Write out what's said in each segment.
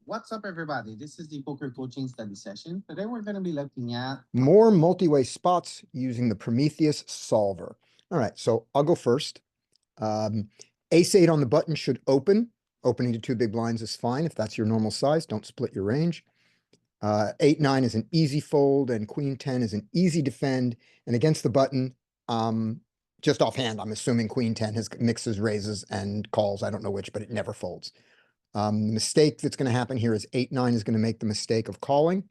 What's up, everybody? This is the poker coaching study session. Today, we're going to be looking at More multi-way spots using the Prometheus solver. All right, so I'll go first. Ace 8 on the button should open. Opening to 2 big blinds is fine if that's your normal size. Don't split your range. 8-9 is an easy fold, and Queen 10 is an easy defend. And against the button, just offhand, I'm assuming Queen 10 has mixes, raises, and calls. I don't know which, but it never folds. The mistake that's going to happen here is 8-9 is going to make the mistake of calling.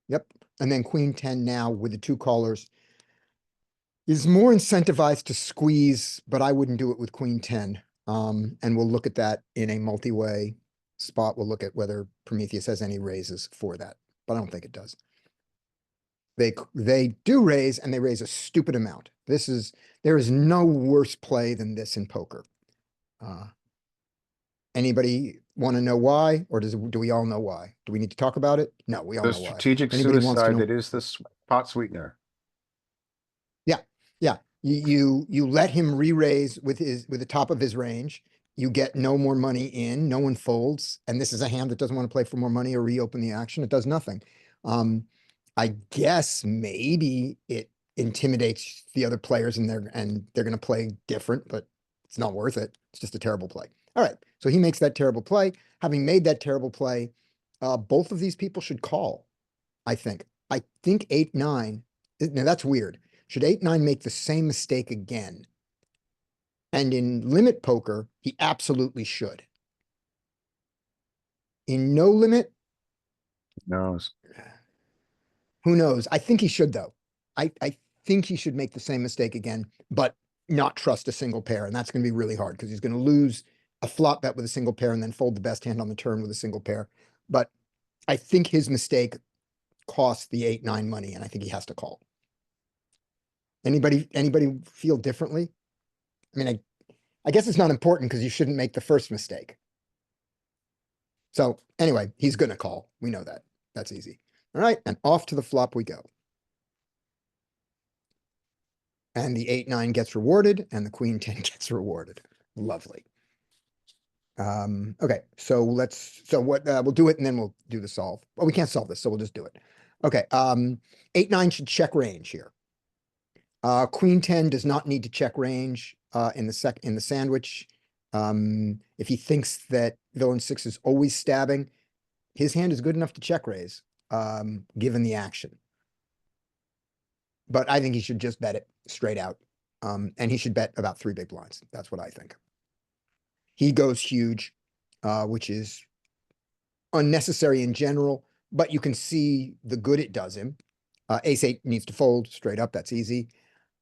Yep. And then Queen 10 now with the 2 callers is more incentivized to squeeze, but I wouldn't do it with Queen 10. And we'll look at that in a multi-way spot. We'll look at whether Prometheus has any raises for that, but I don't think it does. They do raise, and they raise a stupid amount. There is no worse play than this in poker. Anybody want to know why, or do we all know why? Do we need to talk about it? No, we all The know why. strategic Anybody wants to suicide know? that is the pot sweetener. Yeah, you let him re-raise with the top of his range. You get no more money in, no one folds, and this is a hand that doesn't want to play for more money or reopen the action. It does nothing. I guess maybe it intimidates the other players and they're going to play different, but it's not worth it. It's just a terrible play. All right, so he makes that terrible play. Having made that terrible play, both of these people should call, I think. I think 8-9, now that's weird. Should 8-9 make the same mistake again? And in limit poker, he absolutely should. In no limit, Knows. who knows? I think he should, though. I think he should make the same mistake again, but not trust a single pair. And that's going to be really hard because he's going to lose a flop bet with a single pair and then fold the best hand on the turn with a single pair. But I think his mistake costs the 8-9 money, and I think he has to call. Anybody feel differently? I mean, I guess it's not important because you shouldn't make the first mistake. So anyway, he's going to call. We know that. That's easy. All right, and off to the flop we go. And the 8-9 gets rewarded, and the Queen 10 gets rewarded. Lovely. Okay, so we'll do it and then we'll do the solve. Well, we can't solve this, so we'll just do it. Okay, 8-9 should check range here. Queen 10 does not need to check range in the sandwich. If he thinks that villain 6 is always stabbing, his hand is good enough to check raise, given the action. But I think he should just bet it straight out. And he should bet about 3 big blinds. That's what I think. He goes huge, which is unnecessary in general, but you can see the good it does him. Ace 8 needs to fold straight up. That's easy.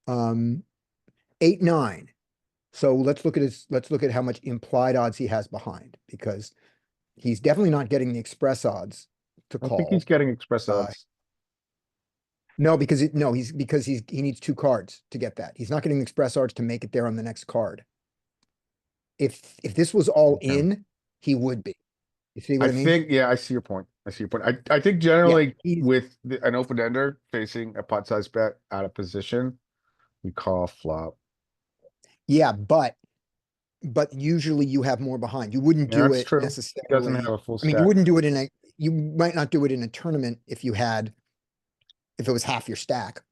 8-9. So let's look at how much implied odds he has behind, because he's definitely not getting the express odds to I call. think he's getting express odds. No, because he needs 2 cards to get that. He's not getting the express odds to make it there on the next card. If this was all in, he would be. You see what I mean? Yeah, I see your point. I think generally with an open ender facing a pot size bet out of position, we call flop. Yeah, but usually you have more behind. You wouldn't do it necessarily. He doesn't have a full stack. I mean, you wouldn't do it you might not do it in a tournament if it was half your stack.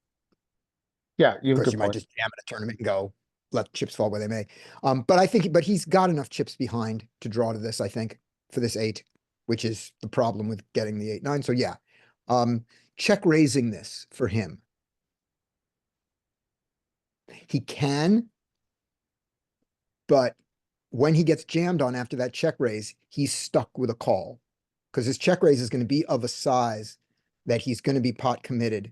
Yeah, you Of course, you might just jam in a tournament and go, let chips fall where they may. But he's got enough chips behind to draw to this, I think, for this 8, which is the problem with getting the 8-9. So yeah, check raising this for him. He can, but when he gets jammed on after that check raise, he's stuck with a call because his check raise is going to be of a size that he's going to be pot committed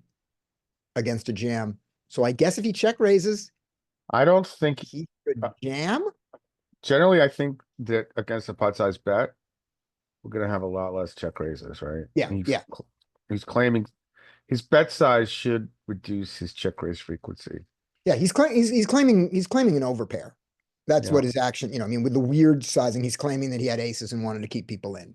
against a jam. So I guess if he check raises, I don't think he could jam. Generally, I think that against a pot size bet, we're gonna have a lot less check raises, right? Yeah, He's claiming his bet size should reduce his check raise frequency. Yeah, he's claiming an overpair. That's what his action, I mean, with the weird sizing, he's claiming that he had aces and wanted to keep people in.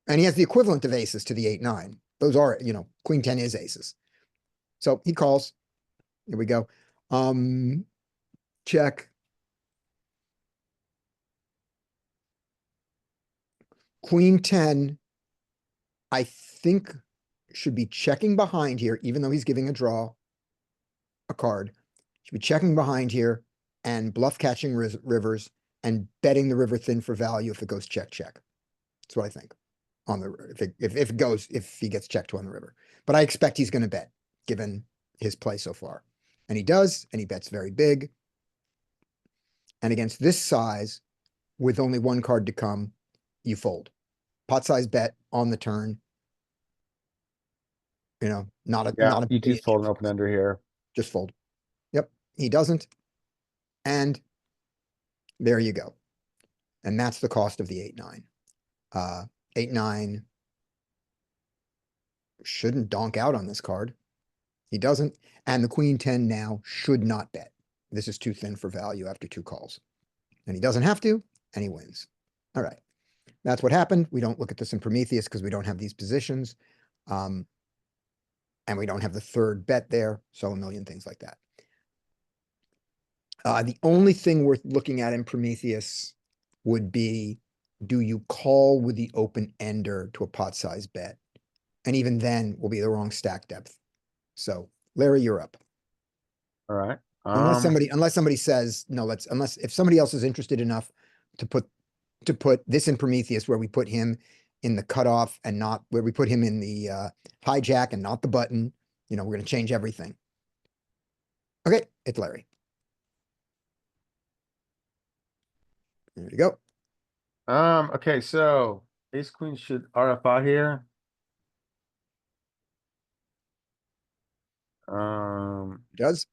And he has the equivalent of aces to the 8-9. Those are, Queen 10 is aces. So he calls. Here we go. Check. Queen 10, I think should be checking behind here, even though he's giving a card. Should be checking behind here and bluff catching rivers and betting the river thin for value if it goes check, check. That's what I think on the, if he gets checked to on the river. But I expect he's gonna bet, given his play so far. And he does, and he bets very big. And against this size, with only one card to come, you fold. Pot size bet on the turn. You know, not Yeah, a you do big fold an open ender here. just fold. Yep, he doesn't. And there you go. And that's the cost of the 8-9. 8-9 shouldn't donk out on this card. He doesn't. And the Queen 10 now should not bet. This is too thin for value after 2 calls. And he doesn't have to, and he wins. All right. That's what happened. We don't look at this in Prometheus because we don't have these positions. And we don't have the third bet there. So a million things like that. The only thing worth looking at in Prometheus would be, do you call with the open ender to a pot size bet? And even then will be the wrong stack depth. So Larry, you're up. All right. Unless somebody says, no, if somebody else is interested enough to put this in Prometheus where we put him in the cutoff and not where we put him in the hijack and not the button, we're going to change everything. Okay, it's Larry. There you go. Okay, so ace queen should RFI here. It does.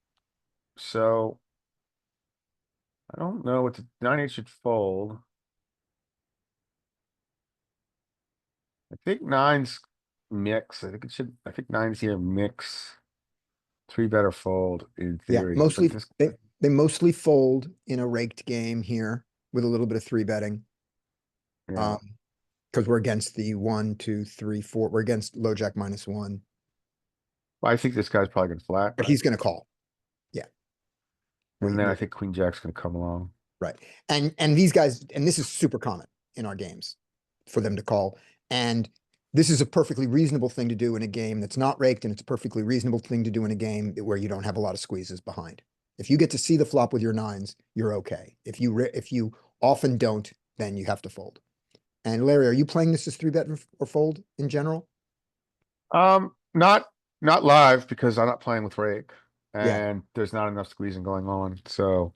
So I don't know what the 9-8 should fold. I think 9's mix. I think 9's here mix. 3 better fold in theory. Yeah, mostly but they mostly fold in a raked game here with a little bit of 3 betting. yeah. Because we're against the 1, 2, 3, 4. We're against low jack -1. Well, I think this guy's probably gonna flat. But he's gonna call. Yeah. And then I think Queen Jack's gonna come along. Right. And these guys, and this is super common in our games for them to call. And this is a perfectly reasonable thing to do in a game that's not raked, and it's a perfectly reasonable thing to do in a game where you don't have a lot of squeezes behind. If you get to see the flop with your 9s, you're okay. If you often don't, then you have to fold. And Larry, are you playing this as 3-bet or fold in general? Not live because I'm not playing with rake Yeah. and there's not enough squeezing going on. So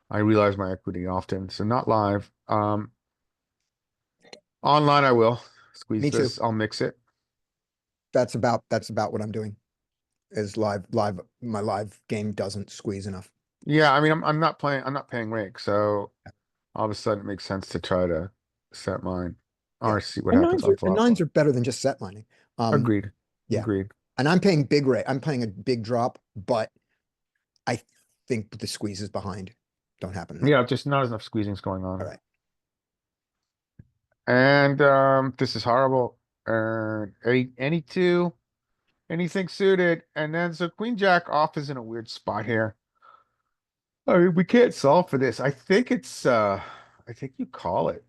I realize my equity often. So not live. Online I will squeeze Me too. this. I'll mix it. That's about what I'm doing. Is live. My live game doesn't squeeze enough. Yeah, I mean I'm not paying rake, so all of a sudden it makes sense to try to set mine or see what happens on flop. 9s are better than just set mining. Agreed. Yeah. Agreed. And I'm paying big rate. I'm playing a big drop, but I think the squeezes behind don't happen enough. Yeah, just not enough squeezings going on. All right. And this is horrible. Any 2, anything suited, and then so Queen Jack off is in a weird spot here. I mean, we can't solve for this. I think you call it.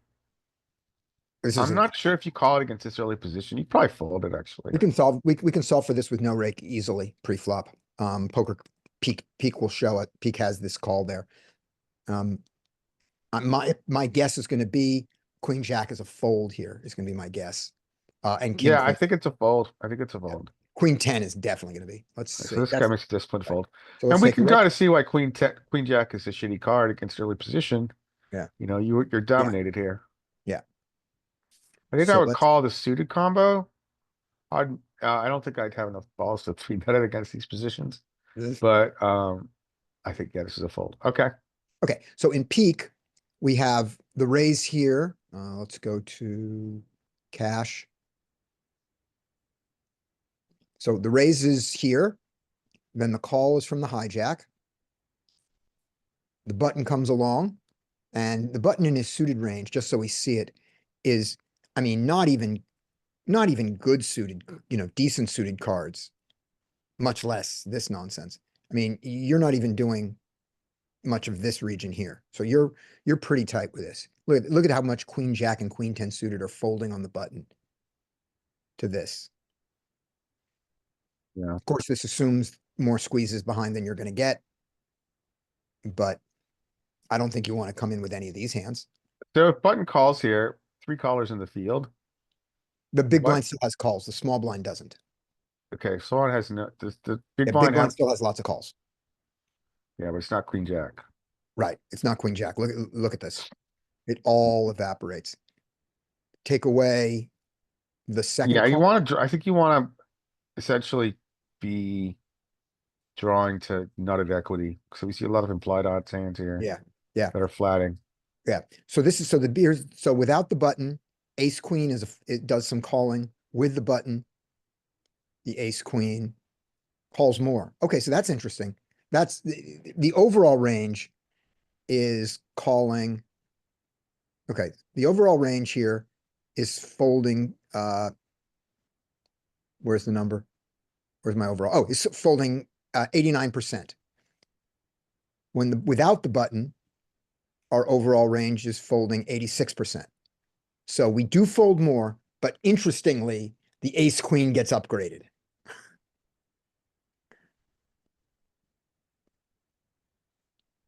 I'm not sure if you call it against this early position. You probably fold it actually. We can solve for this with no rake easily pre-flop. Poker peak will show it. Peak has this call there. My guess is going to be Queen Jack is a fold here. Is going to be my guess. And King yeah, Queen. I think it's a fold. I think it's a fold. Queen 10 is definitely going to be. Let's see. So this guy makes a disciplined fold. So And we can kind of see why Queen Jack is a shitty card against early position. Yeah. You're dominated here. Yeah. I think I would call the suited combo. I don't think I'd have enough balls to 3-bet it against these positions. But I think this is a fold. Okay. Okay. So in peak, we have the raise here. Let's go to cash. So the raise is here. Then the call is from the hijack. The button comes along, and the button in his suited range, just so we see it, is, I mean, not even good suited, decent suited cards, much less this nonsense. I mean, you're not even doing much of this region here. So you're pretty tight with this. Look at how much queen jack and queen 10 suited are folding on the button to this. Yeah. Of course, this assumes more squeezes behind than you're going to get, but I don't think you want to come in with any of these hands. So if button calls here, 3 callers in the field. The big What? blind still has calls. The small blind doesn't. Okay, so it has no, does the big Yeah, big blind blind have, still has lots of calls. yeah, but it's not queen jack. Right. It's not queen jack. Look at this. It all evaporates. Take away the second Yeah, you call. want to, I think you want to essentially be drawing to nutted equity. So we see a lot of implied odds hands here. Yeah. Yeah. That are flatting. Yeah. So this is, so the beers, so without the button, ace queen it does some calling. With the button, the ace queen calls more. Okay. So that's interesting. That's the overall range is calling. Okay. The overall range here is folding. Where's the number? Where's my overall? Oh, it's folding 89%. Without the button, our overall range is folding 86%. So we do fold more, but interestingly, the ace queen gets upgraded.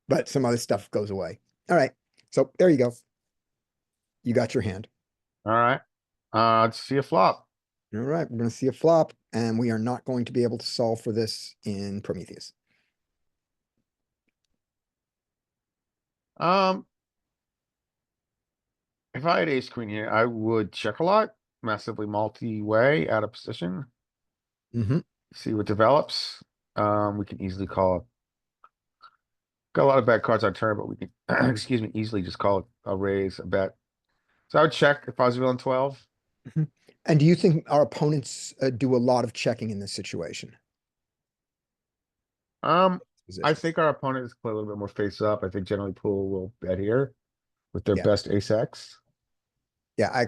But some other stuff goes away. All right. So there you go. You got your hand. All right. Let's see a flop. All right. We're going to see a flop, and we are not going to be able to solve for this in Prometheus. If I had ace queen here, I would check a lot, massively multi-way out of position, Mm-hmm. see what develops. We can easily call it. Got a lot of bad cards on turn, but we can, excuse me, easily just call it a raise, a bet. So I would check if I was villain 12. And do you think our opponents do a lot of checking in this situation? I Position? think our opponents play a little bit more face up. I think generally Pool will bet here with their Yeah. best ace X. Yeah,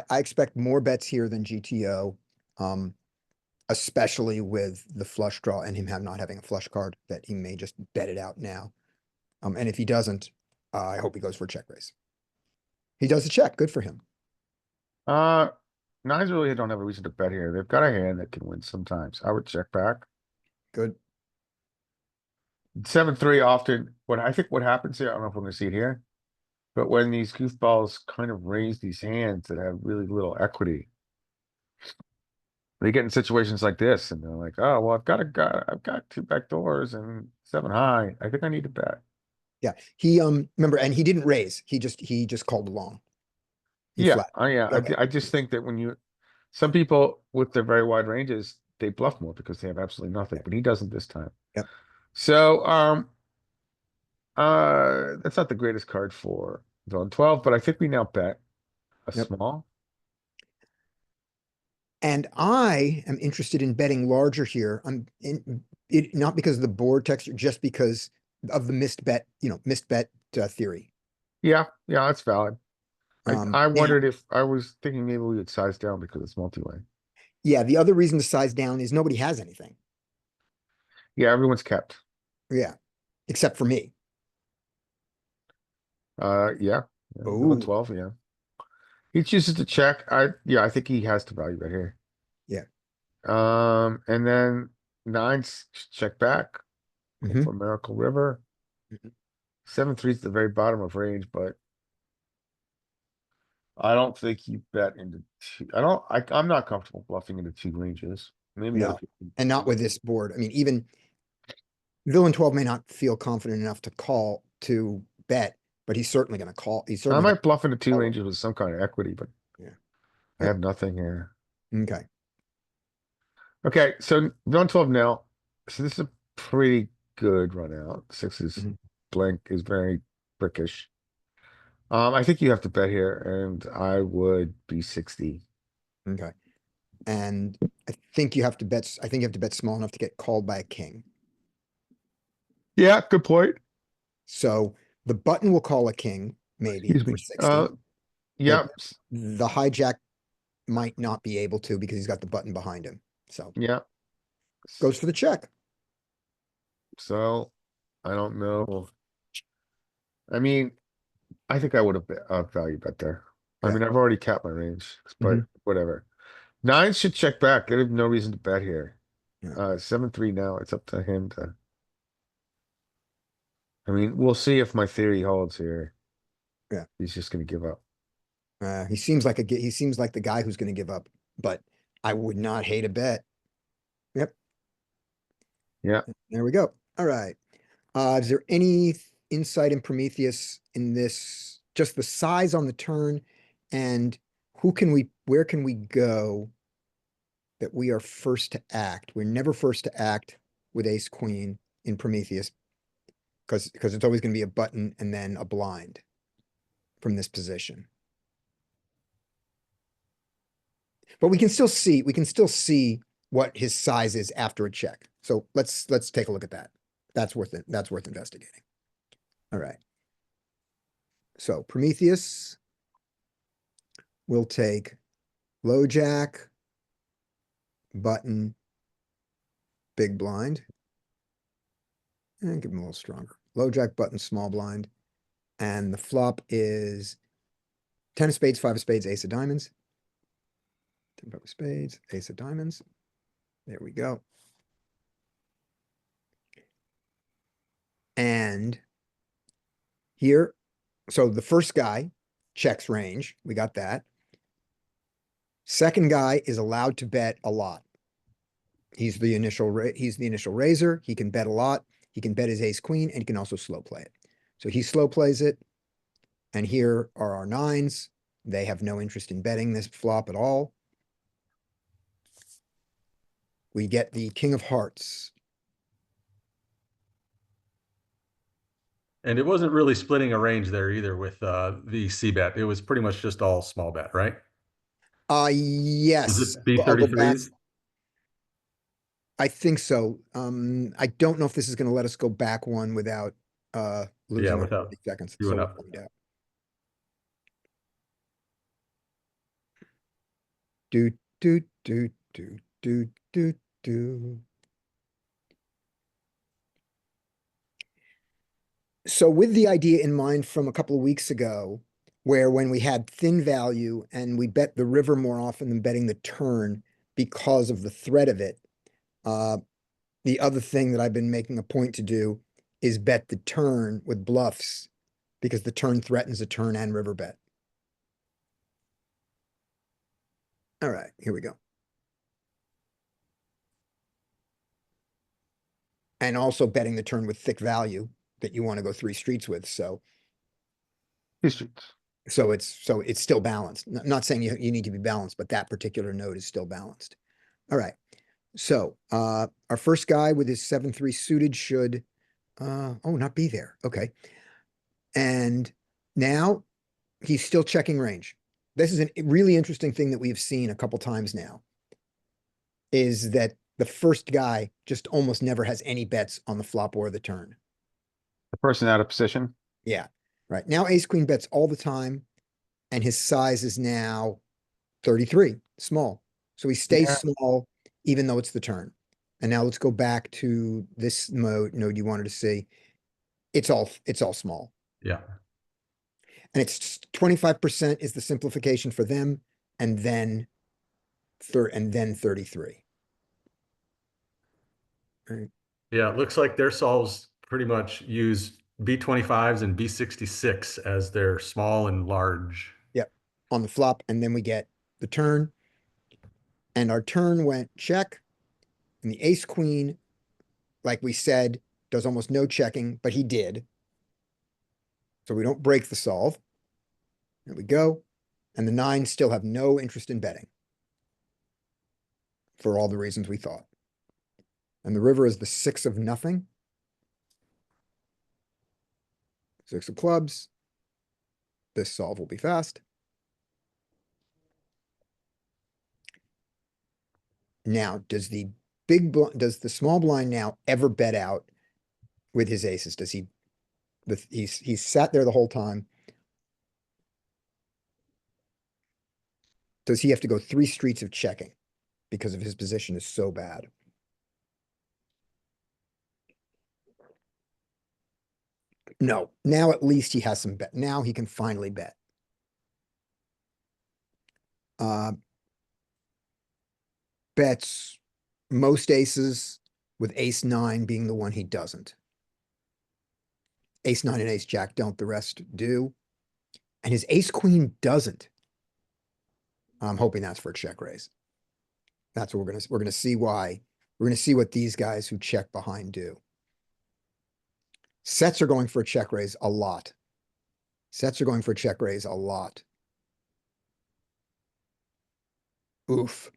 I expect more bets here than GTO, especially with the flush draw and him not having a flush card, that he may just bet it out now. And if he doesn't, I hope he goes for a check raise. He does a check. Good for him. Nines really don't have a reason to bet here. They've got a hand that can win sometimes. I would check back. Good. 7-3 often, what happens here, I don't know if we're gonna see it here. But when these goofballs kind of raise these hands that have really little equity. They get in situations like this and they're like, oh, well, I've got 2 back doors and 7 high. I think I need to bet. Yeah. He remember, and he didn't raise. He just called along. He Yeah, flat. yeah. Okay. I just think that some people with their very wide ranges, they bluff more because they have absolutely nothing, but he doesn't this time. Yep. So, that's not the greatest card for villain 12, but I think we now bet a Yep. small. And I am interested in betting larger here. I'm in it not because of the board texture, just because of the missed bet theory. Yeah, that's valid. I Now, wondered if I was thinking maybe we would size down because it's multi-way. yeah, the other reason to size down is nobody has anything. Yeah, everyone's kept. Yeah, except for me. Yeah. Ooh. 12, yeah. He chooses to check. I think he has to value bet here. Yeah. And then 9's check back Mhm. for Miracle River. Mhm. 7-3 is the very bottom of range, but I don't think you bet into two. I'm not comfortable bluffing into 2 ranges. Maybe other No, people. and not with this board. I mean, even villain 12 may not feel confident enough to bet, but he's certainly going to call. He's I certainly might bluff into 2 call it. ranges with some kind of equity, but Yeah. I have nothing here. Okay. Okay, so villain 12 now. So this is a pretty good run out. 6 is Mhm. blank is very brickish. I think you have to bet here, and I would be 60. Okay. And I think you have to bet. I think you have to bet small enough to get called by a king. Yeah, good point. So the button will call a king, maybe Excuse for me. 60. Yeah, The hijack might not be able to because he's got the button behind him. So yeah. goes for the check. So I don't know. I mean, I think I would have value bet there. I Yeah. mean, I've already capped my range, but Mhm. whatever. Nines should check back. They have no reason to bet here. Yeah. 7-3 now. It's up to him to. I mean, we'll see if my theory holds here. Yeah. He's just gonna give up. He seems like he seems like the guy who's going to give up, but I would not hate a bet. Yep. Yeah. There we go. All right. Is there any insight in Prometheus in this? Just the size on the turn, and where can we go that we are first to act? We're never first to act with ace queen in Prometheus because it's always going to be a button and then a blind from this position. But we can still see what his size is after a check. So let's take a look at that. That's worth it. That's worth investigating. All right. So Prometheus will take low jack, button, big blind, and give him a little stronger. Low jack, button, small blind. And the flop is 10 of spades, 5 of spades, ace of diamonds. 10 of spades, ace of diamonds. There we go. And here, so the first guy checks range. We got that. Second guy is allowed to bet a lot. He's the initial raiser. He can bet a lot. He can bet his ace queen, and he can also slow play it. So he slow plays it. And here are our nines. They have no interest in betting this flop at all. We get the king of hearts. And it wasn't really splitting a range there either with the C bet. It was pretty much just all small bet, right? Yes. Was it I'll go back. B33s? I think so. I don't know if this is going to let us go back one without losing our without 30 seconds. queuing So we'll up. find out. Do do do do do do do. So with the idea in mind from a couple of weeks ago, where when we had thin value and we bet the river more often than betting the turn because of the threat of it, the other thing that I've been making a point to do is bet the turn with bluffs because the turn threatens a turn and river bet. All right, here we go. And also betting the turn with thick value that you want to go 3 streets with. So These streets. it's still balanced. Not saying you need to be balanced, but that particular node is still balanced. All right. So our first guy with his 7-3 suited should not be there. Okay. And now he's still checking range. This is a really interesting thing that we've seen a couple times now, is that the first guy just almost never has any bets on the flop or the turn. The person out of position. Yeah. Right. Now ace queen bets all the time, and his size is now 33, small. So he stays Yeah. small, even though it's the turn. And now let's go back to this node you wanted to see. It's all small. Yeah. And it's 25% is the simplification for them, and then 33. Right. Yeah, it looks like their solves pretty much use B25s and B66 as their small and large. Yep. On the flop, and then we get the turn. And our turn went check. And the ace queen, like we said, does almost no checking, but he did. So we don't break the solve. There we go. And the nines still have no interest in betting for all the reasons we thought. And the river is the 6 of nothing. 6 of clubs. This solve will be fast. Now, does the small blind now ever bet out with his aces? Does he? He's sat there the whole time. Does he have to go 3 streets of checking because of his position is so bad? No, now at least he has some bet. Now he can finally bet. Bets most aces, with ace nine being the one he doesn't. Ace nine and ace jack don't, the rest do. And his ace queen doesn't. I'm hoping that's for a check raise. That's what we're gonna see why. We're gonna see what these guys who check behind do. Sets are going for a check raise a lot. Sets are going for a check raise a lot. Oof.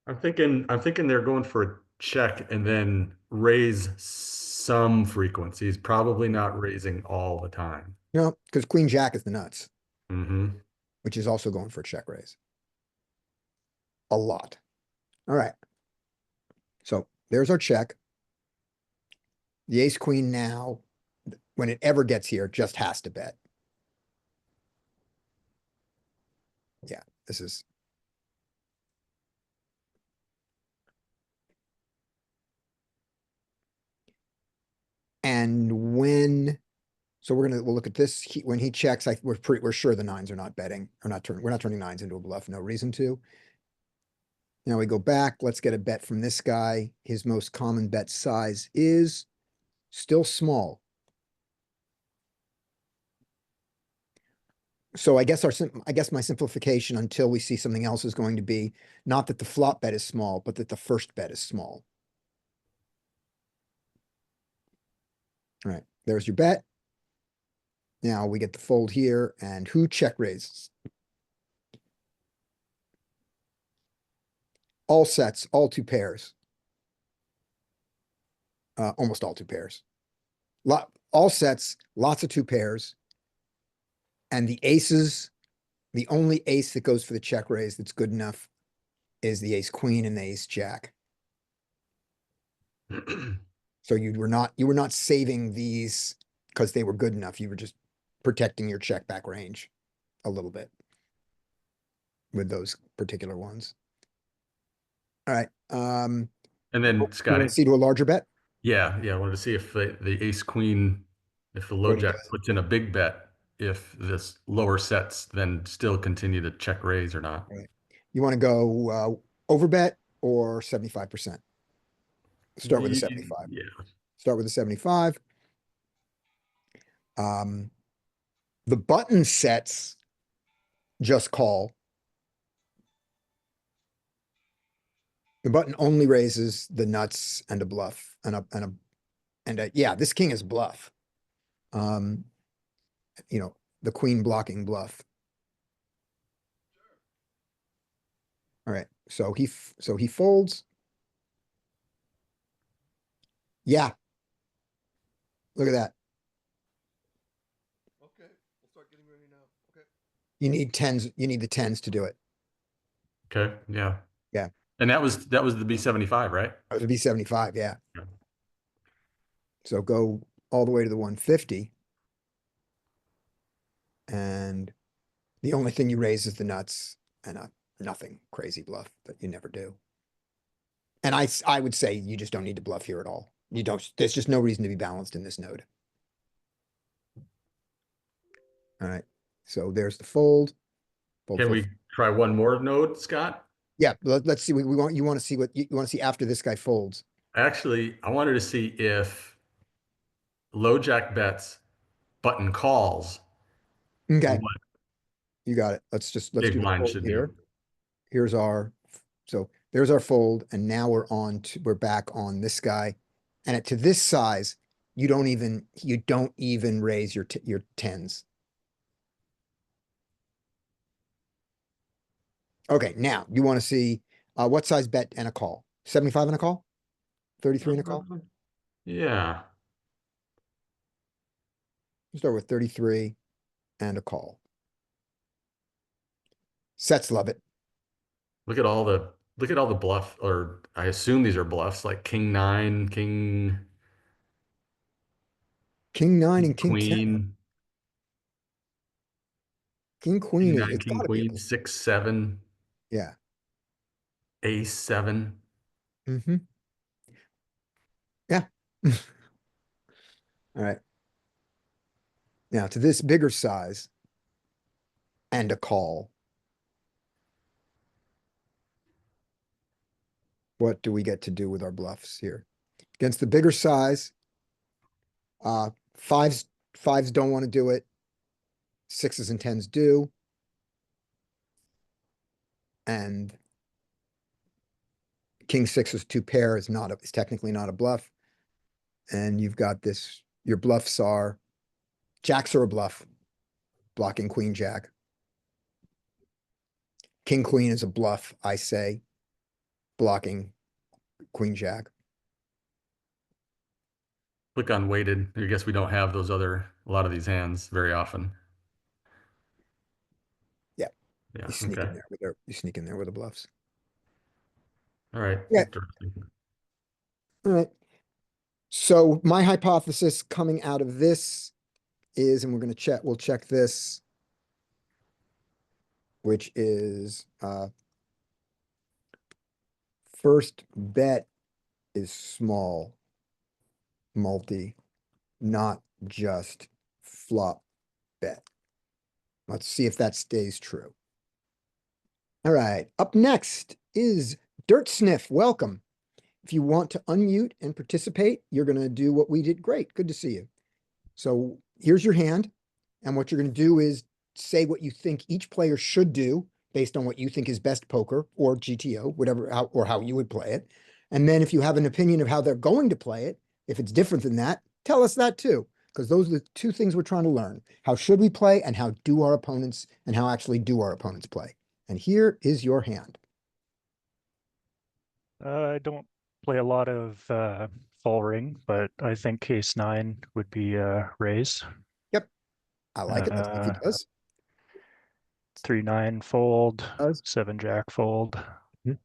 I'm thinking they're going for a check and then raise some frequencies, probably not raising all the time. No, because queen jack is the nuts, Mm-hmm. which is also going for a check raise. A lot. All right. So there's our check. The ace queen now, when it ever gets here, just has to bet. Yeah, this is. And when, so we'll look at this. When he checks, we're sure the nines are not betting, or not turning. We're not turning nines into a bluff. No reason to. Now we go back. Let's get a bet from this guy. His most common bet size is still small. So I guess my simplification until we see something else is going to be not that the flop bet is small, but that the first bet is small. All right, there's your bet. Now we get the fold here, and who check raises? All sets, all two pairs. Almost all two pairs. All sets, lots of two pairs. And the aces, the only ace that goes for the check raise that's good enough is the ace queen and the ace jack. So you were not saving these because they were good enough. You were just protecting your check back range a little bit with those particular ones. All right. And then You want Scotty, to see to a larger bet? yeah, I wanted to see if the ace queen, if the low What he jack does. puts in a big bet, if this lower sets then still continue to check raise or not. Right. You want to go over bet or 75%? Start with a 75. Yeah. Start with a 75. The button sets just call. The button only raises the nuts and a bluff yeah, this king is bluff. You know, the queen blocking bluff. All right, so he folds. Yeah. Look at that. Okay, we'll start getting ready now. Okay. You need the tens to do it. Okay. Yeah. Yeah. And that was the B75, right? That would be 75, yeah. Yeah. So go all the way to the 150. And the only thing you raise is the nuts and a nothing crazy bluff that you never do. And I would say you just don't need to bluff here at all. There's just no reason to be balanced in this node. All right. So there's the fold. Fold, Can fold. we try one more node, Scott? Yeah, let's see. You want to see what you want to see after this guy folds. Actually, I wanted to see if low jack bets, button calls, Okay, what you got it. Let's do big the blind fold should here. do. Here's so there's our fold, and now we're back on this guy, and to this size, you don't even raise your tens. Okay, now you want to see what size bet and a call? 75 and a call? 33 and a call? Yeah. Start with 33 and a call. Sets love it. Look at all the bluff, or I assume these are bluffs, like king nine, king King nine and king 10. queen, King queen king nine, it's king gotta be a queen, bluff. 6-7, Yeah. ace 7. Mm-hmm. Yeah. All right. Now to this bigger size and a call. What do we get to do with our bluffs here? Against the bigger size, fives don't want to do it. Sixes and tens do. And king sixes two pair is technically not a bluff. And you've got this, your bluffs are, jacks are a bluff, blocking queen jack. King queen is a bluff, I say, blocking queen jack. Click on weighted. I guess we don't have a lot of these hands very often. Yeah. Yeah, You sneak okay. in there with the bluffs. All right. Yeah. Interesting. All right. So my hypothesis coming out of this is, and we'll check this, which is, first bet is small, multi, not just flop bet. Let's see if that stays true. All right, up next is Dirt Sniff. Welcome. If you want to unmute and participate, you're going to do what we did. Great. Good to see you. So here's your hand. And what you're going to do is say what you think each player should do based on what you think is best poker or GTO, whatever, how you would play it. And then if you have an opinion of how they're going to play it, if it's different than that, tell us that too. Because those are the two things we're trying to learn. How should we play and how do our opponents and how actually do our opponents play? And here is your hand. I don't play a lot of full ring, but I think ace nine would be raise. Yep. I like it. Let's see if he does. 3-9 fold, Does. 7 jack fold. Mhm.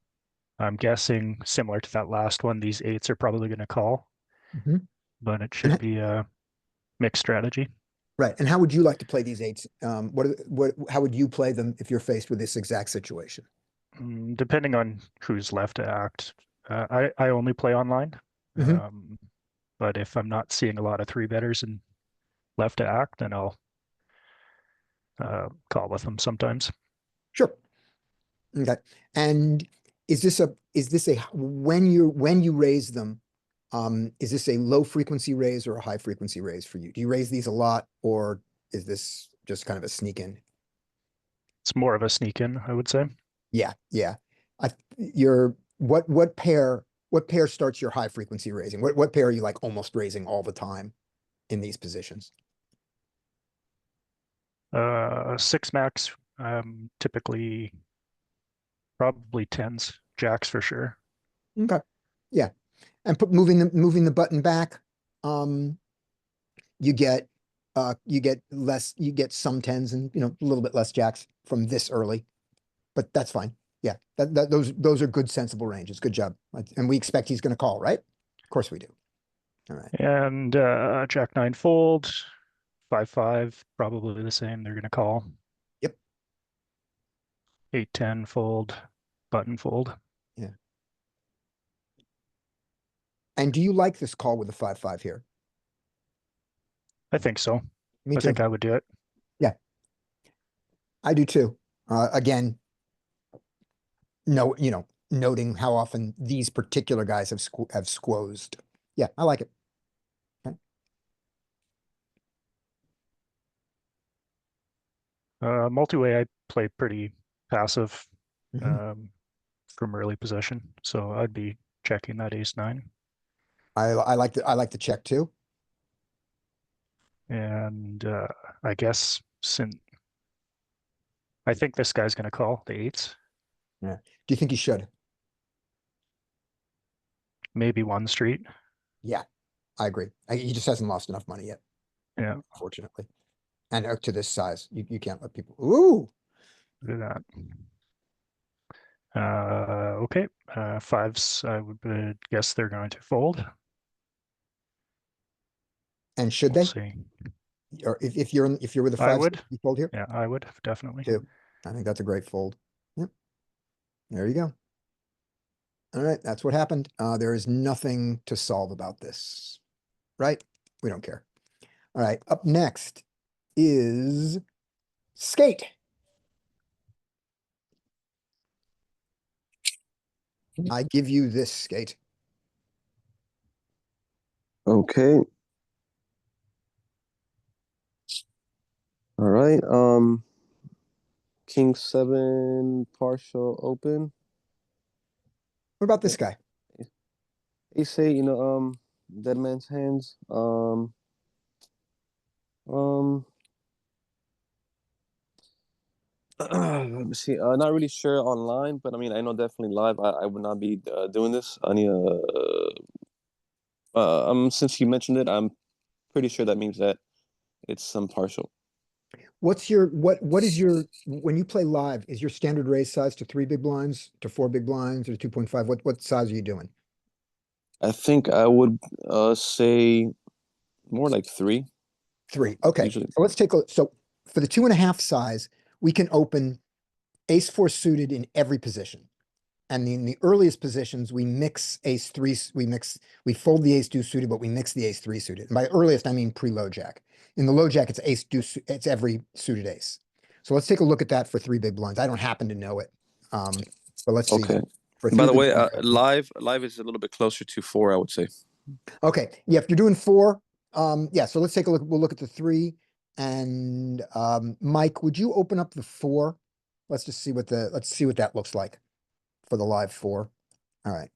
I'm guessing similar to that last one, these eights are probably going to call, Mhm. but it should be a mixed strategy. Right. And how would you like to play these eights? How would you play them if you're faced with this exact situation? Depending on who's left to act. I only play online, Mhm. but if I'm not seeing a lot of three betters and left to act, then I'll call with them sometimes. Sure. Okay. And is this when you raise them, is this a low frequency raise or a high frequency raise for you? Do you raise these a lot, or is this just kind of a sneak in? It's more of a sneak in, I would say. Yeah, yeah. What pair starts your high frequency raising? What pair are you like almost raising all the time in these positions? 6 max, typically probably tens, jacks for sure. Okay. Yeah. And moving the button back, you get some tens and a little bit less jacks from this early, but that's fine. Yeah, those are good sensible ranges. Good job. And we expect he's going to call, right? Of course we do. All right. And jack nine fold, 5-5, probably the same. They're going to call. Yep. 8-10 fold, button fold. Yeah. And do you like this call with the 5-5 here? I think so. Me I too. think I would do it. Yeah, I do too. Again, noting how often these particular guys have squozed. Yeah, I like it. Okay. Multiway, I play pretty passive Mhm. from early possession, so I'd be checking that ace nine. I like the check too. And I guess I think this guy's going to call the eights. Yeah. Do you think he should? Maybe one street. Yeah, I agree. He just hasn't lost enough money yet, Yeah, unfortunately. And to this size, you can't let people. Ooh. do that. Okay. Fives, I would guess they're going to fold. And should We'll they? see. Or if you're with a I five, would. you fold here Yeah, I would definitely. too. I think that's a great fold. Yep. There you go. All right, that's what happened. There is nothing to solve about this, right? We don't care. All right, up next is Skate. I give you this, Skate. Okay. All right. King 7 partial open. What about this guy? Ace 8, dead man's hands. Um, let me see. Not really sure online, but I mean, I know definitely live. I would not be doing this. I need since you mentioned it, I'm pretty sure that means that it's some partial. What's your what is your when you play live, is your standard raise size to 3 big blinds, to 4 big blinds, or 2.5? What size are you doing? I think I would say more like 3. 3. Okay. Usually. So let's take a look. So for the 2.5 size, we can open ace 4 suited in every position. And in the earliest positions, we mix ace 3, we fold the ace 2 suited, but we mix the ace 3 suited. And by earliest, I mean pre-low jack. In the low jack, it's ace 2, it's every suited ace. So let's take a look at that for 3 big blinds. I don't happen to know it. But let's see. Okay. For By the big way, blinds, live is a little bit closer to 4, I would say. okay. Yeah, if you're doing 4, yeah, so let's take a look. We'll look at the 3. And Mike, would you open up the 4? Let's just see let's see what that looks like for the live 4. All right.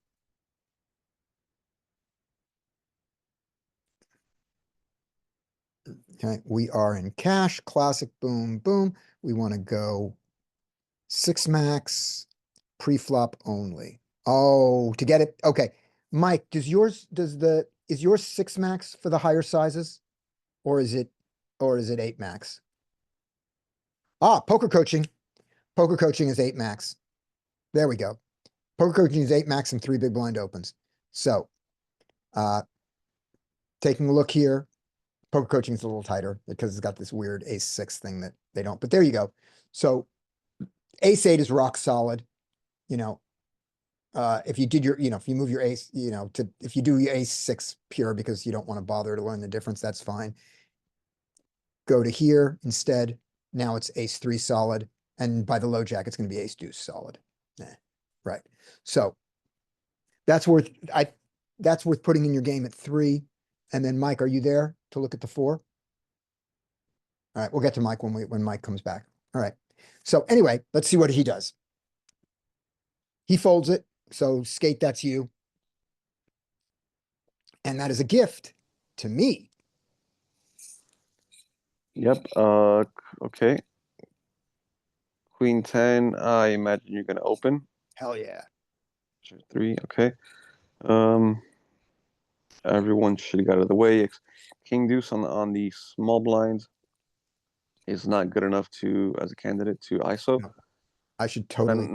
Okay, we are in cash, classic, boom, boom. We want to go 6 max, pre-flop only. Oh, to get it. Okay. Mike, is yours 6 max for the higher sizes? Or is it 8 max? Ah, poker coaching. Poker coaching is 8 max. There we go. Poker coaching is 8 max and 3 big blind opens. So, taking a look here, poker coaching is a little tighter because it's got this weird ace 6 thing that they don't, but there you go. So ace 8 is rock solid. You know, if you did if you move your ace, if you do your ace 6 pure because you don't want to bother to learn the difference, that's fine. Go to here instead. Now it's ace 3 solid. And by the low jack, it's going to be ace deuce solid. Right. So that's worth putting in your game at 3. And then Mike, are you there to look at the 4? All right, we'll get to Mike when Mike comes back. All right. So anyway, let's see what he does. He folds it. So Skate, that's you. And that is a gift to me. Yep. Okay. Queen 10, I imagine you're gonna open. Hell yeah. Sure, 3, okay. Everyone should get out of the way. King deuce on the small blinds is not good enough as a candidate to ISO. No. I should totally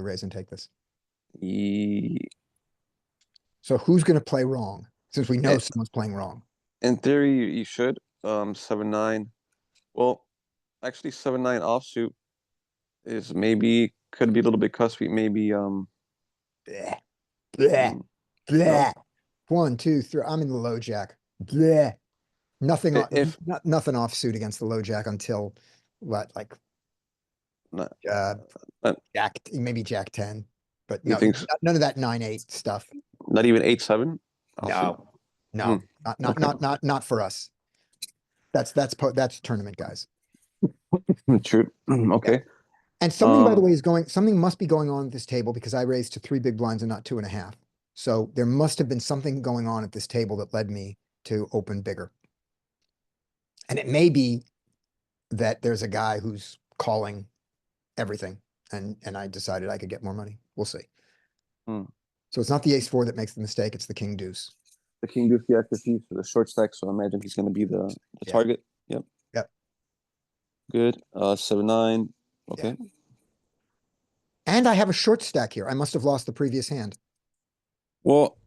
raise and take this. So who's going to play wrong? Since we know someone's playing wrong. In theory, you should. 7-9. Well, actually, 7-9 offsuit is could be a little bit cuspy. Maybe Bleh. Bleh. Bleh. 1, 2, 3. I'm in the low jack. Bleh. Nothing offsuit against the low jack until what, like jack, maybe jack 10. But no, none of that 9-8 stuff. Not even 8-7. No, not for us. That's tournament guys. True. Okay. Yeah. And something, by the way, something must be going on at this table because I raised to 3 big blinds and not 2.5. So there must have been something going on at this table that led me to open bigger. And it may be that there's a guy who's calling everything and I decided I could get more money. We'll see. So it's not the ace 4 that makes the mistake. It's the king deuce. The king deuce, yeah, because he's for the short stack. So I imagine he's going to be the target. Yep. Yep. Good. 7-9. Okay. Yeah. And I have a short stack here. I must have lost the previous hand. Well,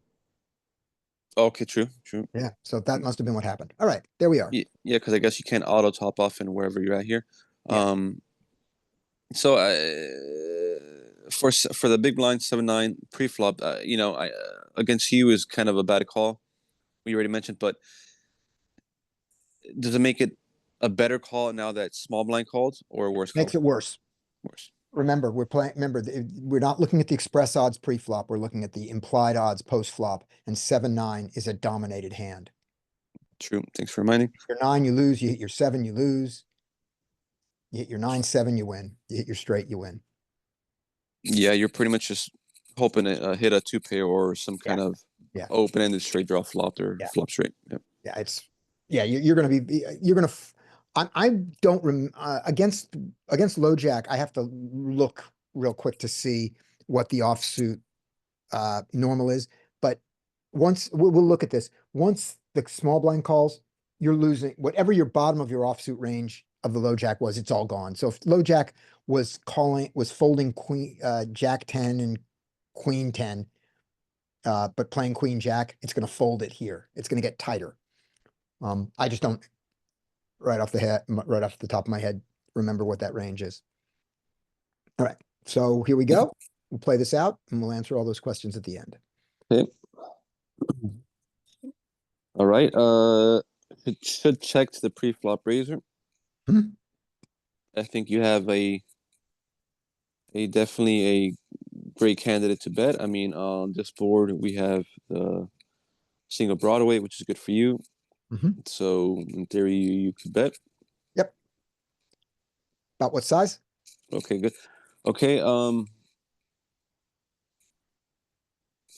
okay, true. Yeah, so that must have been what happened. All right, there we are. Yeah, because I guess you can't auto top off in wherever you're at here. Yeah. So for the big blind 7-9 pre-flop, against you is kind of a bad call. We already mentioned, but does it make it a better call now that small blind called or a worse call? Makes it worse. Worse. Remember, we're not looking at the express odds pre-flop. We're looking at the implied odds post-flop, and 7-9 is a dominated hand. True. Thanks for reminding. Your 9, you lose. You hit your 7, you lose. You hit your 9-7, you win. You hit your straight, you win. Yeah, you're pretty much just hoping to hit a 2-pair or some kind of open-ended straight draw flop or flop straight. Yeah. You're gonna be I don't against low jack. I have to look real quick to see what the offsuit normal is. But once we'll look at this. Once the small blind calls, you're losing whatever your bottom of your offsuit range of the low jack was. It's all gone. So if low jack was folding queen jack 10 and queen 10, but playing queen jack, it's gonna fold it here. It's gonna get tighter. I just don't right off the top of my head remember what that range is. All right, so here we go. We'll play this out and we'll answer all those questions at the end. Okay. All right. It should check to the pre-flop raiser. Mhm. I think you have a definitely a great candidate to bet. I mean, on this board we have the single Broadway, which is good for you. Mhm. So in theory, you could bet. Yep. About what size? Okay, good. Okay.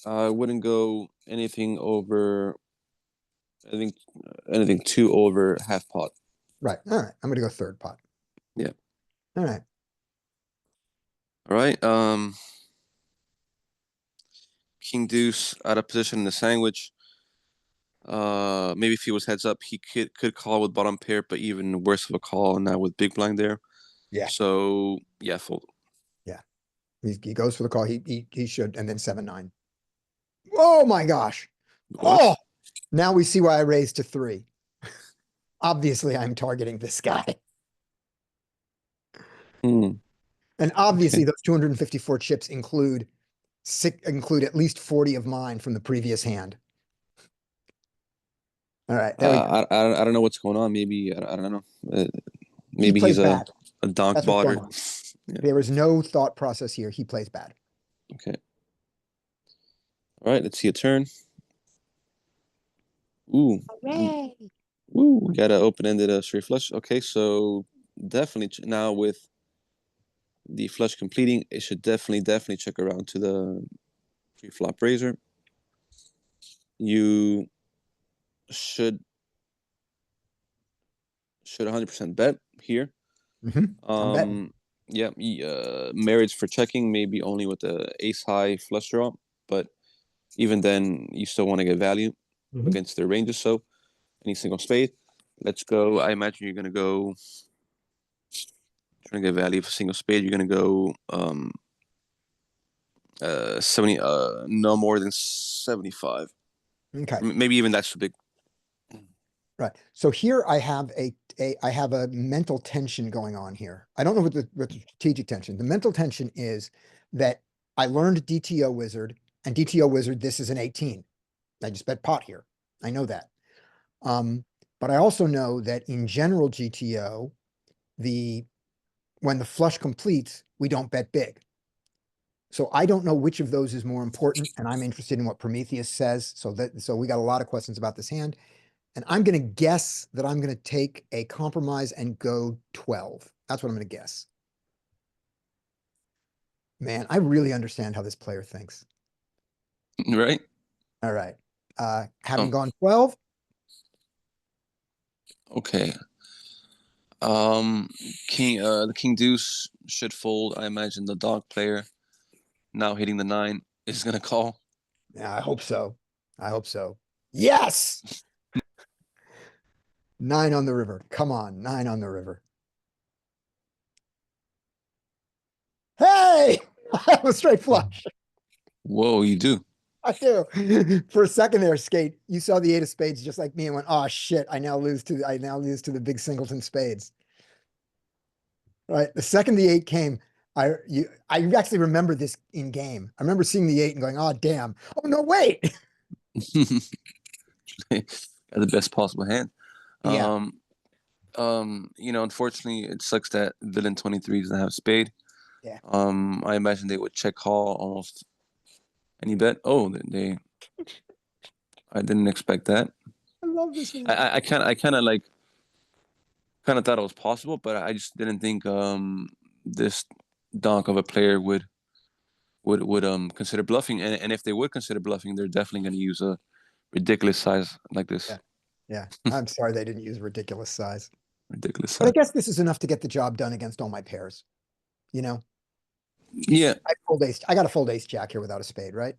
I wouldn't go anything over. I think anything 2 over half pot. Right. All right. I'm gonna go third pot. Yeah. All right. All right. King deuce out of position in the sandwich. Maybe if he was heads up, he could call with bottom pair, but even worse of a call now with big blind there. Yeah. So yeah, fold. Yeah. He goes for the call. He should, and then 7-9. Oh my gosh. What? Oh, now we see why I raised to 3. Obviously, I'm targeting this guy. Hmm. And obviously those 254 chips include at least 40 of mine from the previous hand. All right. There we go. I don't know what's going on. Maybe I don't know. He Maybe plays he's bad. a donk That's what's going botter. on. Yeah. There is no thought process here. He plays bad. Okay. All right. Let's see a turn. Ooh. Hooray. Woo. We got an open-ended straight flush. Okay, so definitely now with the flush completing, it should definitely check around to the pre-flop raiser. You should 100% bet here. I'm betting. Yeah, marriage for checking maybe only with the ace high flush draw, but even then you still want to get value against their ranges. So any single spade, let's go. I imagine you're gonna go trying to get value for single spade. You're gonna go 70, no more than 75. Okay. Maybe even that's too big. Right. So here I have I have a mental tension going on here. I don't know what the strategic tension. The mental tension is that I learned DTO Wizard, and DTO Wizard, this is an 18. I just bet pot here. I know that. But I also know that in general GTO, when the flush completes, we don't bet big. So I don't know which of those is more important, and I'm interested in what Prometheus says. So we got a lot of questions about this hand. And I'm going to guess that I'm going to take a compromise and go 12. That's what I'm going to guess. Man, I really understand how this player thinks. Right? All right. Having gone 12. Okay. The king deuce should fold. I imagine the dog player now hitting the 9 is going to call. Yeah, I hope so. I hope so. Yes. 9 on the river. Come on, 9 on the river. Hey, I have a straight flush. Whoa, you do. I do. For a second there, Skate, you saw the 8 of spades just like me and went, oh shit, I now lose to the big singleton spades. Right. The second the 8 came, I actually remember this in game. I remember seeing the 8 and going, oh damn. Oh no, wait. Got the best possible hand. Yeah. Unfortunately, it sucks that villain 23 doesn't have spade. Yeah. I imagine they would check call almost any bet. Oh, I didn't expect that. I love this one. I kind of like thought it was possible, but I just didn't think this donk of a player would consider bluffing. And if they would consider bluffing, they're definitely going to use a ridiculous size like this. Yeah. Yeah, I'm sorry they didn't use ridiculous size. Ridiculous But I size. guess this is enough to get the job done against all my pairs. You know, Yeah. I got a fold ace jack here without a spade, right?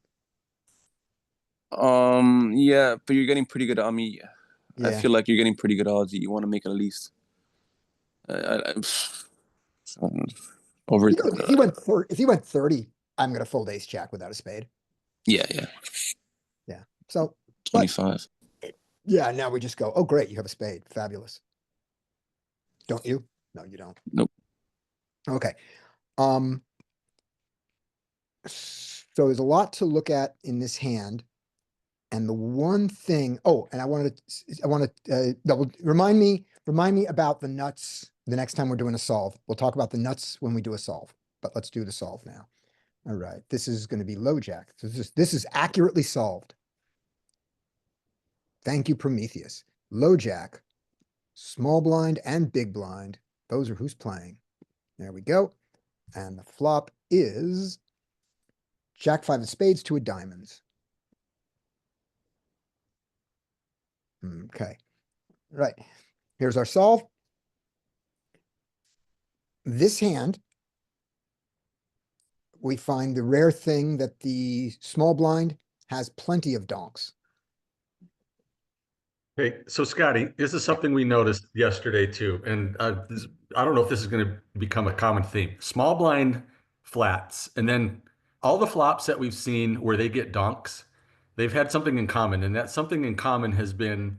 Yeah, but you're getting pretty good. I mean, I Yeah. feel like you're getting pretty good odds. You want to make at least over. If he went 30, I'm gonna fold ace jack without a spade. Yeah. Yeah. So, but 25. yeah, now we just go, oh, great, you have a spade. Fabulous. Don't you? No, you don't. Nope. Okay. So there's a lot to look at in this hand. And the one thing, oh, and I want to double remind me about the nuts the next time we're doing a solve. We'll talk about the nuts when we do a solve, but let's do the solve now. All right, this is going to be low jack. So this is accurately solved. Thank you, Prometheus. Low jack, small blind and big blind. Those are who's playing. There we go. And the flop is jack five of spades to a diamonds. Okay, right. Here's our solve. This hand, we find the rare thing that the small blind has plenty of donks. Hey, so Scotty, this is something we noticed yesterday too, and I don't know if this is going to become a common theme. Small blind flats, and then all the flops that we've seen where they get donks, they've had something in common, and that something in common has been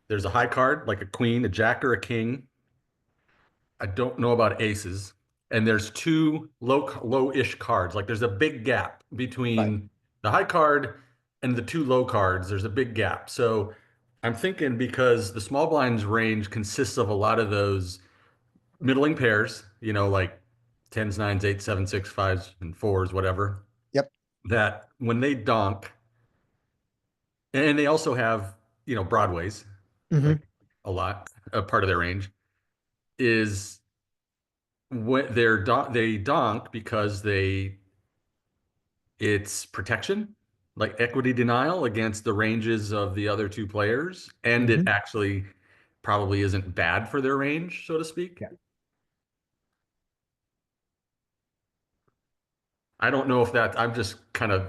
there's a high card like a queen, a jack, or a king. I don't know about aces, and there's two low-ish cards. Like there's a big gap between the high card and the two low cards. There's a big gap. So I'm thinking because the small blinds range consists of a lot of those middling pairs, like tens, nines, eights, seven, six, fives, and fours, whatever. Yep. That when they donk, and they also have, broadways, like a lot, a part of their range is when they donk because it's protection, like equity denial against the ranges of the other two players, and it actually probably isn't bad for their range, so to speak. Yeah. I don't know if I'm just kind of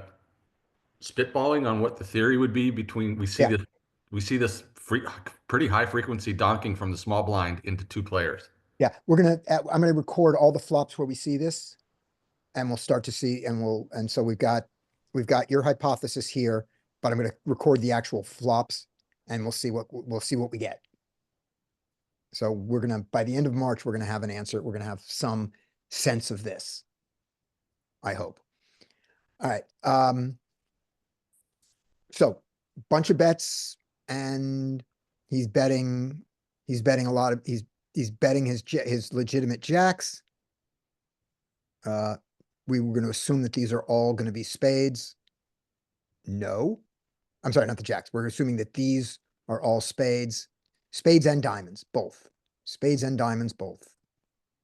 spitballing on what the theory would be between we see this pretty high frequency donking from the small blind into two players. Yeah, I'm gonna record all the flops where we see this, and we'll start to see, and so we've got your hypothesis here, but I'm gonna record the actual flops, and we'll see what we get. So by the end of March, we're gonna have an answer. We're gonna have some sense of this. I hope. All right. So bunch of bets, and he's betting a lot of, he's betting his legitimate jacks. We were going to assume that these are all going to be spades. No, I'm sorry, not the jacks. We're assuming that these are all spades and diamonds, both. Spades and diamonds, both.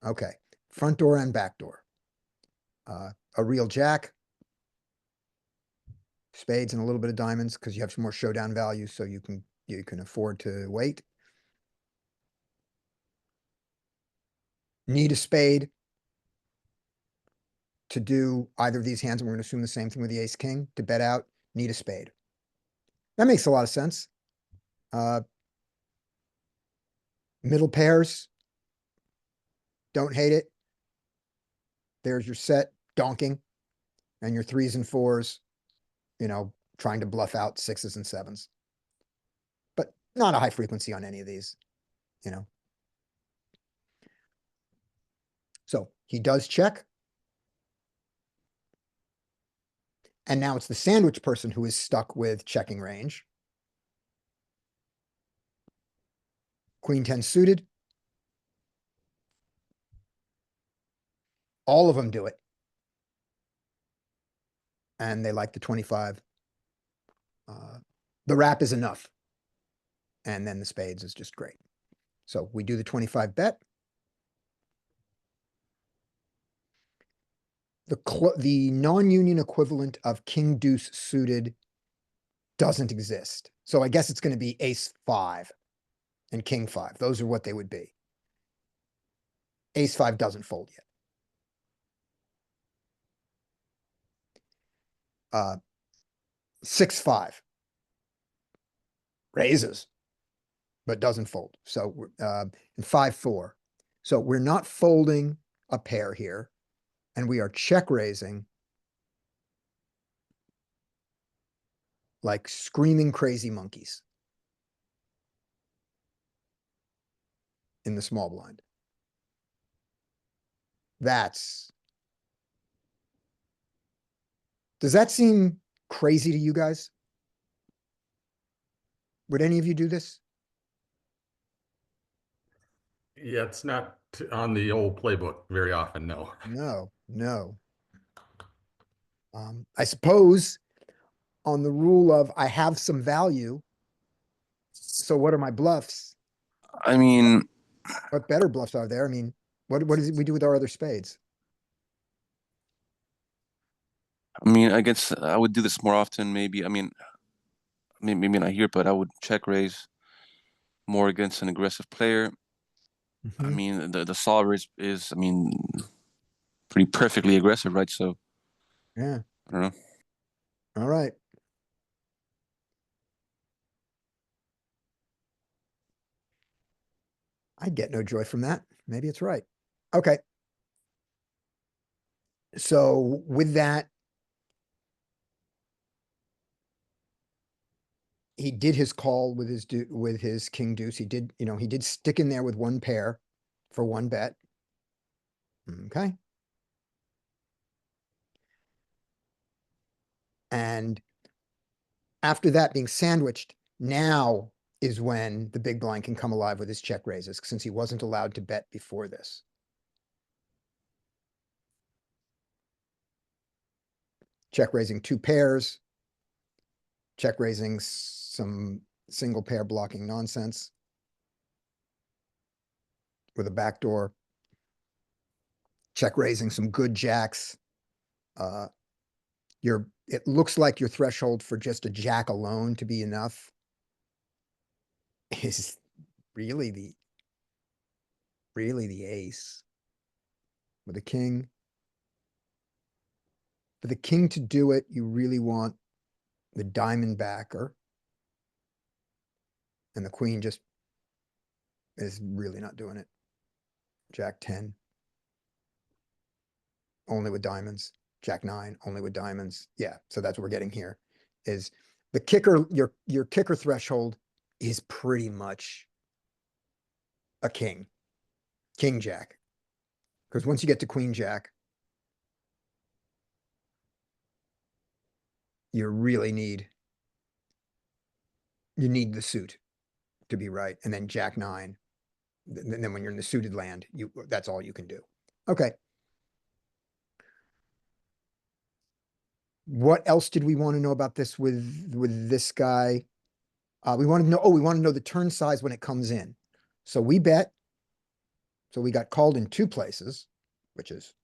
Okay, front door and back door. A real jack. Spades and a little bit of diamonds because you have some more showdown value, so you can afford to wait. Need a spade to do either of these hands, and we're going to assume the same thing with the ace king to bet out. Need a spade. That makes a lot of sense. Middle pairs, don't hate it. There's your set donking, and your threes and fours, trying to bluff out sixes and sevens. But not a high frequency on any of these, So he does check. And now it's the sandwich person who is stuck with checking range. Queen 10 suited. All of them do it. And they like the 25. The wrap is enough. And then the spades is just great. So we do the 25 bet. The non-union equivalent of king deuce suited doesn't exist. So I guess it's going to be ace 5 and king 5. Those are what they would be. Ace 5 doesn't fold yet. 6-5 raises, but doesn't fold. So and 5-4. So we're not folding a pair here, and we are check raising like screaming crazy monkeys in the small blind. Does that seem crazy to you guys? Would any of you do this? Yeah, it's not on the old playbook very often, no. No. I suppose on the rule of I have some value. So what are my bluffs? I mean, What better bluffs are there? I mean, what does we do with our other spades? I guess I would do this more often. Maybe. Maybe not here, but I would check raise more against an aggressive player. I Mhm. mean, the solver is pretty perfectly aggressive, right? So Yeah. I don't know. All right. I get no joy from that. Maybe it's right. Okay. So with that, he did his call with his king deuce. He did, he did stick in there with one pair for one bet. Okay. And after that being sandwiched, now is when the big blind can come alive with his check raises, since he wasn't allowed to bet before this. Check raising two pairs, check raising some single pair blocking nonsense with a backdoor, check raising some good jacks. It looks like your threshold for just a jack alone to be enough is really the ace with a king. For the king to do it, you really want the diamond backer. And the queen just is really not doing it. Jack 10. Only with diamonds. Jack 9, only with diamonds. Yeah, so that's what we're getting here. Is the kicker, your kicker threshold is pretty much a king. King Jack. Because once you get to Queen Jack, you really need the suit to be right. And then Jack 9. Then when you're in the suited land, that's all you can do. Okay. What else did we want to know about this with this guy? We want to know the turn size when it comes in. So we bet. So we got called in two places, which is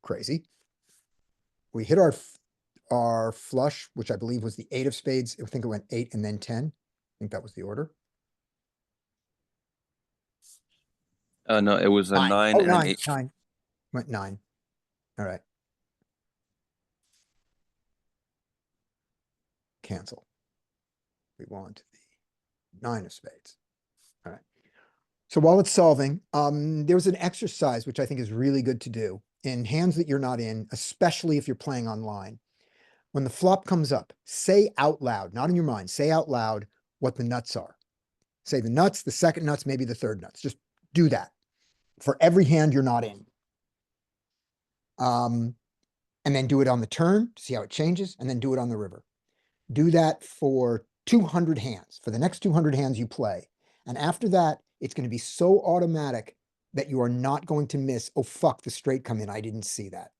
crazy. We hit our flush, which I believe was the 8 of spades. I think it went 8 and then 10. I think that was the order. No, it was a 9 Oh, and an 9, 8. 9. Went 9. All right. Cancel. We want the 9 of spades. All right. So while it's solving, there's an exercise which I think is really good to do in hands that you're not in, especially if you're playing online. When the flop comes up, say out loud, not in your mind, say out loud what the nuts are. Say the nuts, the second nuts, maybe the third nuts. Just do that for every hand you're not in. And then do it on the turn, see how it changes, and then do it on the river. Do that for 200 hands, for the next 200 hands you play. And after that, it's going to be so automatic that you are not going to miss, oh, fuck, the straight come in. I didn't see that.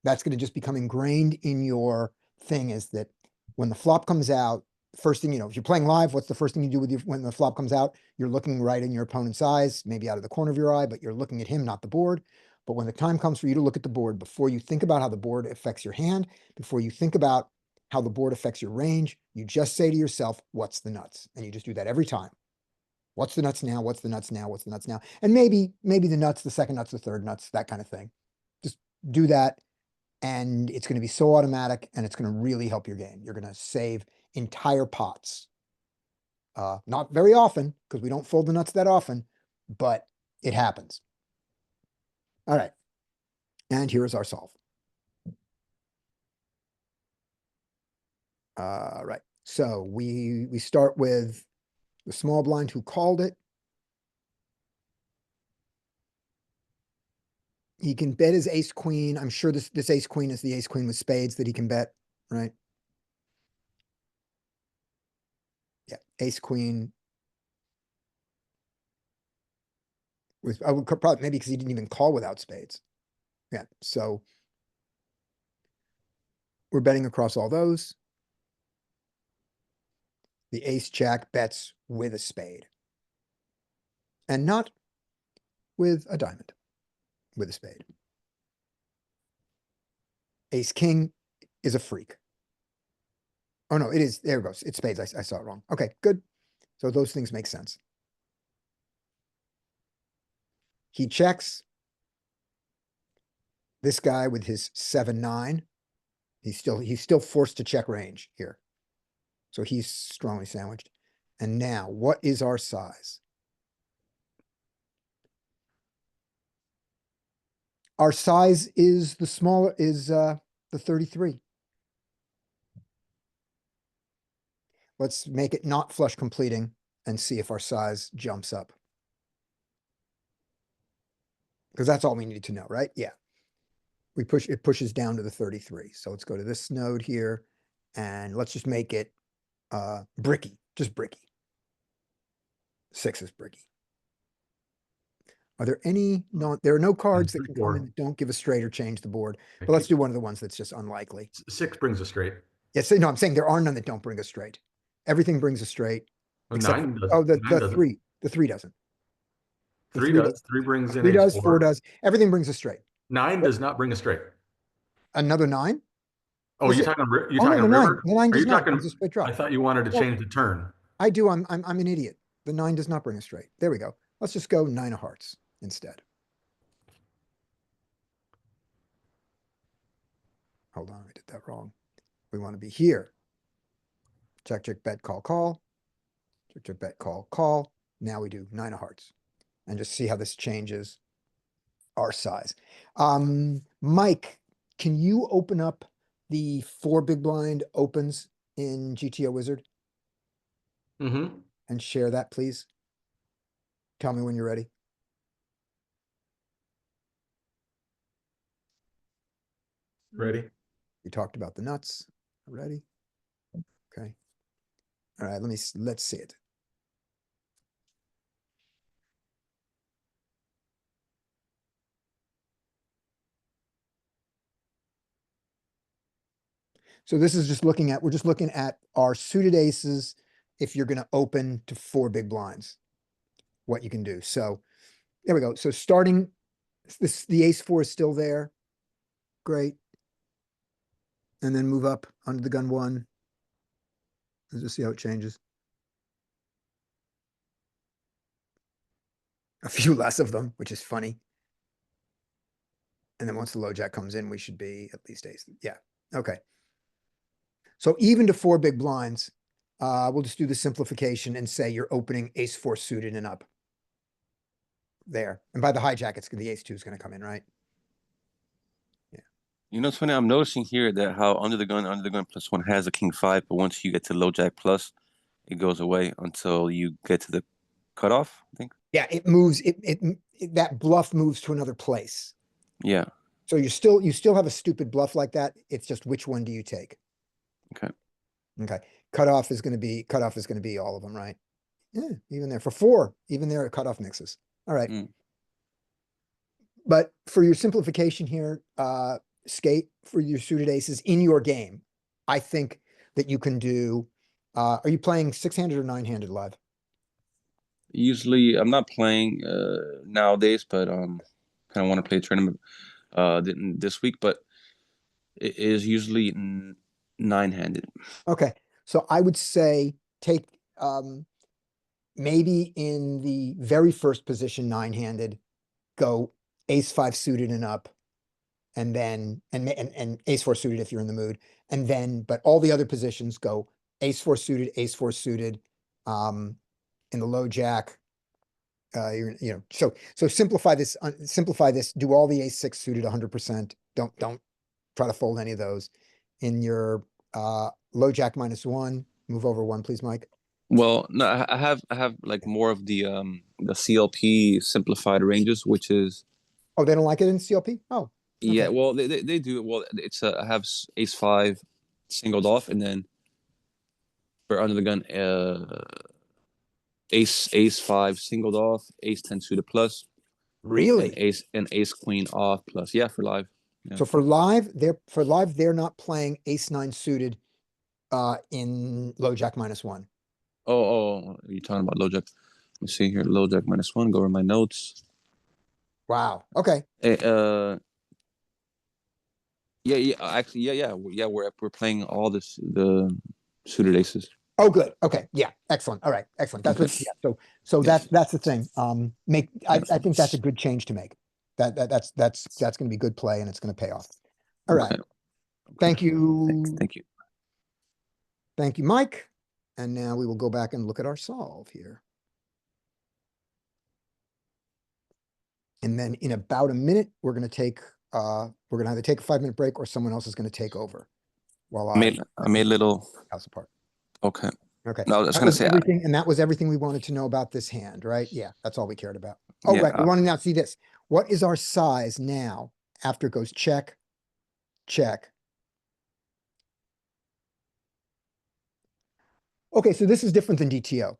That's going to just become ingrained in your thing, is that when the flop comes out, first thing, if you're playing live, what's the first thing you do when the flop comes out? You're looking right in your opponent's eyes, maybe out of the corner of your eye, but you're looking at him, not the board. But when the time comes for you to look at the board, before you think about how the board affects your hand, before you think about how the board affects your range, you just say to yourself, what's the nuts? And you just do that every time. What's the nuts now? What's the nuts now? What's the nuts now? And maybe the nuts, the second nuts, the third nuts, that kind of thing. Just do that. And it's going to be so automatic, and it's going to really help your game. You're going to save entire pots. Not very often, because we don't fold the nuts that often, but it happens. All right. And here is our solve. Right. So we start with the small blind who called it. He can bet his ace queen. I'm sure this ace queen is the ace queen with spades that he can bet, right? Yeah, ace queen. I would probably, maybe because he didn't even call without spades. Yeah, so we're betting across all those. The ace jack bets with a spade. And not with a diamond, with a spade. Ace king is a freak. Oh no, it is, there it goes. It's spades, I saw it wrong. Okay, good. So those things make sense. He checks. This guy with his 7-9, he's still forced to check range here. So he's strongly sandwiched. And now, what is our size? Our size is the smaller, is the 33. Let's make it not flush completing and see if our size jumps up. Because that's all we need to know, right? Yeah. It pushes down to the 33. So let's go to this node here, and let's just make it bricky, just bricky. 6 is bricky. Are there any there are no cards that can come in that don't give a straight or change the board, but let's do one of the ones that's just unlikely. 6 brings a straight. Yes, no, I'm saying there are none that don't bring a straight. Everything brings a straight. Oh, Except 9 does. oh, the 9 doesn't. 3 doesn't. The 3 does. 3 brings in 3 does, a 4 does. Everything brings a straight. 9 does not bring a straight. Another 9? Oh, Is you're it? talking Oh, no, river? the 9 Are does you not. talking? It's a straight drop. I thought you wanted to Well, change the turn. I do. I'm an idiot. The 9 does not bring a straight. There we go. Let's just go 9 of hearts instead. Hold on, I did that wrong. We want to be here. Check, check, bet, call, call. Check, check, bet, call, call. Now we do 9 of hearts. And just see how this changes our size. Mike, can you open up the 4 big blind opens in GTO Wizard Mm-hmm. and share that, please? Tell me when you're ready. Ready? We talked about the nuts already. Okay. All right, let's see it. So this is just we're just looking at our suited aces. If you're going to open to 4 big blinds, what you can do. So there we go. So starting the ace 4 is still there. Great. And then move up under the gun 1. Let's just see how it changes. A few less of them, which is funny. And then once the low jack comes in, we should be at least ace. Yeah. Okay. So even to 4 big blinds, we'll just do the simplification and say you're opening ace 4 suited and up. There. And by the hijack, the ace 2 is going to come in, right? Yeah. You know, it's funny. I'm noticing here that how under the gun +1 has a king 5, but once you get to low jack plus, it goes away until you get to the cutoff, I think. Yeah, it moves. That bluff moves to another place. Yeah. So you still have a stupid bluff like that. It's just which one do you take? Okay. Okay. Cutoff is going to be all of them, right? Yeah, even there for 4, even there at cutoff mixes. All right. Mm. But for your simplification here, skate for your suited aces in your game, I think that you can do, are you playing 6-handed or 9-handed live? Usually, I'm not playing nowadays, but kind of want to play a tournament this week. But it is usually 9-handed. Okay, so I would say take, maybe in the very first position, 9-handed, go ace-5 suited and up. And then, and ace-4 suited if you're in the mood. And then, but all the other positions go ace-4 suited, ace-4 suited, in the low jack. So simplify this, do all the ace-6 suited 100%. Don't try to fold any of those. In your, low jack -1, move over 1, please, Mike. Well, no, I have like more of the CLP simplified ranges, which is Oh, they don't like it in CLP? Oh, yeah. okay. Well, they do it. Well, it's I have ace-5 singled off, and then for under the gun, ace-5 singled off, ace-10 suited plus, and Really? ace-queen off plus. Yeah, for live. Yeah. So for live, they're not playing ace-9 suited, in low jack -1. Oh, you're talking about low jack. Let me see here. Low jack -1. Go over my notes. Wow. Okay. Yeah. Actually, yeah. We're playing all the suited aces. Oh, good. Okay. Yeah. Excellent. All right. Excellent. That's what, yeah. So that's the thing. I think that's a good change to make. That's going to be good play and it's going to pay off. All right. Okay. Thank you. Thank you. Thank you, Mike. And now we will go back and look at our solve here. And then in about a minute, we're going to either take a 5-minute break or someone else is going to take over while I made a little. house apart. Okay. Okay. No, I was just That gonna was say. everything, and that was everything we wanted to know about this hand, right? Yeah, that's all we cared about. Oh, Yeah, right. We want to now see this. What is our size now after it goes check, check? Okay, so this is different than DTO.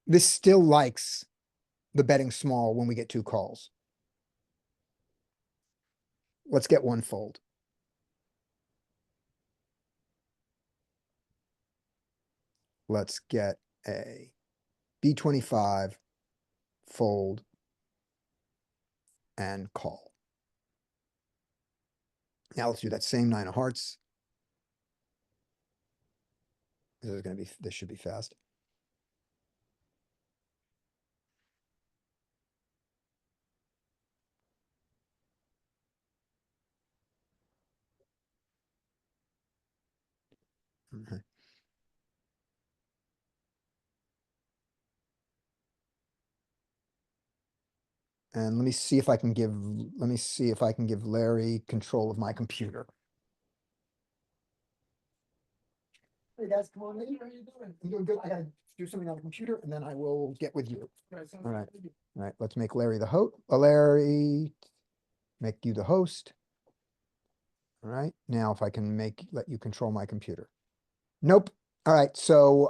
This still likes the betting small when we get 2 calls. Let's get 1 fold. Let's get a B25 fold and call. Now let's do that same 9 of hearts. This should be fast. Okay. And let me see if I can give Larry control of my computer. Hey guys, come on in. How are you doing? I'm doing good. I gotta do something on the computer and then I will get with you. All right. All right, let's make Larry the host. Larry, make you the host. All right, now if I can let you control my computer. Nope. All right, so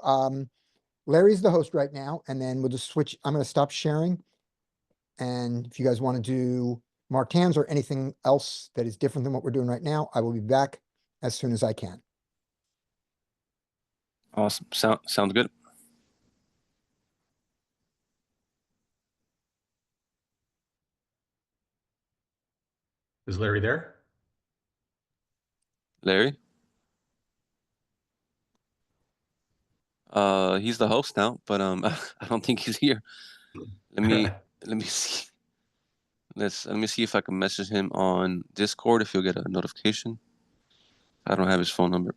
Larry's the host right now, and then we'll just switch. I'm gonna stop sharing. And if you guys want to do marked hands or anything else that is different than what we're doing right now, I will be back as soon as I can. Awesome. Sounds good. Is Larry there? Larry? He's the host now, but I don't think he's here. Let me see. Let me see if I can message him on Discord if he'll get a notification. I don't have his phone number.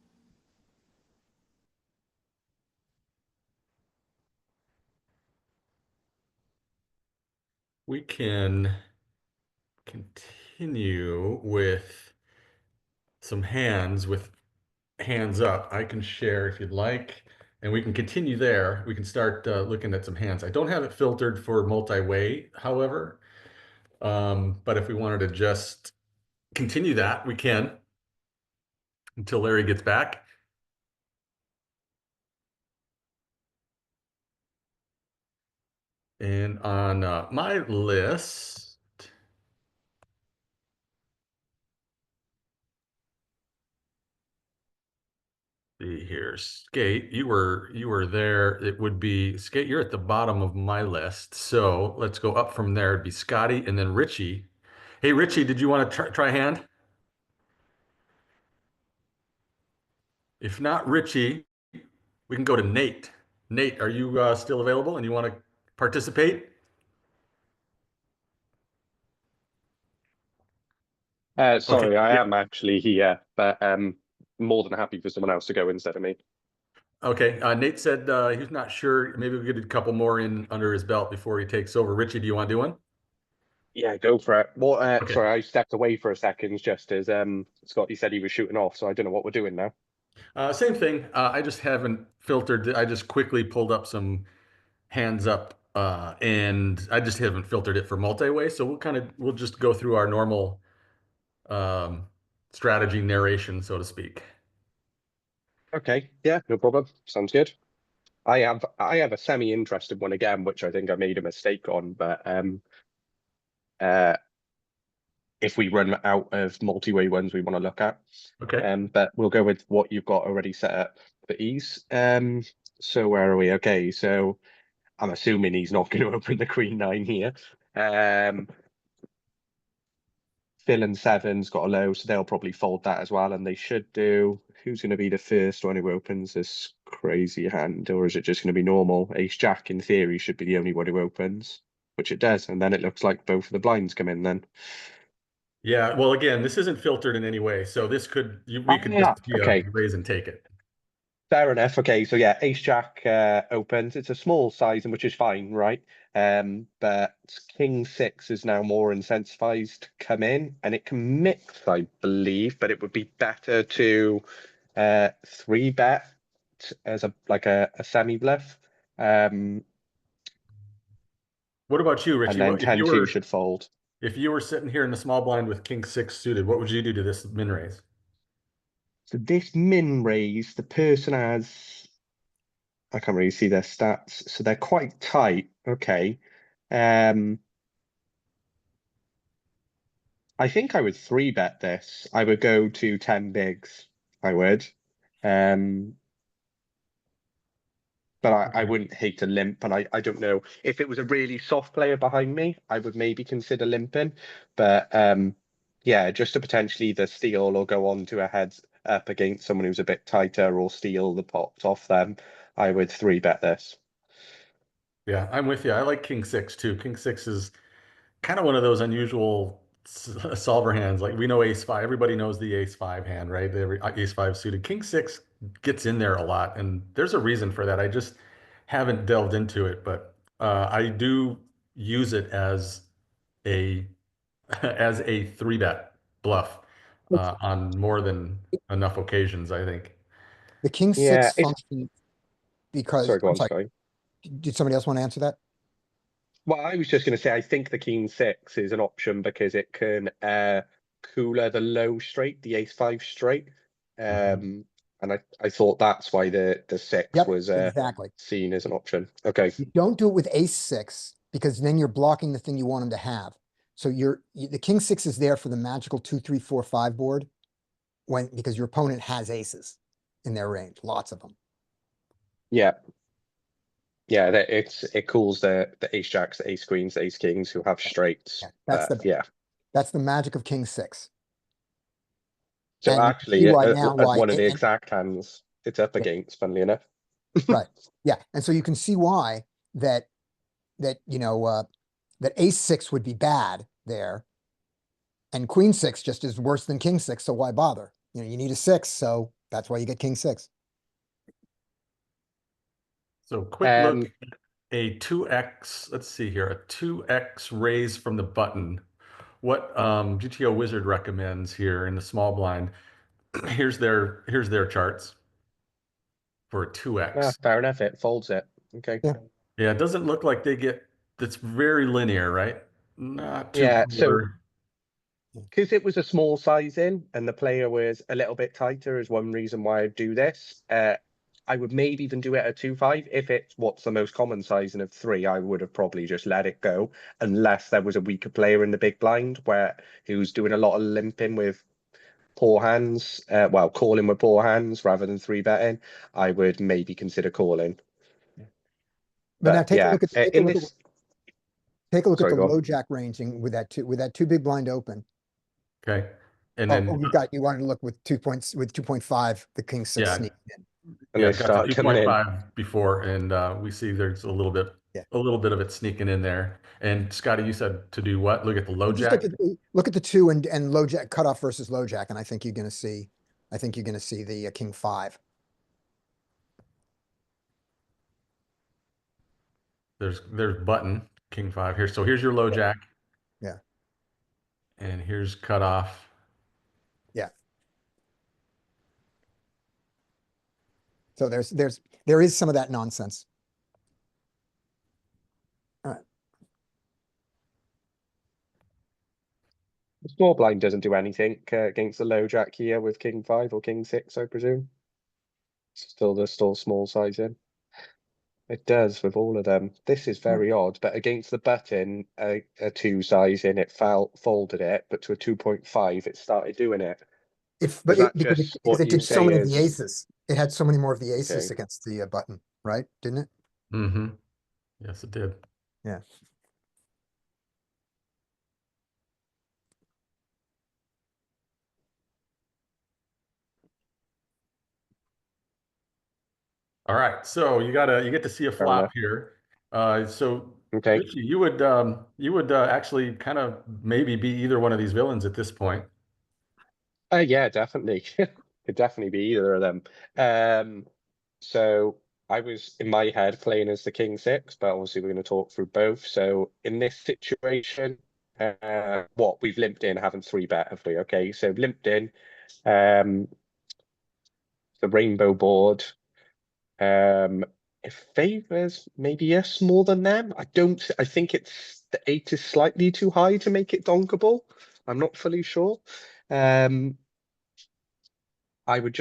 We can continue with some hands with hands up. I can share if you'd like, and we can continue there. We can start looking at some hands. I don't have it filtered for multi-way, however, but if we wanted to just continue that, we can until Larry gets back. And on my list, see here, Skate, you were there. It would be Skate, you're at the bottom of my list. So let's go up from there. It'd be Scotty and then Richie. Hey Richie, did you want to try hand? If not Richie, we can go to Nate. Nate, are you still available and you want to participate? Okay. Sorry, I Yeah. am actually here, but more than happy for someone else to go instead of me. Okay. Nate said he's not sure. Maybe we get a couple more in under his belt before he takes over. Richie, do you want to do one? Yeah, go for it. Well, Okay. sorry, I stepped away for a second just as Scotty said he was shooting off, so I don't know what we're doing now. Same thing. I just haven't filtered. I just quickly pulled up some hands up, and I just haven't filtered it for multi-way. So we'll just go through our normal um, strategy narration, so to speak. Okay, yeah, no problem. Sounds good. I have a semi-interested one again, which I think I made a mistake on, but if we run out of multi-way ones we want to look at. Okay. But we'll go with what you've got already set up for ease. So where are we? Okay, so I'm assuming he's not going to open the Queen 9 here. Phil and Seven's got a low, so they'll probably fold that as well, and they should do. Who's going to be the first one who opens this crazy hand, or is it just going to be normal? Ace Jack, in theory, should be the only one who opens, which it does, and then it looks like both of the blinds come in then. Yeah. Well, again, this isn't filtered in any way, so this we could just Okay. raise and take it. Fair enough. Okay, so yeah, Ace Jack opens. It's a small size, and which is fine, right? But King 6 is now more incentivized to come in, and it can mix, I believe, but it would be better to 3-bet as a semi bluff. What about you, Richie? And then What if you 10-2 were should fold. if you were sitting here in the small blind with King 6 suited, what would you do to this min raise? So this min raise, the person has, I can't really see their stats, so they're quite tight. Okay. I think I would 3-bet this. I would go to 10 bigs. I would. But I Okay. wouldn't hate to limp, and I don't know. If it was a really soft player behind me, I would maybe consider limping. But yeah, just to potentially either steal or go on to a heads up against someone who's a bit tighter or steal the pots off them, I would 3-bet this. Yeah, I'm with you. I like King 6 too. King 6 is kind of one of those unusual solver hands. Like we know Ace 5, everybody knows the Ace 5 hand, right? The Ace 5 suited. King 6 gets in there a lot, and there's a reason for that. I just haven't delved into it, but I do use it as a as a 3-bet bluff on more than enough occasions, I think. The king Yeah, six function because, sorry, go I'm on, sorry, sorry. did somebody else want to answer that? Well, I was just going to say, I think the King 6 is an option because it can cooler the low straight, the Ace 5 straight. And I thought that's why the 6 Yep, was exactly. seen as an option. Okay. You don't do it with ace 6 because then you're blocking the thing you want him to have. So the king 6 is there for the magical 2, 3, 4, 5 board because your opponent has aces in their range, lots of them. Yeah. Yeah, it cools the Ace Jacks, the Ace Queens, the Ace Kings who have straights. Yeah, Yeah. That's the magic of king 6. So And you can actually, see right now why, one of the exact hands it's up Yeah. against, funnily enough. right, yeah, and so you can see why that that ace 6 would be bad there, and queen 6 just is worse than king 6. So why bother? You need a 6, so that's why you get king 6. So quick look, a 2x, let's see here, a 2x raise from the button. What GTO Wizard recommends here in the small blind, here's their charts for a 2x. Fair enough, it folds it. Okay. Yeah, it doesn't look like it's very linear, right? Not too Yeah, clever. so because it was a small size in and the player was a little bit tighter is one reason why I do this. I would maybe even do it at 2-5. If it's what's the most common sizing of 3, I would have probably just let it go, unless there was a weaker player in the big blind where who's doing a lot of limping with poor hands, well, calling with poor hands rather than 3-betting. I would maybe consider calling. But now But yeah, in this, take a look at sorry, the go on. low jack ranging with that two big blind open. Okay. And Oh, then, you wanted to look with 2.5, the king six Yeah. sneak in. And yeah, they got to start coming in. 2.5 before, and we see there's a little bit Yeah. of it sneaking in there. And Scotty, you said to do what? Look at the low Just jack. look at the 2 and low jack cutoff versus low jack, and I think you're gonna see the king 5. There's button, king 5 here. So here's your low jack. Yeah. And here's cutoff. Yeah. So there is some of that nonsense. All right. The small blind doesn't do anything against the low jack here with king 5 or king 6, I presume. Still small size in. It does with all of them. This is very odd, but against the button, a 2 size in, it folded it, but to a 2.5, it started doing it. Because what it you did so say many of the is- aces. It had so many more of the aces Okay. against the button, right? Didn't it? Mm-hmm. Yes, it did. Yeah. All right. So you get to see a Fair flop enough. here. So Okay. Richie, you would actually kind of maybe be either one of these villains at this point. Yeah, definitely. Could definitely be either of them. So I was in my head playing as the king 6, but obviously we're going to talk through both. So in this situation, we've limped in, haven't 3-bet, have we? Okay, so limped in, the rainbow board. It favors maybe us more than them. I think the 8 is slightly too high to make it donkable. I'm not fully sure. I would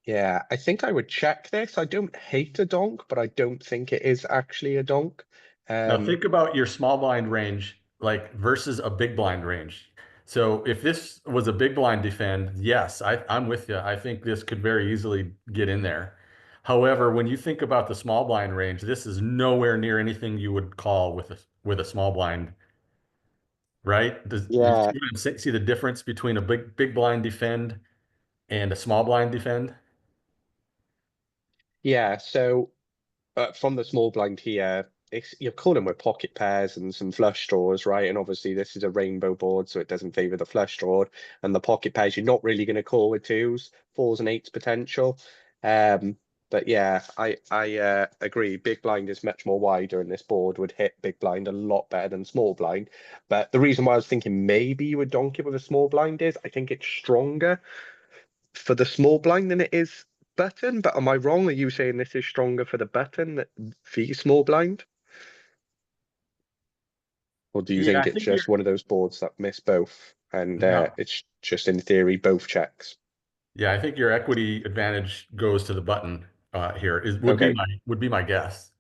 yeah, I think I would check this. I don't hate a donk, but I don't think it is actually a donk. Now think about your small blind range, like versus a big blind range. So if this was a big blind defend, yes, I'm with you. I think this could very easily get in there. However, when you think about the small blind range, this is nowhere near anything you would call with a small blind, right? You Yeah, see the difference between a big blind defend and a small blind defend? yeah. So from the small blind here, you're calling with pocket pairs and some flush draws, right? And obviously this is a rainbow board, so it doesn't favor the flush draw. And the pocket pairs, you're not really going to call with 2s, 4s and 8s potential. But yeah, I agree. Big blind is much more wider, and this board would hit big blind a lot better than small blind. But the reason why I was thinking maybe you would donk it with a small blind is I think it's stronger for the small blind than it is button. But am I wrong? Are you saying this is stronger for the button than the small blind? Or do you Yeah, think I it's think you're. just one of those boards that miss both, and No. it's just in theory both checks? Yeah, I think your equity advantage goes to the button here Okay. would be my guess.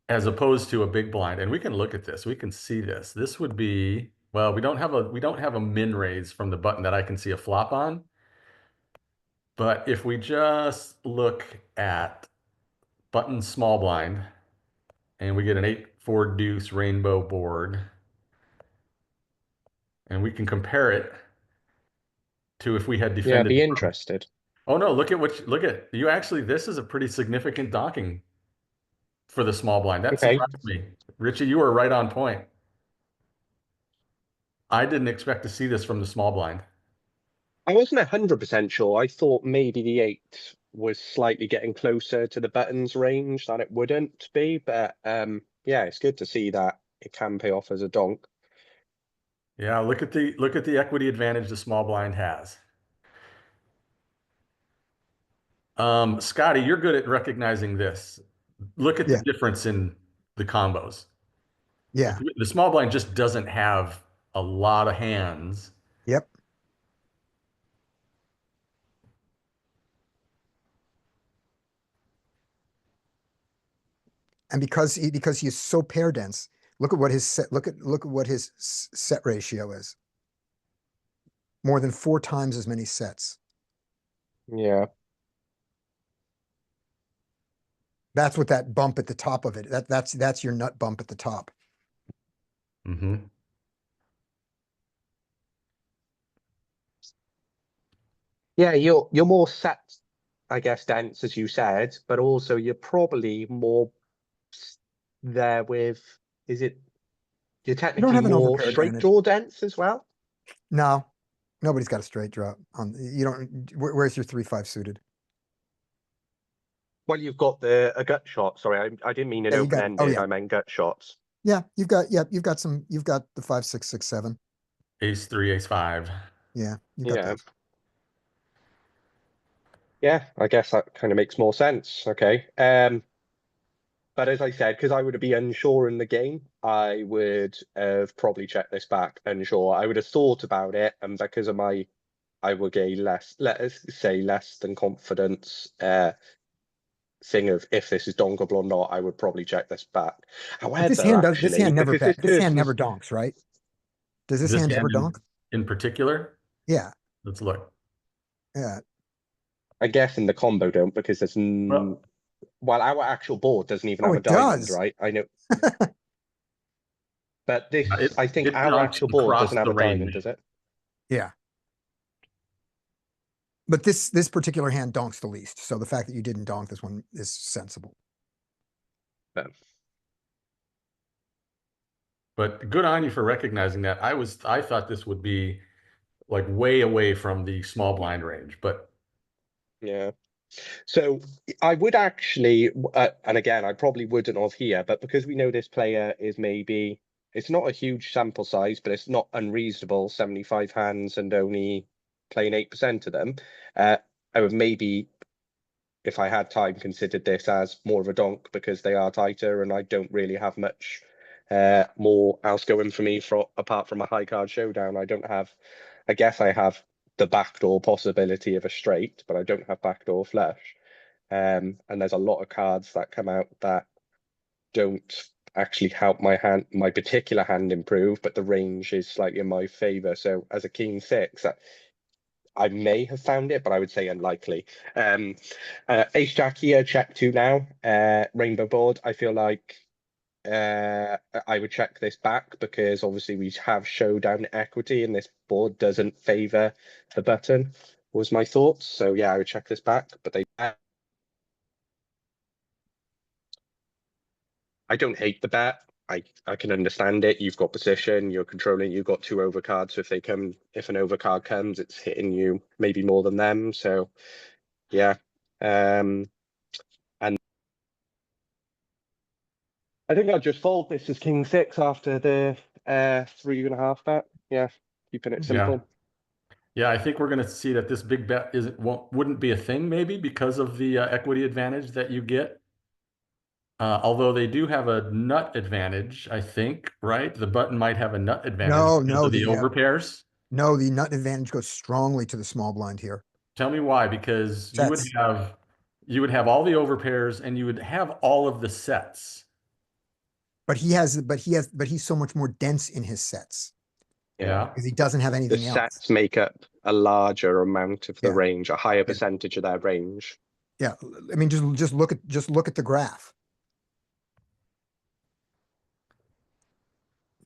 As opposed to a big blind. And we can look at this. We can see this. This would be, well, we don't have a min raise from the button that I can see a flop on. But if we just look at button small blind and we get an 8-4 deuce rainbow board, and we can compare it to if we had Yeah, defended. be interested. Oh no, look at you actually, this is a pretty significant docking for the small blind. That Okay. surprised me. Richie, you were right on point. I didn't expect to see this from the small blind. I wasn't 100% sure. I thought maybe the 8 was slightly getting closer to the buttons range than it wouldn't be, but yeah, it's good to see that it can pay off as a donk. Yeah, look at the equity advantage the small blind has. Scotty, you're good at recognizing this. Look at the Yeah. difference in the combos. Yeah. The small blind just doesn't have a lot of hands. Yep. And because he is so pair dense, look at what his set, look at what his set ratio is. More than 4 times as many sets. Yeah. That's what that bump at the top of it, that's your nut bump at the top. Mm-hmm. Yeah, you're more set, I guess, dense, as you said, but also you're probably more there with, is it, you're technically have an more overpair straight advantage. draw dense as well? No, nobody's got a straight draw on, you don't, where's your 3-5 suited? Well, you've got a gut shot. Sorry, I didn't mean an Yeah, you got- oh, open-ended, yeah. I meant gut shots. Yeah, you've got the 5, 6, 6, 7. Ace 3, ace 5. Yeah, you got Yeah. that. Yeah, I guess that kind of makes more sense. Okay. But as I said, because I would be unsure in the game, I would have probably checked this back unsure. I would have thought about it, and because of my, I would get less, let us say, less than confidence thing of if this is donkable or not, I would probably check this back. But However, this hand actually, never because bet, this hand person's- never donks, right? Does this hand ever donk? in particular? Yeah, Let's look. yeah. I guess in the combo don't, because there's Well- well, our actual board doesn't even Oh, have a it diamond, does. right? I know. But this, I think it our donks actual board across doesn't have the a diamond, range. does it? Yeah. But this particular hand donks the least, so the fact that you didn't donk this one is sensible. But good on you for recognizing that. I thought this would be like way away from the small blind range, but Yeah. So I would actually, and again, I probably wouldn't have here, but because we know this player is maybe, it's not a huge sample size, but it's not unreasonable, 75 hands and only playing 8% of them. I would maybe, if I had time, considered this as more of a donk because they are tighter and I don't really have much more else going for me apart from a high card showdown. I guess I have the backdoor possibility of a straight, but I don't have backdoor flush. And there's a lot of cards that come out that don't actually help my particular hand improve, but the range is slightly in my favor. So as a king 6, I may have found it, but I would say unlikely. Ace Jack here, check 2 now. Rainbow board, I feel like I would check this back because obviously we have showdown equity and this board doesn't favor the button, was my thoughts. So yeah, I would check this back, but I don't hate the bet. I can understand it. You've got position, you're controlling, you've got 2 overcards. So if an overcard comes, it's hitting you maybe more than them. So yeah. And I think I'll just fold this as king 6 after the 3.5 bet. Yeah, keeping it simple. yeah, I think we're going to see that this big bet wouldn't be a thing maybe because of the equity advantage that you get. Although they do have a nut advantage, I think, right? The button might have a nut advantage No, because no, of the the, overpairs. No, the nut advantage goes strongly to the small blind here. Tell me why, because Sets. you would have all the overpairs and you would have all of the sets. But he's so much more dense in his sets Yeah. because he doesn't have The anything else. sets make up a larger amount of the Yeah. range, a higher Yeah. percentage of their range. Yeah, I mean, just look at the graph.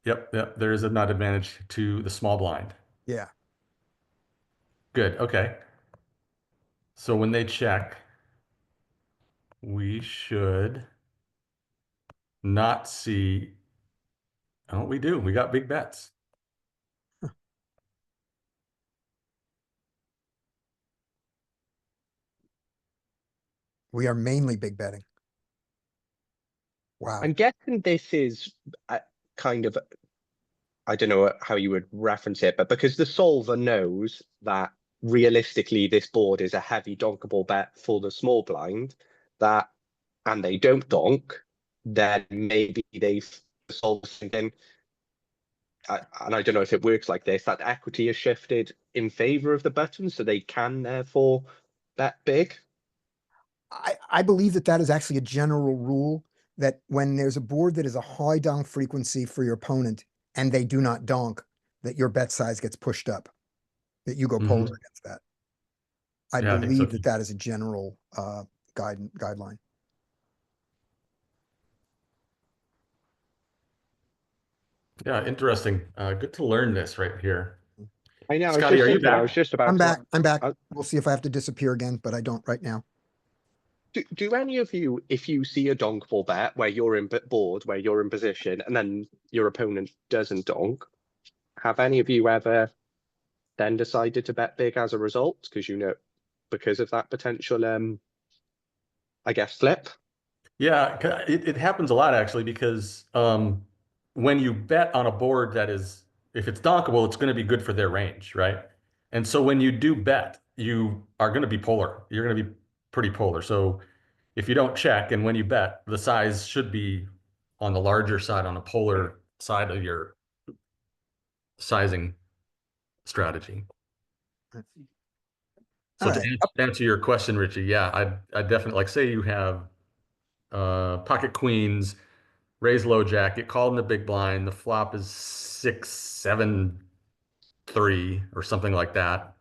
Yep. There is a nut advantage to the small blind. Yeah, Good. Okay. So when they check, we should not see. Oh, we do. We got big bets. we are mainly big betting. Wow. I'm guessing this is kind of, I don't know how you would reference it, but because the solver knows that realistically this board is a heavy donkable bet for the small blind, and they don't donk, then maybe the solver's thinking, and I don't know if it works like this, that equity is shifted in favor of the button, so they can therefore bet big. I believe that is actually a general rule that when there's a board that is a high donk frequency for your opponent and they do not donk, that your bet size gets pushed up, that you go polar Mhm. against that. I Yeah, I think so believe that that is a general guideline. Yeah, interesting. Good to learn this right here. I know, I was Scotty, just are you thinking, I was back? just about I'm to. back. I'm back. Uh, We'll see if I have to disappear again, but I don't right now. do any of you, if you see a donk full bet where you're in board, where you're in position, and then your opponent doesn't donk, have any of you ever then decided to bet big as a result? Because of that potential, I guess, flip. Yeah, it happens a lot actually because when you bet on a board that is, if it's donkable, it's going to be good for their range, right? And so when you do bet, you are going to be polar. You're going to be pretty polar. So if you don't check and when you bet, the size should be on the larger side, on a polar side of your sizing strategy. So All to right. answer your question, Richie, yeah, I definitely like say you have pocket queens, raise low jack, get called in the big blind. The flop is 6-7-3 or something like that.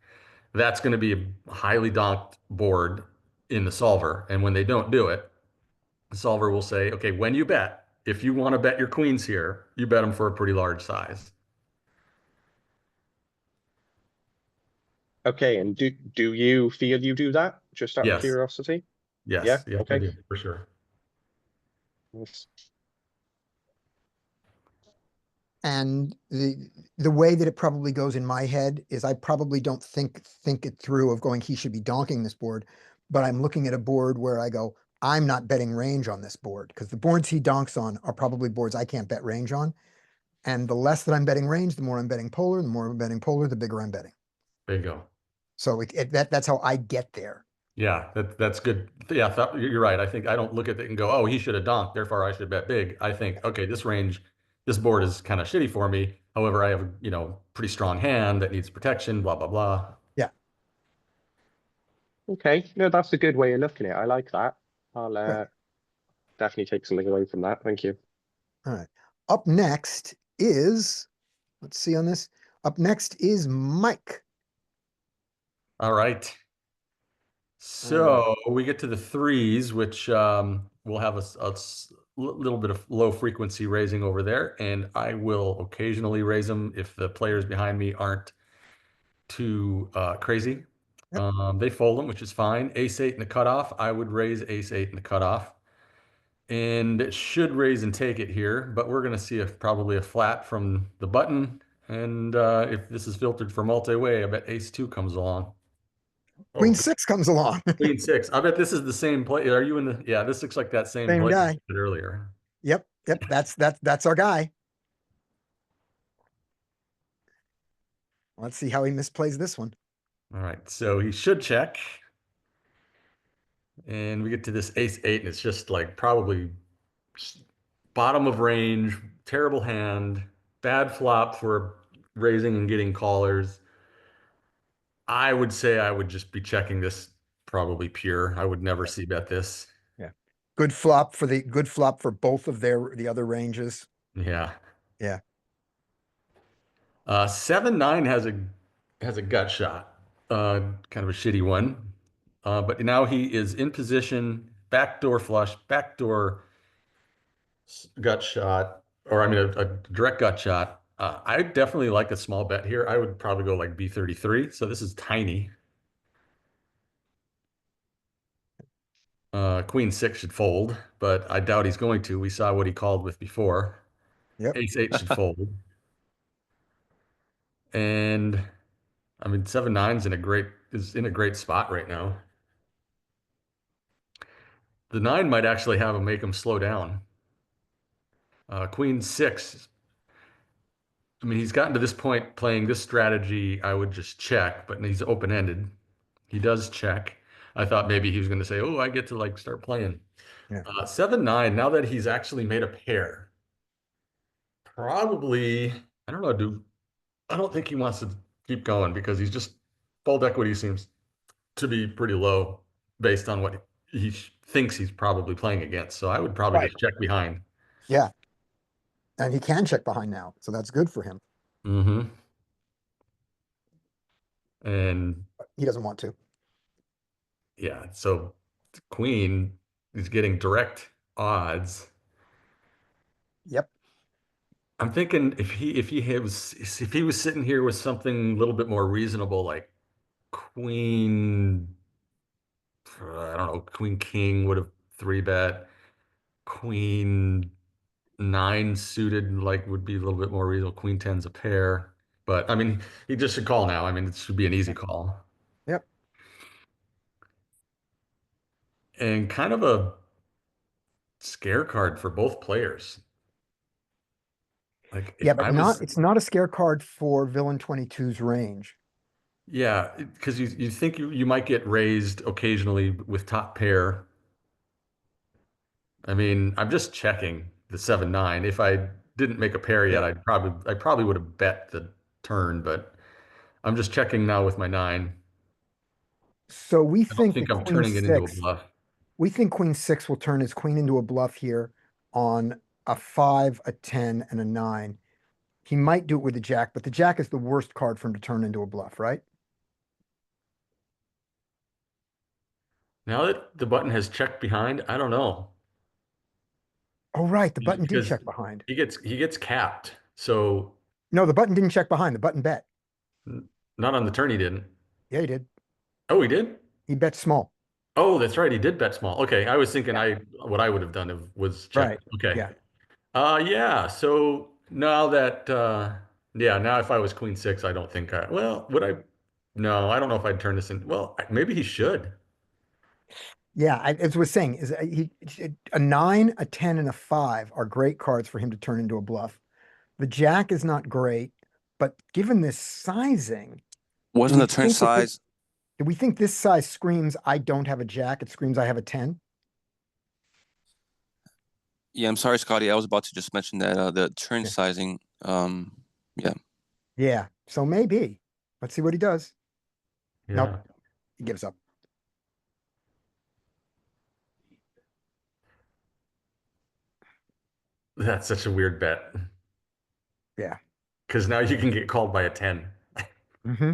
That's going to be a highly donked board in the solver. And when they don't do it, the solver will say, okay, when you bet, if you want to bet your queens here, you bet them for a pretty large size. Okay, and do you feel you do that? Just out of Yes. curiosity? Yes. Yeah, Yes, I okay. do, for sure. And the way that it probably goes in my head is I probably don't think it through of going, he should be donking this board, but I'm looking at a board where I go, I'm not betting range on this board because the boards he donks on are probably boards I can't bet range on. And the less that I'm betting range, the more I'm betting polar, the more I'm betting polar, the bigger I'm betting. There you go. So that's how I get there. Yeah, that's good. Yeah, you're right. I think I don't look at it and go, oh, he should have donked, therefore I should bet big. I think, okay, this board is kind of shitty for me. However, I have a, pretty strong hand that needs protection, blah, blah, blah. Yeah. Okay, no, that's a good way of looking at it. I like that. I'll Right. definitely take something away from that. Thank you. All right. Up next is, let's see on this. Up next is Mike. All right. So we get to the threes, which will have a little bit of low frequency raising over there, and I will occasionally raise them if the players behind me aren't too crazy. Yep. They fold them, which is fine. Ace-8 in the cutoff. I would raise ace-8 in the cutoff. And it should raise and take it here, but we're going to see probably a flat from the button. And if this is filtered for multi-way, I bet ace-2 comes along. Queen Oh, 6 comes along. Queen 6. I bet this is the same play. Are you in the? Yeah, this looks like that same Same play guy. we did earlier. Yep. That's our guy. Let's see how he misplays this one. All right, so he should check. And we get to this ace-8, and it's just like probably bottom of range, terrible hand, bad flop for raising and getting callers. I would say I would just be checking this probably pure. I would never see bet this. Yeah. Good flop for both of the other ranges. Yeah. Yeah. 7-9 has a gut shot. Kind of a shitty one. But now he is in position, backdoor flush, backdoor gut shot, or I mean a direct gut shot. I definitely like a small bet here. I would probably go like B33. So this is tiny. Queen 6 should fold, but I doubt he's going to. We saw what he called with before. Yep. Ace-8 should fold. And I mean 7-9 is in a great spot right now. The 9 might actually make him slow down. Queen 6. I mean, he's gotten to this point playing this strategy. I would just check, but he's open-ended. He does check. I thought maybe he was going to say, "Oh, I get to like start playing." Yeah. 7-9. Now that he's actually made a pair, probably I don't know. I don't think he wants to keep going because he's just fold equity seems to be pretty low based on what thinks he's probably playing against. So I would probably Right. just check behind. Yeah. And he can check behind now, so that's good for him. Mm-hmm. And He doesn't want to. yeah, so the queen is getting direct odds. Yep. I'm thinking if he was sitting here with something a little bit more reasonable, like queen, I don't know, queen king would have three bet, queen nine suited like would be a little bit more reasonable. Queen ten's a pair, but I mean he just should call now. I mean it should be an easy call. Yep. And kind of a scare card for both players. Like Yeah, if but I was, it's not a scare card for villain 22's range. yeah, because you think you might get raised occasionally with top pair. I mean, I'm just checking the 7-9. If I didn't make a pair yet, Yeah. I probably would have bet the turn, but I'm just checking now with my 9. So we I don't think think that I'm turning it into a bluff. we think queen 6 will turn his queen into a bluff here on a 5, a 10, and a 9. He might do it with the jack, but the jack is the worst card for him to turn into a bluff, right? Now that the button has checked behind, I don't know. Oh, right. The button did Because check behind. he gets capped. So No, the button didn't check behind. The button bet. not on the turn he didn't. Yeah, he did. Oh, he did? He bet small. Oh, that's right. He did bet small. Okay. I was thinking what I would have done was check. Right. Okay. Yeah. Yeah. So now that now if I was queen 6, I don't think would I? No, I don't know if I'd turn this in. Well, maybe he should. Yeah, as I was saying, a 9, a 10, and a 5 are great cards for him to turn into a bluff. The jack is not great, but given this sizing, Wasn't we the turn think that size? do we think this size screams I don't have a jack? It screams I have a 10? Yeah, I'm sorry, Scotty. I was about to just mention that the turn Yeah. sizing. Yeah. Yeah, so maybe. Let's see what he does. Yeah. Nope. He gives up. That's such a weird bet. Yeah. Because now you can get called by a 10. Mm-hmm.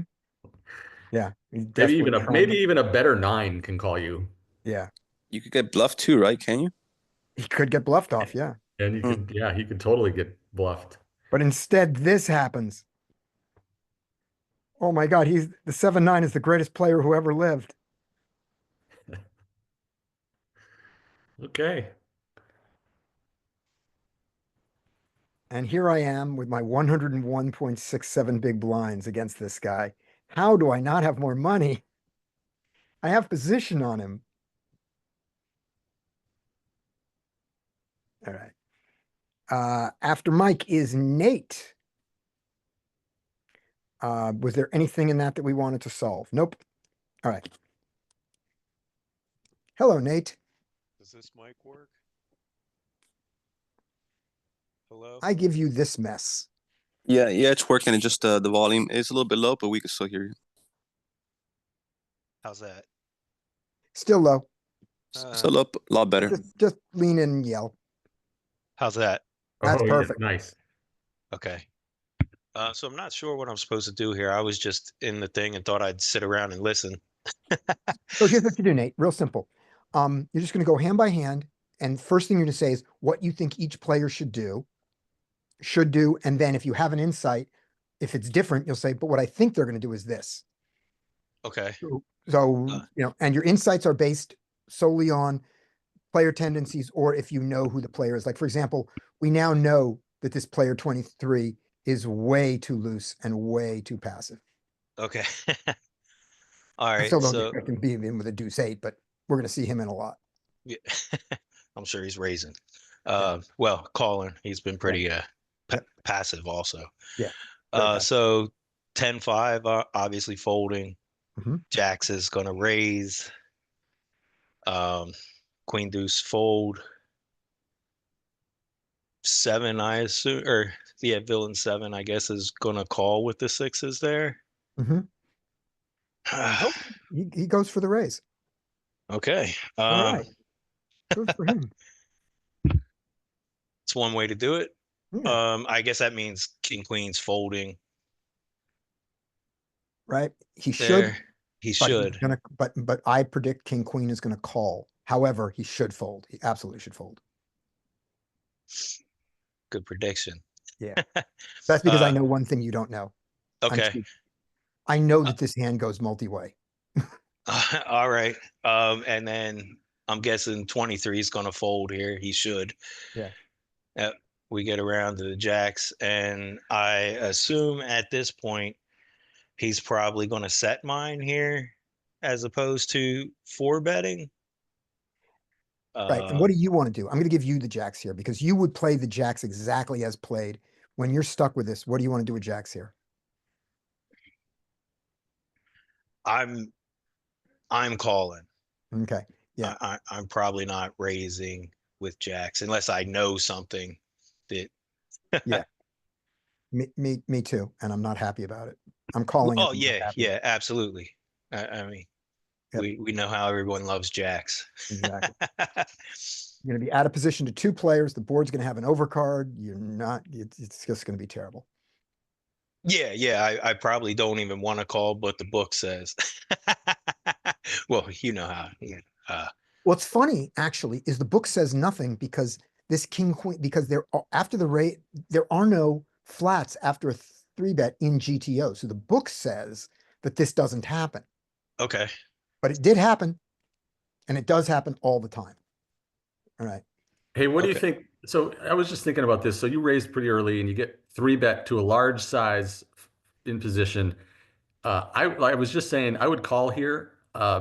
Yeah. He's Maybe desperately trying maybe to- even a better 9 can call you. Yeah. You could get bluffed too, right? Can you? He could get bluffed off, yeah. And he could totally get bluffed. But instead, this happens. Oh my God, the 7-9 is the greatest player who ever lived. Okay. And here I am with my 101.67 big blinds against this guy. How do I not have more money? I have position on him. All right. After Mike is Nate. Was there anything in that we wanted to solve? Nope. All right. Hello, Nate. Does this mic work? Hello? I give you this mess. Yeah, it's working. It just the volume is a little bit low, but we can still hear you. How's that? Still low. Still up a lot better. Just lean in and yell. How's that? That's yeah, perfect. nice. Okay. So I'm not sure what I'm supposed to do here. I was just in the thing and thought I'd sit around and listen. So here's what you do, Nate. Real simple. You're just going to go hand by hand. And first thing you're going to say is what you think each player should do. And then if you have an insight, if it's different, you'll say, but what I think they're going to do is this. Okay. So, and your insights are based solely on player tendencies, or if you know who the player is. Like, for example, we now know that this player 23 is way too loose and way too passive. Okay. All I right. still don't So expect him to be in with a deuce 8, but we're going to see him in a lot. yeah, I'm sure he's raising. Well, calling. He's been pretty passive also. Yeah. very passive. So 10-5 obviously folding. Mhm. Jacks is gonna raise. Queen deuce fold. 7, I assume, or yeah, villain 7, I guess, is gonna call with the 6s there. Mhm. He goes for the raise. Okay. All right. Good for him. It's one way to do it. Yeah, I guess that means king queen's folding right. He should, there. He but he's should. gonna, but I predict king queen is gonna call. However, he should fold. He absolutely should fold. Good prediction. Yeah. That's because I Uh, know one thing you don't know. okay. I know that this hand goes multi-way. All right. And then I'm guessing 23 is going to fold here. He should. Yeah. We get around to the jacks, and I assume at this point he's probably going to set mine here as opposed to four betting. Right. And what do you want to do? I'm going to give you the jacks here because you would play the jacks exactly as played. When you're stuck with this, what do you want to do with jacks here? I'm calling. Okay. Yeah. I'm probably not raising with jacks unless I know something that. Me too. And I'm not happy about it. I'm calling it. Oh I'm not yeah, happy. yeah, absolutely. I mean, Yep. we know how everyone loves jacks. Exactly. You're going to be out of position to two players. The board's going to have an overcard. You're not, it's just going to be terrible. Yeah, I probably don't even want to call, but the book says. Well, you know how. What's funny actually is the book says nothing because this king queen, because there are, after the rate, there are no flats after a 3-bet in GTO. So the book says that this doesn't happen, Okay. but it did happen, and it does happen all the time. All right. Hey, what do you Okay. think? So I was just thinking about this. So you raised pretty early and you get 3-bet to a large size in position. I was just saying I would call here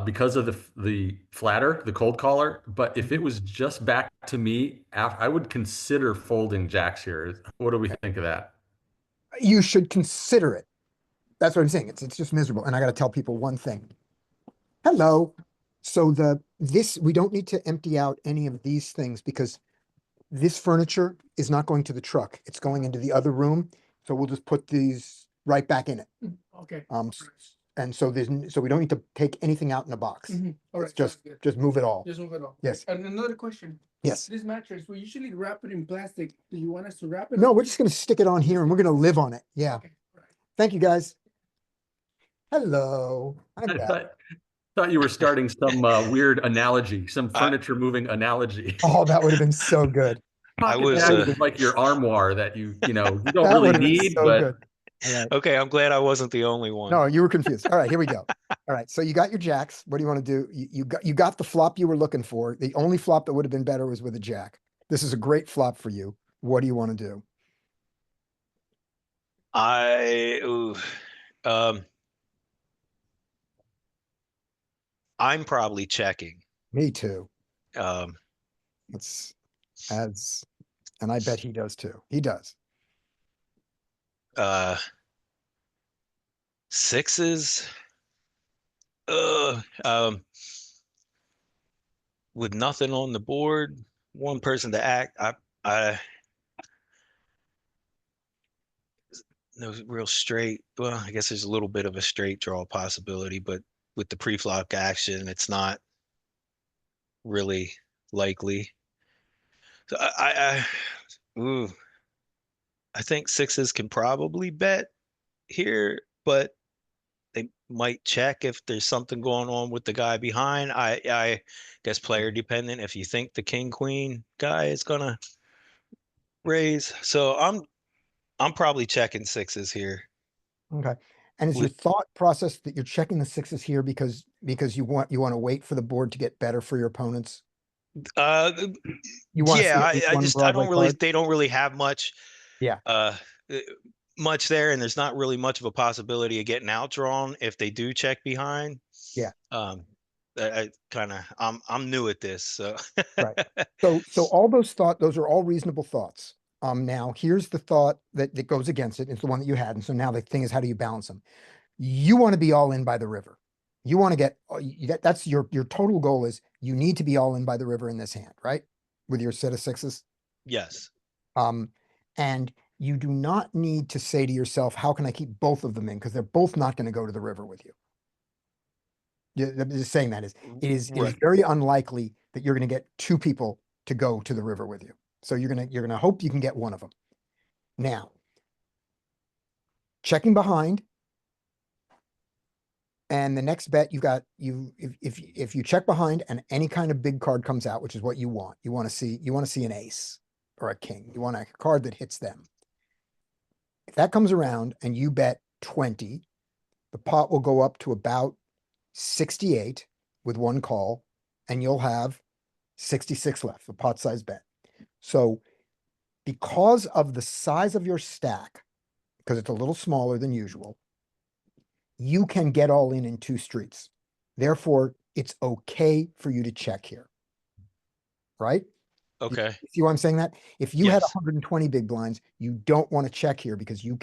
because of the flatter, the cold caller. But if it was just back to me, I would consider folding jacks here. What do we think of that? You should consider it. That's what I'm saying. It's just miserable. And I got to tell people one thing. Hello. So we don't need to empty out any of these things because this furniture is not going to the truck. It's going into the other room. So we'll just put these right back in it. Okay. And so so we don't need to take anything out in a box. All It's right. just move it all. Just move it on. Yes. And another question. Yes. This mattress, we usually wrap it in plastic. Do you want us to wrap it? No, or- we're just going to stick it on here and we're going to live on it. Yeah. Okay. All right. Thank you guys. Hello. I'm I back. thought you were starting some weird analogy, some I- furniture moving analogy. Oh, that would have been so good. I was, Pocket is like your armoire that you don't That really would have been need, so but good. All right. okay. I'm glad I wasn't the only one. No, you were confused. All right, here we go. All right, so you got your jacks. What do you want to do? You got the flop you were looking for. The only flop that would have been better was with a jack. This is a great flop for you. What do you want to do? I'm probably checking. Me too. Um, And I bet he does too. He does. Sixes. With nothing on the board, one person to act. No real straight. Well, I guess there's a little bit of a straight draw possibility, but with the pre-flop action, it's not really likely. So I think sixes can probably bet here, but they might check if there's something going on with the guy behind. I guess player dependent. If you think the king queen guy is gonna raise, so I'm probably checking sixes here. Okay. And is your thought process that you're checking the sixes here because you want to wait for the board to get better for your opponents? You want to see Yeah, at least I one just I don't Broadway really card? they don't really have much. Yeah. Much there, and there's not really much of a possibility of getting outdrawn if they do check behind. Yeah. I kind of I'm new at this, so Right. So all those are all reasonable thoughts. Now here's the thought that goes against it. It's the one that you had. And so now the thing is, how do you balance them? You want to be all in by the river. You want to get that's your total goal is you need to be all in by the river in this hand, right? With your set of sixes. yes. And you do not need to say to yourself, how can I keep both of them in? Because they're both not going to go to the river with you. I'm just saying that it is Right. very unlikely that you're gonna get two people to go to the river with you. So you're gonna hope you can get one of them. Now, checking behind. And the next bet if you check behind and any kind of big card comes out, which is what you want to see an ace or a king. You want a card that hits them. If that comes around and you bet 20, the pot will go up to about 68 with one call, and you'll have 66 left, the pot size bet. So because of the size of your stack, because it's a little smaller than usual, you can get all in two streets. Therefore, it's okay for you to check here. Right? Okay. See why I'm saying that? If you had Yes. 120 big blinds, you don't want to check here because you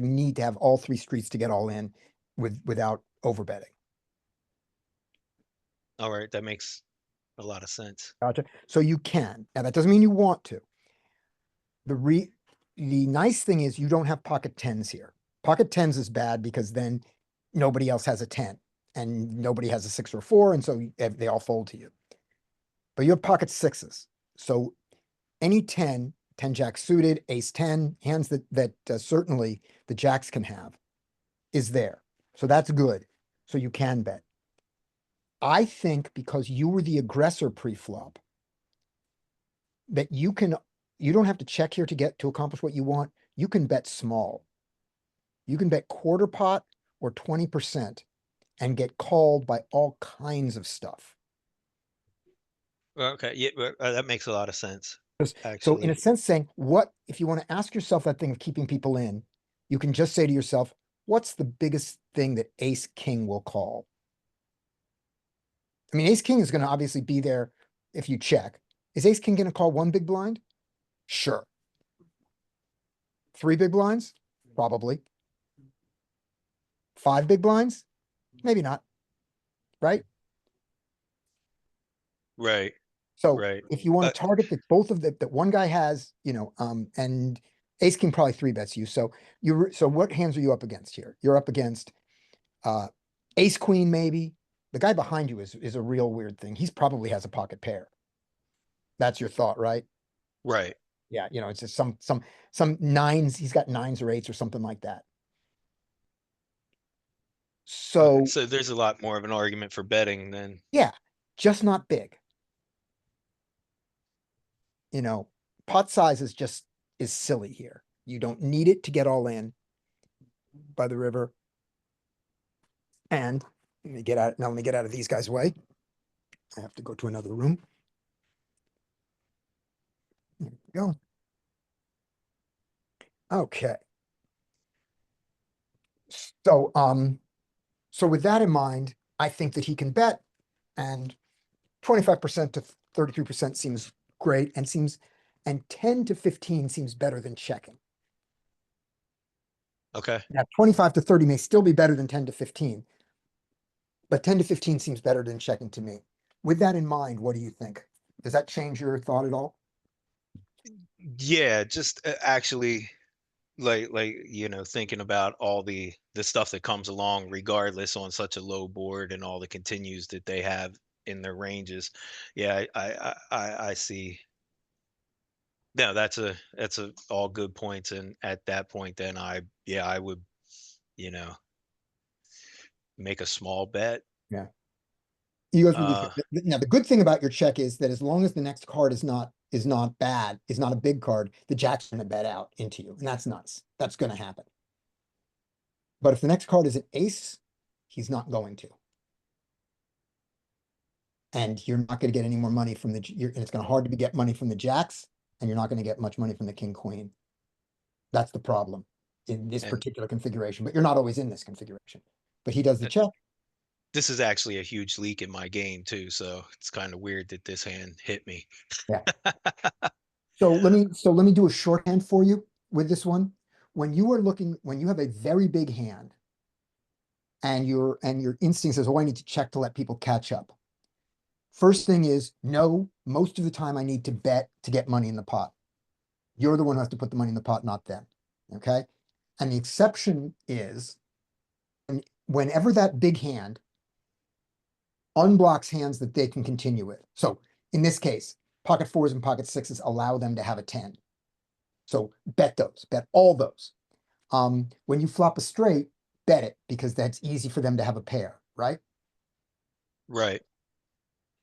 need to have all three streets to get all in without overbetting. All right. That makes a lot of sense. Gotcha. So you can. Now that doesn't mean you want to. The nice thing is you don't have pocket tens here. Pocket tens is bad because then nobody else has a 10 and nobody has a 6 or 4, and so they all fold to you. But you have pocket sixes. So any 10 jack suited, ace 10, hands that certainly the jacks can have is there. So that's good. So you can bet. I think because you were the aggressor pre-flop, that you don't have to check here to accomplish what you want. You can bet small. You can bet quarter pot or 20% and get called by all kinds of stuff. Okay. Yeah. That makes a lot of sense. So in a Actually. sense saying, what, if you want to ask yourself that thing of keeping people in, you can just say to yourself, what's the biggest thing that ace king will call? I mean, ace king is going to obviously be there if you check. Is ace king going to call one big blind? Sure. 3 big blinds? Probably. 5 big blinds? Maybe not. Right? Right. So Right. if you want to target that both of that one guy has, and ace king probably 3-bets you. So what hands are you up against here? You're up against ace queen, maybe. The guy behind you is a real weird thing. He's probably has a pocket pair. That's your thought, right? Right. Yeah, it's just some nines. He's got 9s or 8s or something like that. So So there's a lot more of an argument for betting than. yeah, just not big. Pot size is silly here. You don't need it to get all in by the river. And let me get out of these guys' way. I have to go to another room. There we go. Okay. So with that in mind, I think that he can bet, and 25% to 33% seems great, and 10 to 15 seems better than checking. Okay. Now 25 to 30 may still be better than 10 to 15, but 10 to 15 seems better than checking to me. With that in mind, what do you think? Does that change your thought at all? Yeah. Just actually, like thinking about all the stuff that comes along regardless on such a low board and all the continues that they have in their ranges. Yeah, I see. No, that's all good points. And at that point, then I would, you know, make a small bet. Yeah. He goes with Uh, now the good thing about your check is that as long as the next card is not bad, is not a big card, the jack's gonna bet out into you, and that's nuts. That's gonna happen. But if the next card is an ace, he's not going to. And you're not gonna get any more money from and it's gonna hard to get money from the jacks, and you're not gonna get much money from the king queen. That's the problem in this And- particular configuration, but you're not always in this configuration. But he does the check. This is actually a huge leak in my game too, so it's kind of weird that this hand hit me. Yeah. So let me do a shorthand for you with this one. When you have a very big hand and your instinct says, oh, I need to check to let people catch up. First thing is, no, most of the time I need to bet to get money in the pot. You're the one who has to put the money in the pot, not them. Okay. And the exception is whenever that big hand unblocks hands that they can continue with. So in this case, pocket fours and pocket sixes allow them to have a 10. So bet those, bet all those. When you flop a straight, bet it because that's easy for them to have a pair, right? Right.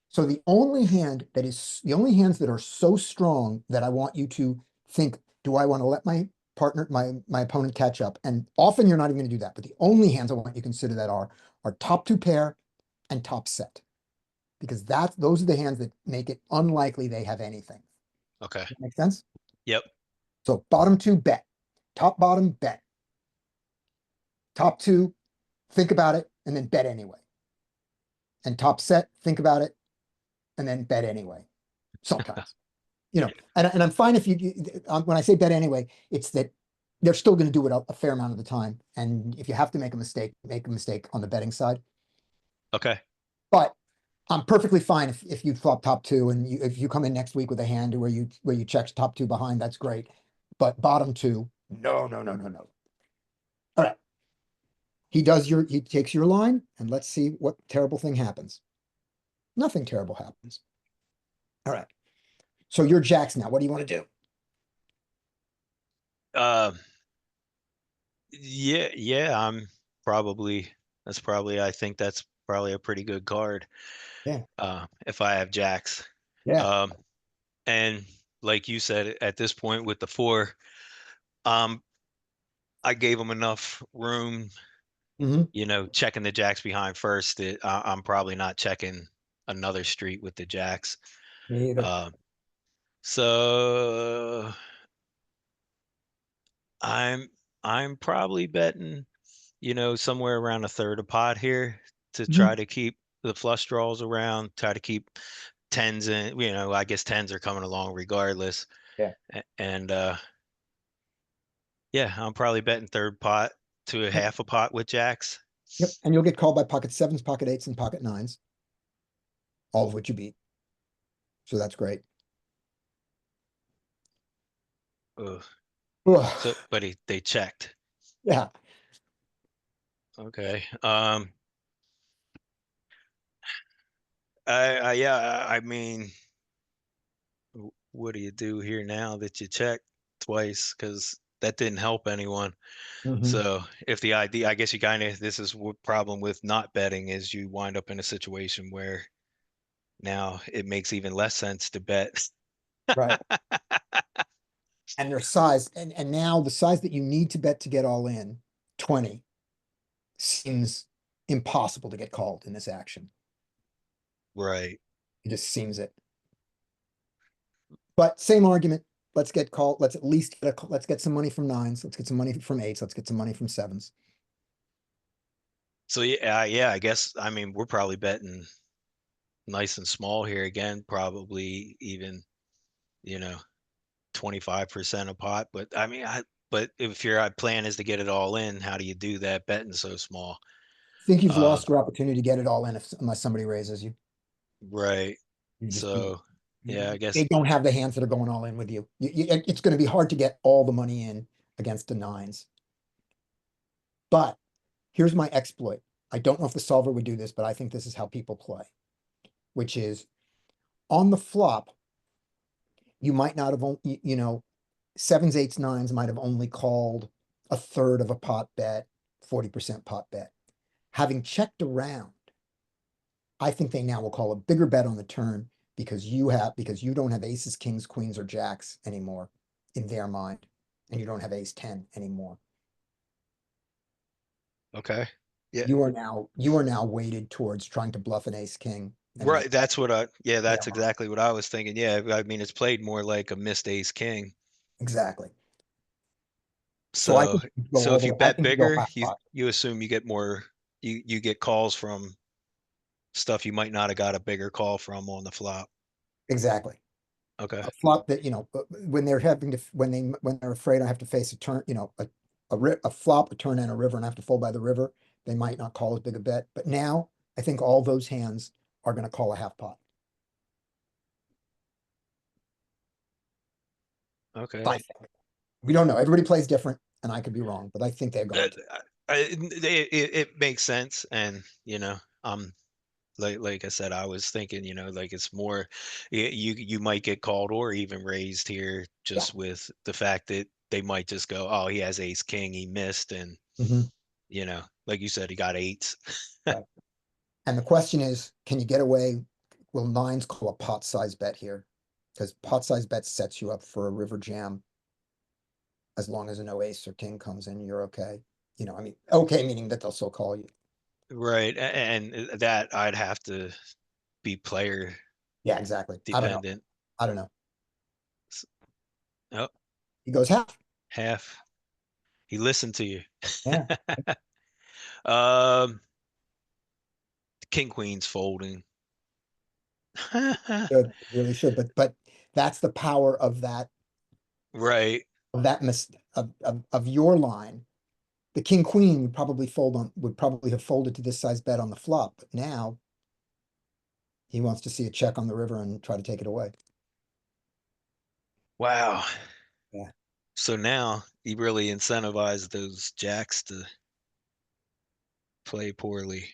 So the only hands that are so strong that I want you to think, do I want to let my partner, my opponent catch up? And often you're not even going to do that, but the only hands I want you to consider that are top two pair and top set. Because those are the hands that make it unlikely they have anything. Okay. Make sense? Yep. So bottom two, bet. Top bottom, bet. Top two, think about it, and then bet anyway. And top set, think about it, and then bet anyway. Sometimes. And I'm fine if when I say bet anyway, it's that they're still going to do it a fair amount of the time. And if you have to make a mistake on the betting side. Okay. But I'm perfectly fine if you flop top two and if you come in next week with a hand where you check top two behind, that's great. But bottom two, no. All right. He takes your line, and let's see what terrible thing happens. Nothing terrible happens. All right. So you're jacks now. What do you want to do? Yeah, I think that's probably a pretty good card. Yeah. If I have jacks. Yeah. And like you said, at this point with the 4, I gave him enough room, checking the jacks behind first. I'm probably not checking another street with the jacks. Me either. So I'm probably betting, somewhere around a third of pot here to try to keep the flush draws around, try to keep tens in, I guess tens are coming along regardless. Yeah. And yeah, I'm probably betting third pot to a half a pot with jacks. Yep. And you'll get called by pocket sevens, pocket eights, and pocket nines. All of which you beat. So that's great. Ugh. Ugh. So, but they checked. Yeah. Okay. I mean, what do you do here now that you check twice? Because that didn't help anyone. So if the idea, I guess this is what problem with not betting is you wind up in a situation where now it makes even less sense to bet. Right. And their size, and now the size that you need to bet to get all in, 20, seems impossible to get called in this action. Right. It just seems it. But same argument. Let's get called. Let's at least let's get some money from nines. Let's get some money from eights. Let's get some money from sevens. So yeah, I guess, I mean, we're probably betting nice and small here again, probably even, 25% a pot. But I mean, but if your plan is to get it all in, how do you do that betting so small? I think you've lost your opportunity to get it all in unless somebody raises you. Right. So yeah, I guess they don't have the hands that are going all in with you. It's going to be hard to get all the money in against the nines. But here's my exploit. I don't know if the solver would do this, but I think this is how people play, which is on the flop, you might not have, sevens, eights, nines might have only called a third of a pot bet, 40% pot bet. Having checked around, I think they now will call a bigger bet on the turn because you don't have aces, kings, queens, or jacks anymore in their mind, and you don't have ace 10 anymore. Okay. Yeah. You are now weighted towards trying to bluff an ace king. Right. That's exactly what I was thinking. Yeah. I mean, it's played more like a missed ace king. Exactly. So if you bet bigger, you you assume you get more, you get calls from stuff you might not have got a bigger call from on the flop. Exactly. Okay. A flop that, when they're afraid I have to face a turn, a flop, a turn, and a river, and I have to fold by the river, they might not call as big a bet. But now I think all those hands are going to call a half pot. Okay. We don't know. Everybody plays different, and I could be wrong, but I think they're going to. It makes sense, and like I said, I was thinking, like it's more, you might get called or even raised here just with the fact that they might just go, oh, he has ace king, he missed, and Mhm. like you said, he got eights. Right. And the question is, can you get away? Will nines call a pot size bet here? Because pot size bet sets you up for a river jam. As long as no ace or king comes in, you're okay. I mean, okay, meaning that they'll still call you. Right, and that I'd have to be player Yeah, exactly. dependent. I don't know. Oh, He goes half. half. He listened to you. Yeah. Um, king queen's folding. Should, really should, but that's the power of Right. of your line. The king queen would probably have folded to this size bet on the flop, but now he wants to see a check on the river and try to take it away. Wow. Yeah. So now he really incentivized those jacks to play poorly.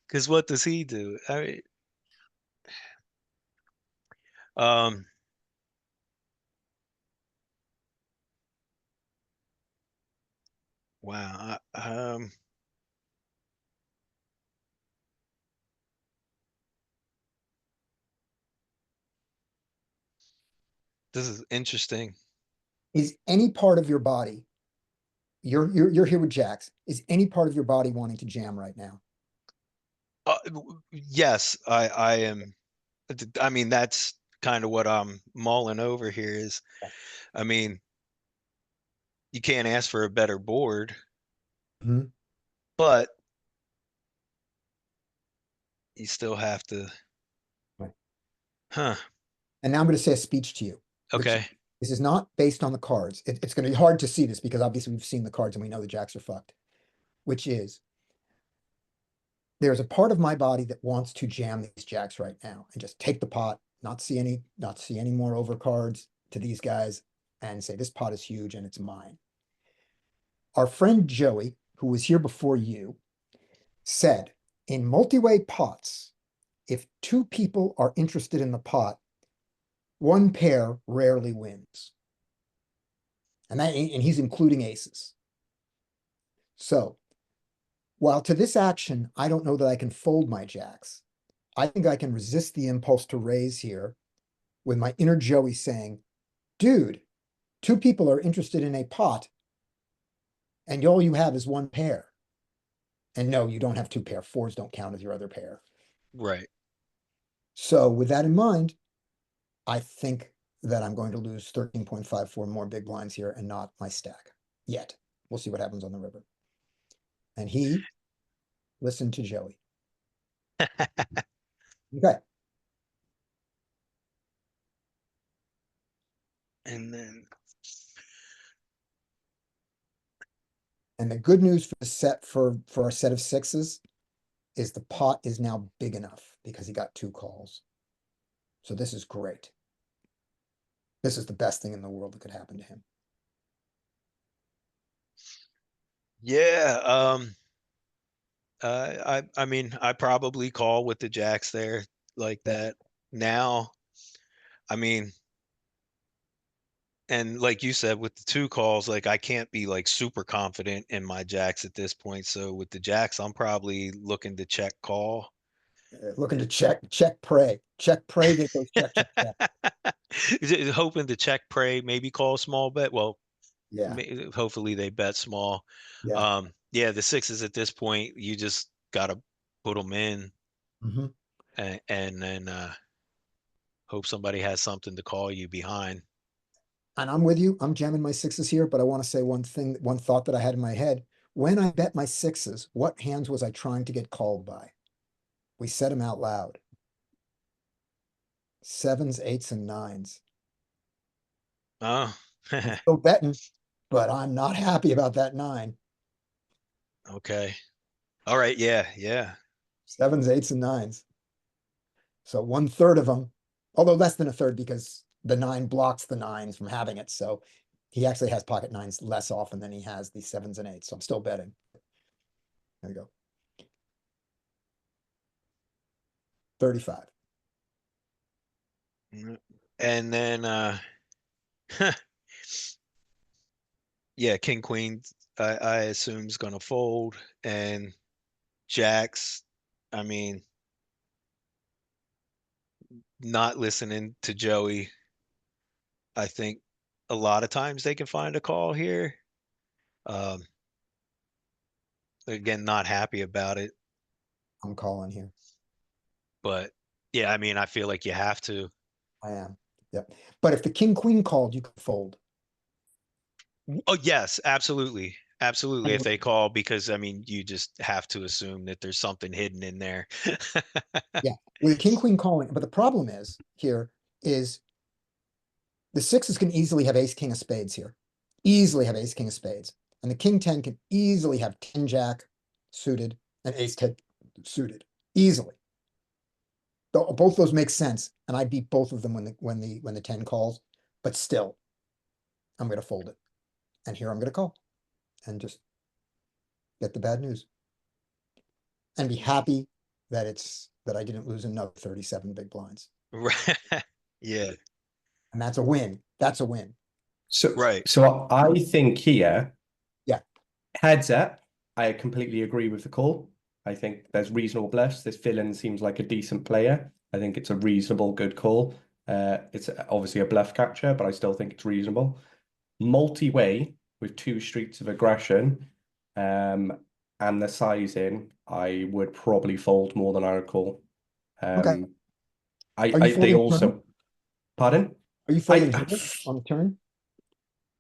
Because what does he do? I mean, um, wow. This is interesting. Is any part of your body, you're here with jacks, is any part of your body wanting to jam right now? Yes, I am. I mean, that's kind of what I'm mulling over here is, I mean, you can't ask for a better board, Mhm. but you still have to, Right. huh? And now I'm going to say a speech to you. Okay. This is not based on the cards. It's going to be hard to see this because obviously we've seen the cards and we know the jacks are fucked. Which is, there's a part of my body that wants to jam these jacks right now and just take the pot, not see any more overcards to these guys, and say this pot is huge and it's mine. Our friend Joey, who was here before you, said in multi-way pots, if two people are interested in the pot, one pair rarely wins. And he's including aces. So while to this action, I don't know that I can fold my jacks. I think I can resist the impulse to raise here with my inner Joey saying, dude, two people are interested in a pot and all you have is one pair. And no, you don't have two pair. Fours don't count as your other pair. Right. So with that in mind, I think that I'm going to lose 13.54 more big blinds here and not my stack yet. We'll see what happens on the river. And he listened to Joey. Okay. And then, And the good news for the set for our set of sixes is the pot is now big enough because he got two calls. So this is great. This is the best thing in the world that could happen to him. yeah, I mean, I probably call with the jacks there like that now. I mean, and like you said, with the two calls, like I can't be like super confident in my jacks at this point. So with the jacks, I'm probably looking to check call. Looking to check, pray that goes check. Hoping to check, pray, maybe call small bet. Well, Yeah, hopefully they bet small. yeah. Yeah, the sixes at this point, you just gotta put them in Mhm. and then hope somebody has something to call you behind. And I'm with you. I'm jamming my sixes here, but I want to say one thought that I had in my head. When I bet my sixes, what hands was I trying to get called by? We said them out loud. Sevens, eights, and nines. Oh, I'm still betting, but I'm not happy about that nine. okay. All right. Yeah. Sevens, eights, and nines. So 1/3 of them, although less than a third because the nine blocks the nines from having it. So he actually has pocket nines less often than he has the sevens and eights. So I'm still betting. There you go. 35. And then yeah, king queen I assume is gonna fold, and jacks, I mean, not listening to Joey, I think a lot of times they can find a call here. Um, again, not happy about it, I'm calling here. but yeah, I mean, I feel like you have to. I am. Yep. But if the king queen called, you could fold. Oh, yes, absolutely. Absolutely. If they call, because I mean, you just have to assume that there's something hidden in there. Yeah, with king queen calling, but the problem is here is the sixes can easily have ace king of spades here, easily have ace king of spades, and the king 10 can easily have 10 jack suited and ace 10 suited easily. Both those make sense, and I beat both of them when the 10 calls, but still, I'm gonna fold it, and here I'm gonna call, and just get the bad news, and be happy that I didn't lose another 37 big blinds. Right. Yeah. And that's a win. That's a win. So, Right. so I think here, Yeah. Heads up, I completely agree with the call. I think there's reasonable bluffs. This villain seems like a decent player. I think it's a reasonable, good call. It's obviously a bluff catcher, but I still think it's reasonable. Multi-way with 2 streets of aggression, and the sizing, I would probably fold more than I would call. Okay. They folding also, turn? pardon? Are you folding here on the turn?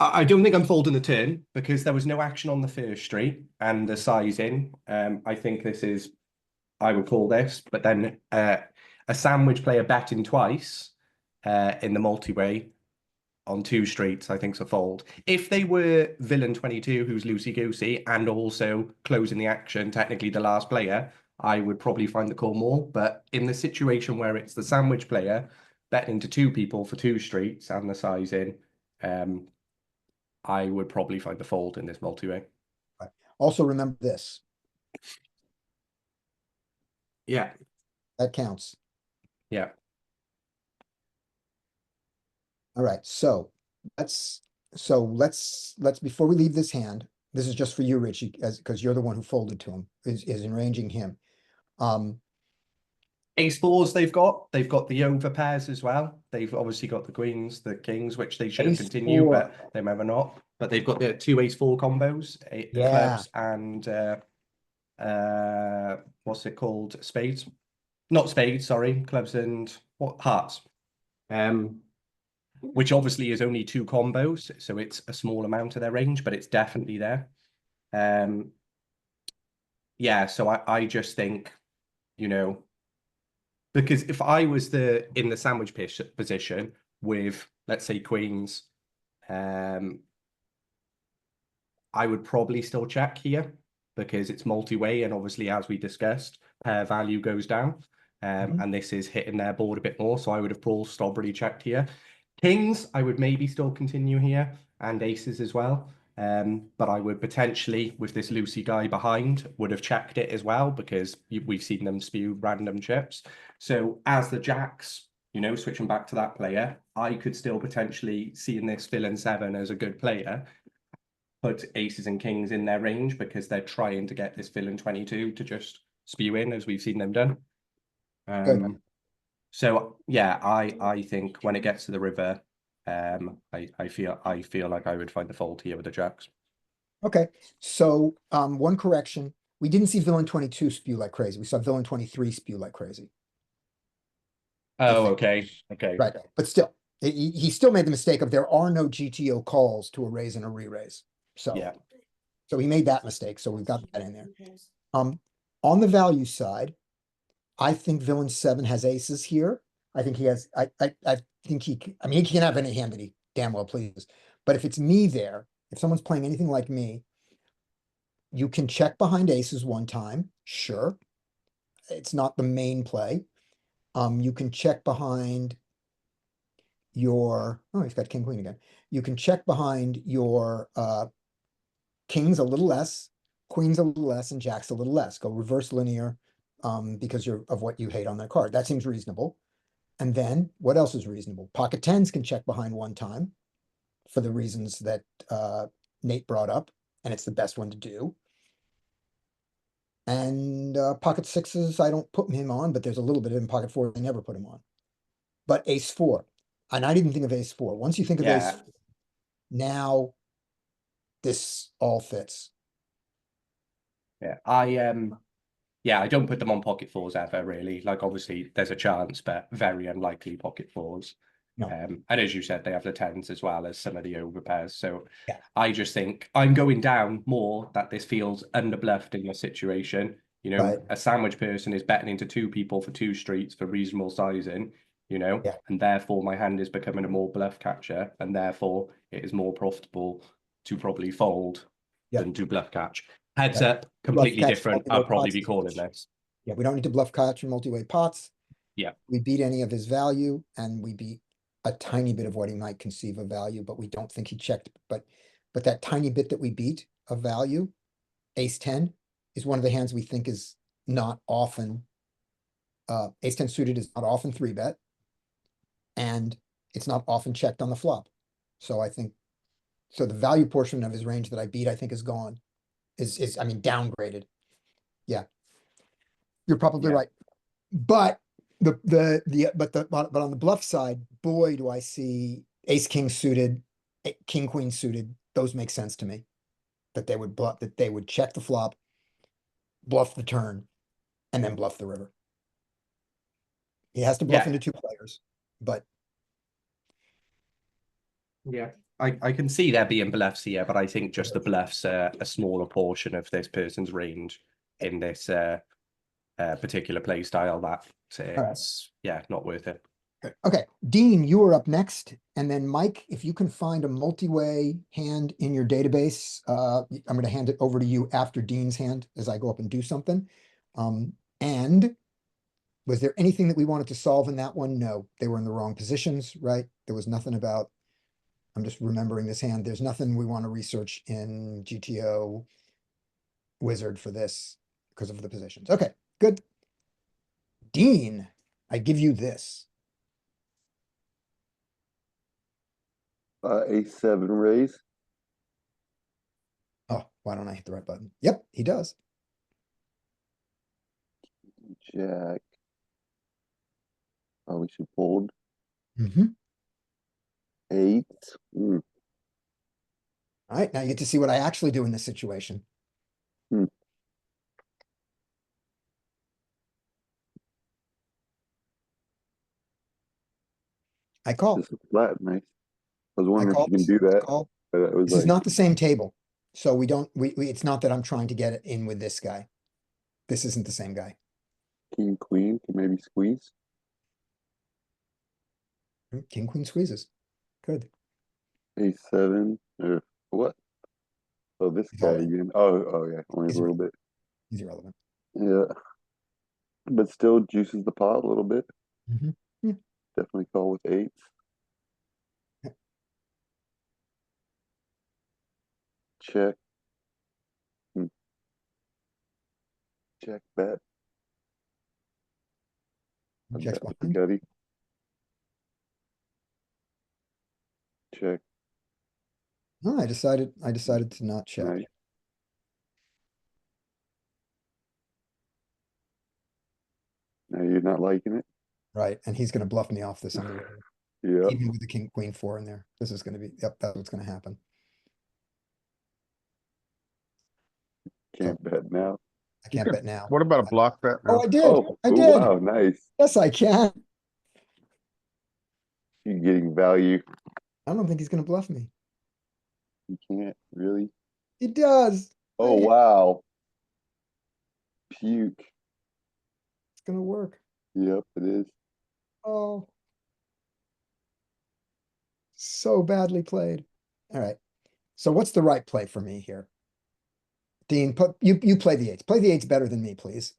I don't think I'm folding the turn because there was no action on the first street and the sizing. I think this is, I would call this, but then a sandwich player betting twice in the multi-way on 2 streets, I think is a fold. If they were villain 22, who's loosey-goosey, and also closing the action, technically the last player, I would probably find the call more. But in the situation where it's the sandwich player betting into 2 people for 2 streets and the sizing, I would probably find the fold in this multi-way. Right. Also remember this, Yeah, that counts. yeah. All right, so let's before we leave this hand, this is just for you, Richie, because you're the one who folded to him, is enraging him. Ace fours they've got the over pairs as well. They've obviously got the queens, the kings, which they should Ace continue, four. but they may not. But they've got the 2 ace 4 combos, Yeah. clubs and what's it called? Spades. Not spades, sorry, clubs and what, hearts. Which obviously is only 2 combos, so it's a small amount of their range, but it's definitely there. Yeah, so I just think, you know, because if I was in the sandwich position with, let's say, queens, I would probably still check here because it's multi-way, and obviously, as we discussed, pair value goes down, and this is hitting their board a bit more. So I would have probably checked here. Kings, I would maybe still continue here, and aces as well. But I would potentially, with this Lucy guy behind, would have checked it as well because we've seen them spew random chips. So as the jacks, you know, switching back to that player, I could still potentially see in this villain 7 as a good player, put aces and kings in their range because they're trying to get this villain 22 to just spew in, as we've seen them done. So yeah, I think when it gets to the river, I feel like I would find the fold here with the jacks. Okay, so one correction, we didn't see villain 22 spew like crazy. We saw villain 23 spew like crazy. Oh, okay. Right, but still, he still made the mistake of there are no GTO calls to a raise and a re-raise. So Yeah. So he made that mistake, so we've got that in there. On the value side, I think villain 7 has aces here. I think he has, I think he can have any hand that he damn well pleases. But if it's me there, if someone's playing anything like me, you can check behind aces one time, sure. It's not the main play. You can check behind your, oh, he's got king queen again. You can check behind your kings a little less, queens a little less, and jacks a little less. Go reverse linear, because of what you hate on their card. That seems reasonable. And then what else is reasonable? Pocket tens can check behind one time for the reasons that Nate brought up, and it's the best one to do. And pocket sixes, I don't put him on, but there's a little bit in pocket four, I never put him on. But ace four, and I didn't think of ace four. Once you think of ace, Yeah. now this all fits. Yeah, yeah, I don't put them on pocket fours ever, really. Like, obviously, there's a chance, but very unlikely pocket fours. No. And as you said, they have the tens as well as some of the overpairs. So Yeah. I just think I'm going down more that this feels underbluffed in your situation. You know, Right. a sandwich person is betting into two people for two streets for reasonable sizing, you know, Yeah. and therefore my hand is becoming a more bluff catcher, and therefore it is more profitable to probably fold Yeah. than to bluff catch. Heads Yeah. up, completely catch, different. multi-way I'll probably pots be is calling much- this. Yeah, we don't need to bluff catch and multi-way pots. Yeah. We beat any of his value, and we beat a tiny bit of what he might conceive of value, but we don't think he checked. But that tiny bit that we beat of value, ace 10, is one of the hands we think is not often. Ace 10 suited is not often 3-bet, and it's not often checked on the flop. So I think, so the value portion of his range that I beat, I think is gone, I mean, downgraded. Yeah. You're probably Yeah. right. But but on the bluff side, boy, do I see ace king suited, king queen suited. Those make sense to me. That they would bluff, that they would check the flop, bluff the turn, and then bluff the river. He has to bluff Yeah. into two players, but Yeah, I can see there being bluffs here, but I think just the bluffs are a smaller portion of this person's range in this particular play style. That it's yeah, not worth it. okay. Dean, you are up next, and then Mike, if you can find a multi-way hand in your database, I'm going to hand it over to you after Dean's hand as I go up and do something. And was there anything that we wanted to solve in that one? No, they were in the wrong positions, right? There was nothing about, I'm just remembering this hand. There's nothing we want to research in GTO Wizard for this because of the positions. Okay, good. Dean, I give you this. Ace seven raise. Oh, why don't I hit the right button? Yep, he does. Jack. Oh, we should fold. Mm-hmm. Eight. All right, now you get to see what I actually do in this situation. I call. Just a flat, nice. I was wondering if call you can this. do that. Call. But it was This is like, not the same table. So we don't, it's not that I'm trying to get it in with this guy. This isn't the same guy. king, queen, can maybe squeeze. King, queen squeezes. Good. Ace seven, or what? Oh, this He's guy all in. again. Oh, yeah, only He's a little bit. He's irrelevant. Yeah. But still juices the pot a little bit. Mhm. Yeah. Definitely call with eights. Yep. Check. Check bet. I Checks bet with behind. the gutty. Check. No, I decided to not check. Nice. Now you're not liking it? Right, and he's gonna bluff me off this on the river. Yeah. Even with the king, queen, four in there. This is gonna be, yep, that's what's gonna happen. Can't bet now. I can't bet now. What about a block bet Oh, now? I did. Oh, I oh, did. wow, nice. Yes, I can. You're getting value. I don't think he's gonna bluff me. You can't really. He does. Oh, It's wow. Puke. gonna work. Yep, it is. Oh. So badly played. All right. So what's the right play for me here? Dean, you play the eights. Play the eights better than me, please.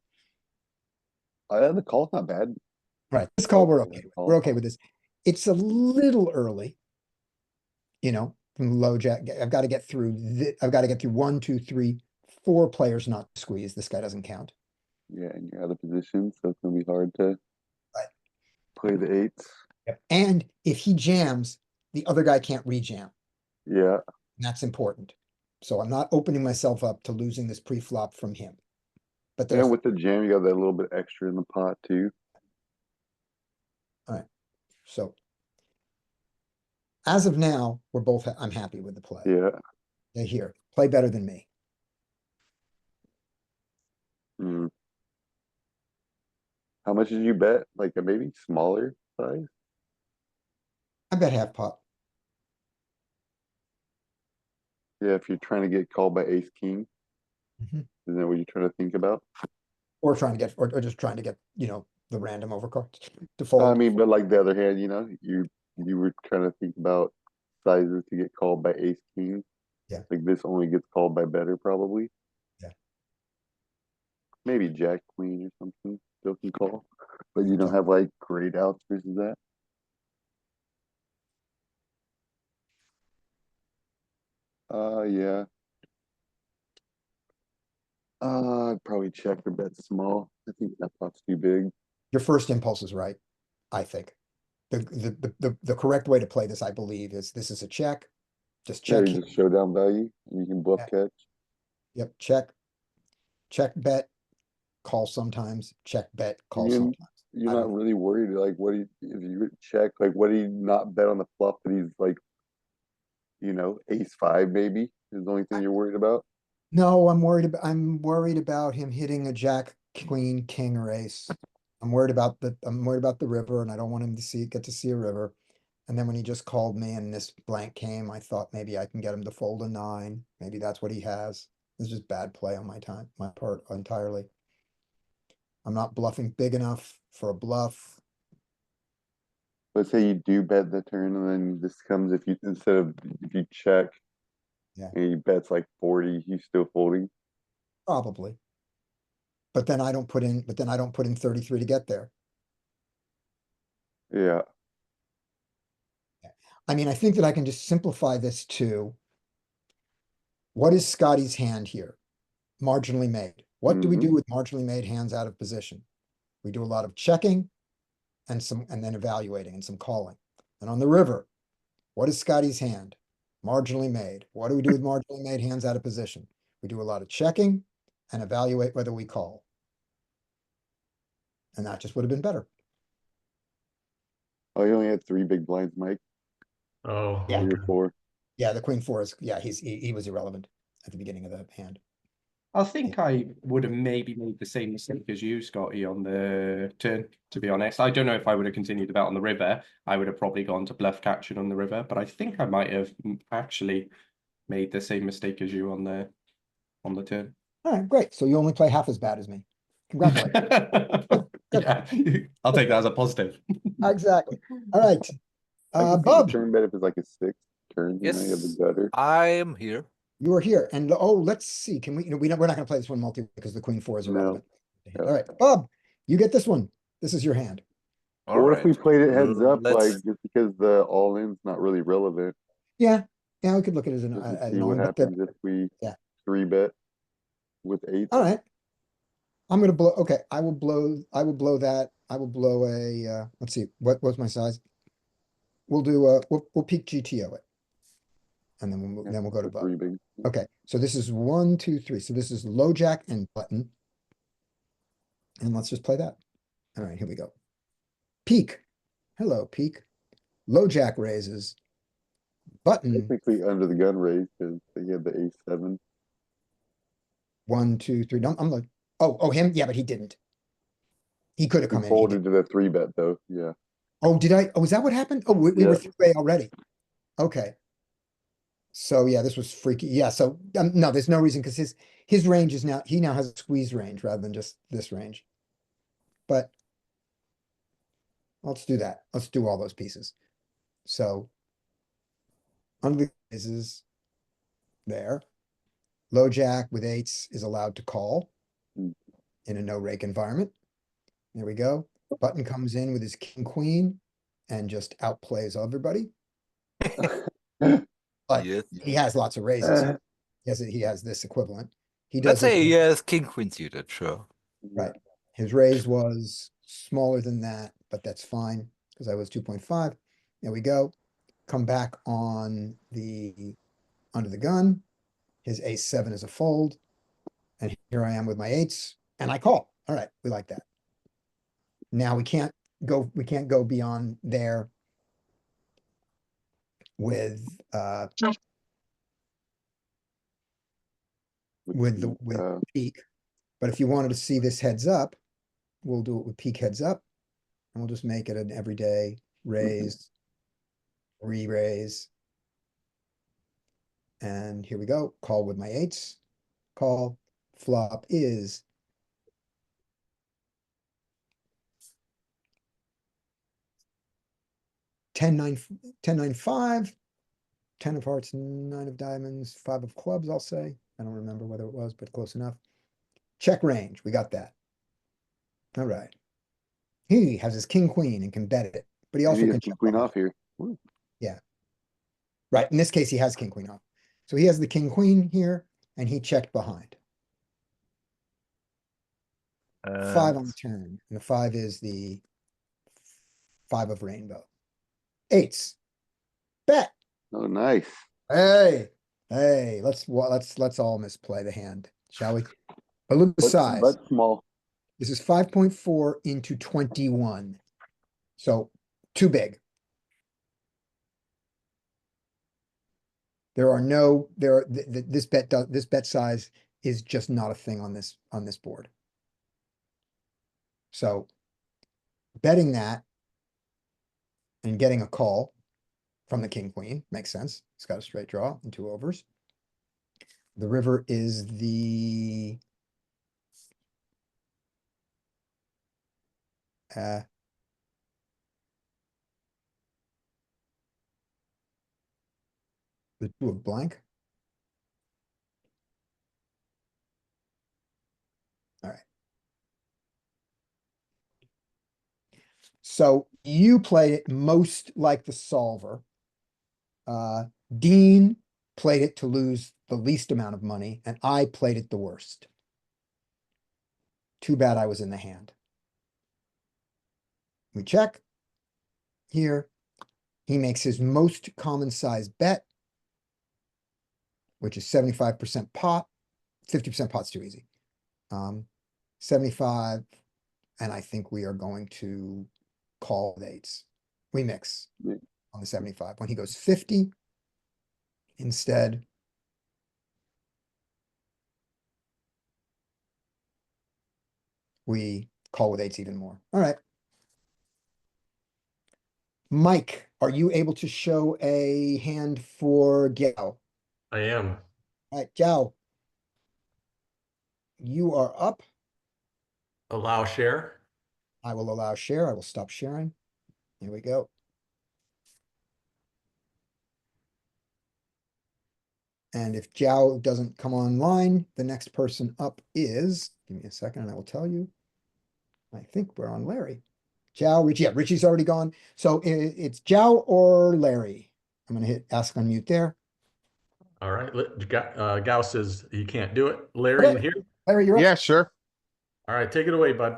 The call's not bad. Right. This call we're Okay, okay with. call. We're okay with this. It's a little early. You know, from low jack. I've got to get through I've got to get through 1, 2, 3, 4 players not to squeeze. This guy doesn't count. Yeah, and you're out of position, so it's gonna be hard to Right. play the eights. And if he jams, the other guy can't rejam. Yeah, And that's important. So I'm not opening myself up to losing this pre-flop from him. But there's, and with the jam, you got that little bit extra in the pot too. so. As of now, we're both, I'm happy with the play. Yeah. They're here, play better than me. Mm. How much did you bet? Like a maybe smaller size? I bet half pot. Yeah, if you're trying to get called by ace king, Mhm. isn't that what you're trying to think about? Or trying to get, or just trying to get, the random overcards to I fold. mean, but like the other hand, you were trying to think about sizes to get called by ace king. Yeah. Like this only gets called by better probably. Yeah. Maybe jack queen or something still can call, but you don't Jack. have like great outs versus that. Yeah. I'd probably check or bet small. I think that pot's too big. Your first impulse is right, I think. The correct way to play this, I believe, is this is a check. Just Yeah, check you here. just showdown value. You can bluff Yeah. catch. Yep, check. Check, bet, call sometimes, check, bet, call You- sometimes. You're I not don't- really worried. Like, what do you, if you check, like, what do you not bet on the flop that he's like, ace five maybe is the only thing you're worried about? No, I'm worried about him hitting a jack, queen, king, or ace. I'm worried about the river and I don't want him to get to see a river. And then when he just called me and this blank came, I thought maybe I can get him to fold a 9. Maybe that's what he has. This is just bad play on my part entirely. I'm not bluffing big enough for a bluff. Let's say you do bet the turn and then this comes if you check. Yeah. And he bets like 40, he's still folding. Probably. But then I don't put in 33 to get there. Yeah. I mean, I think that I can just simplify this to what is Scotty's hand here? Marginally made. What do we do with marginally made hands out of position? We do a lot of checking and then evaluating and some calling. And on the river, what is Scotty's hand? Marginally made. What do we do with marginally made hands out of position? We do a lot of checking and evaluate whether we call. And that just would have been better. Oh, you only had 3 big blinds, Mike. Oh, Yeah. 3 or 4. Yeah, the queen 4 is, yeah, he was irrelevant at the beginning of the hand. I think I would have maybe made the same mistake as you, Scotty, on the turn, to be honest. I don't know if I would have continued to bet on the river. I would have probably gone to bluff catching on the river, but I think I might have actually made the same mistake as you on the turn. All right, great. So you only play half as bad as me. Congratulations. Yeah, I'll take that as a positive. Exactly. All right. I can see the Bob, turn bet if it's like a 6 turn, you have the Yes, gutter. I am here. you are here. And let's see. Can we, we're not going to play this one multi because the queen 4 is No. irrelevant. Yeah. All right, Bob, you get this one. This is your hand. Or what if we played it heads up, let's- like just because the all-in's not really relevant? Yeah. Yeah, we could look at it as Just to an see what all-in, but happens if we yeah. 3-bet with 8. all right. I'm gonna blow, okay, I will blow that. I will blow a, let's see, what's my size? We'll do, we'll peak GTO it. And then we'll go to Bob. 3 big. Okay, so this is 1, 2, 3. So this is low jack and button. And let's just play that. All right, here we go. Peak. Hello, peak. Low jack raises. Button, Technically under the gun raise because he had the ace 7. 1, 2, 3. No, I'm like, oh, him? Yeah, but he didn't. He could have He come in. He folded didn't. to the 3-bet though. Yeah. Oh, did I? Oh, is that what happened? Oh, we were Yeah. 3-way already. Okay. So yeah, this was freaky. Yeah, so no, there's no reason because his range is now, he now has a squeeze range rather than just this range. But let's do that. Let's do all those pieces. So under the is there. Low jack with 8s is allowed to call Mm. in a no rake environment. There we go. Button comes in with his king queen and just outplays everybody. But Yes. he has lots of raises. He has this equivalent. He does Let's say it- he has king queen suited, sure. Right. His raise was smaller than that, but that's fine, because I was 2.5. There we go. Come back on the, under the gun. His ace seven is a fold. And here I am with my eights, and I call. All right, we like that. Now we can't go beyond there with with peak. But if you wanted to see this heads up, we'll do it with peak heads up. And we'll just make it an everyday raise, re-raise. And here we go, call with my eights, call, flop is ten, nine, 10, 9, 5, 10 of hearts, 9 of diamonds, 5 of clubs, I'll say. I don't remember whether it was, but close enough. Check range, we got that. All right. He has his king, queen and can bet it, but he also can check queen behind. off here. Woo. Yeah. Right, in this case, he has king, queen off. So he has the king, queen here, and he checked behind. 5 on the turn, and the 5 is the 5 of rainbow. Eights. Bet. Oh, nice. Hey, let's all misplay the hand, shall we? But look at the size. But small. This is 5.4 into 21. So too big. This bet size is just not a thing on this board. So betting that and getting a call from the king, queen makes sense. It's got a straight draw and 2 overs. The river is the the 2 of blank. All right. So you played it most like the solver. Dean played it to lose the least amount of money, and I played it the worst. Too bad I was in the hand. We check. Here, he makes his most common size bet, which is 75% pot. 50% pot's too easy. 75, and I think we are going to call with eights. We mix on the 75. When he goes 50, instead, we call with eights even more. All right. Mike, are you able to show a hand for Gao? I am. All right, Gao. You are up. Allow share. I will allow share. I will stop sharing. Here we go. And if Jiao doesn't come online, the next person up is, give me a second and I will tell you. I think we're on Larry. Jiao, Richie, yeah, Richie's already gone. So it's Jiao or Larry. I'm gonna hit ask unmute there. All right. Gauss says he can't do it. Larry in here. Larry, you're up. Yeah, sure. All right, take it away, bud.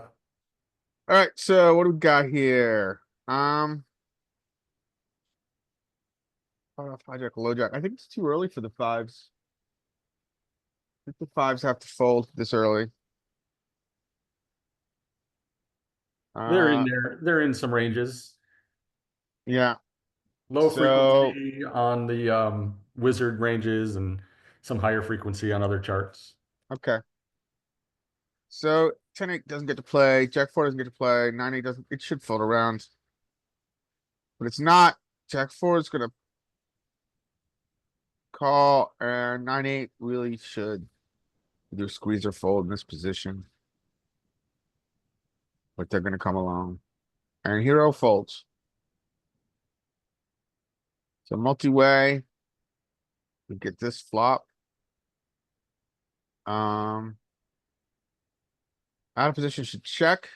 All right, so what do we got here? Hijack, low jack. I think it's too early for the 5s. I think the 5s have to fold this early. They're in there. They're in some ranges. Yeah. Low So- frequency on the wizard ranges and some higher frequency on other charts. Okay. So 10-8 doesn't get to play, Jack-4 doesn't get to play, 9-8 doesn't, it should fold around. But it's not. Jack-4 is gonna call, and 9-8 really should either squeeze or fold in this position. But they're gonna come along. And hero folds. So multi-way. We get this flop. Out of position should check.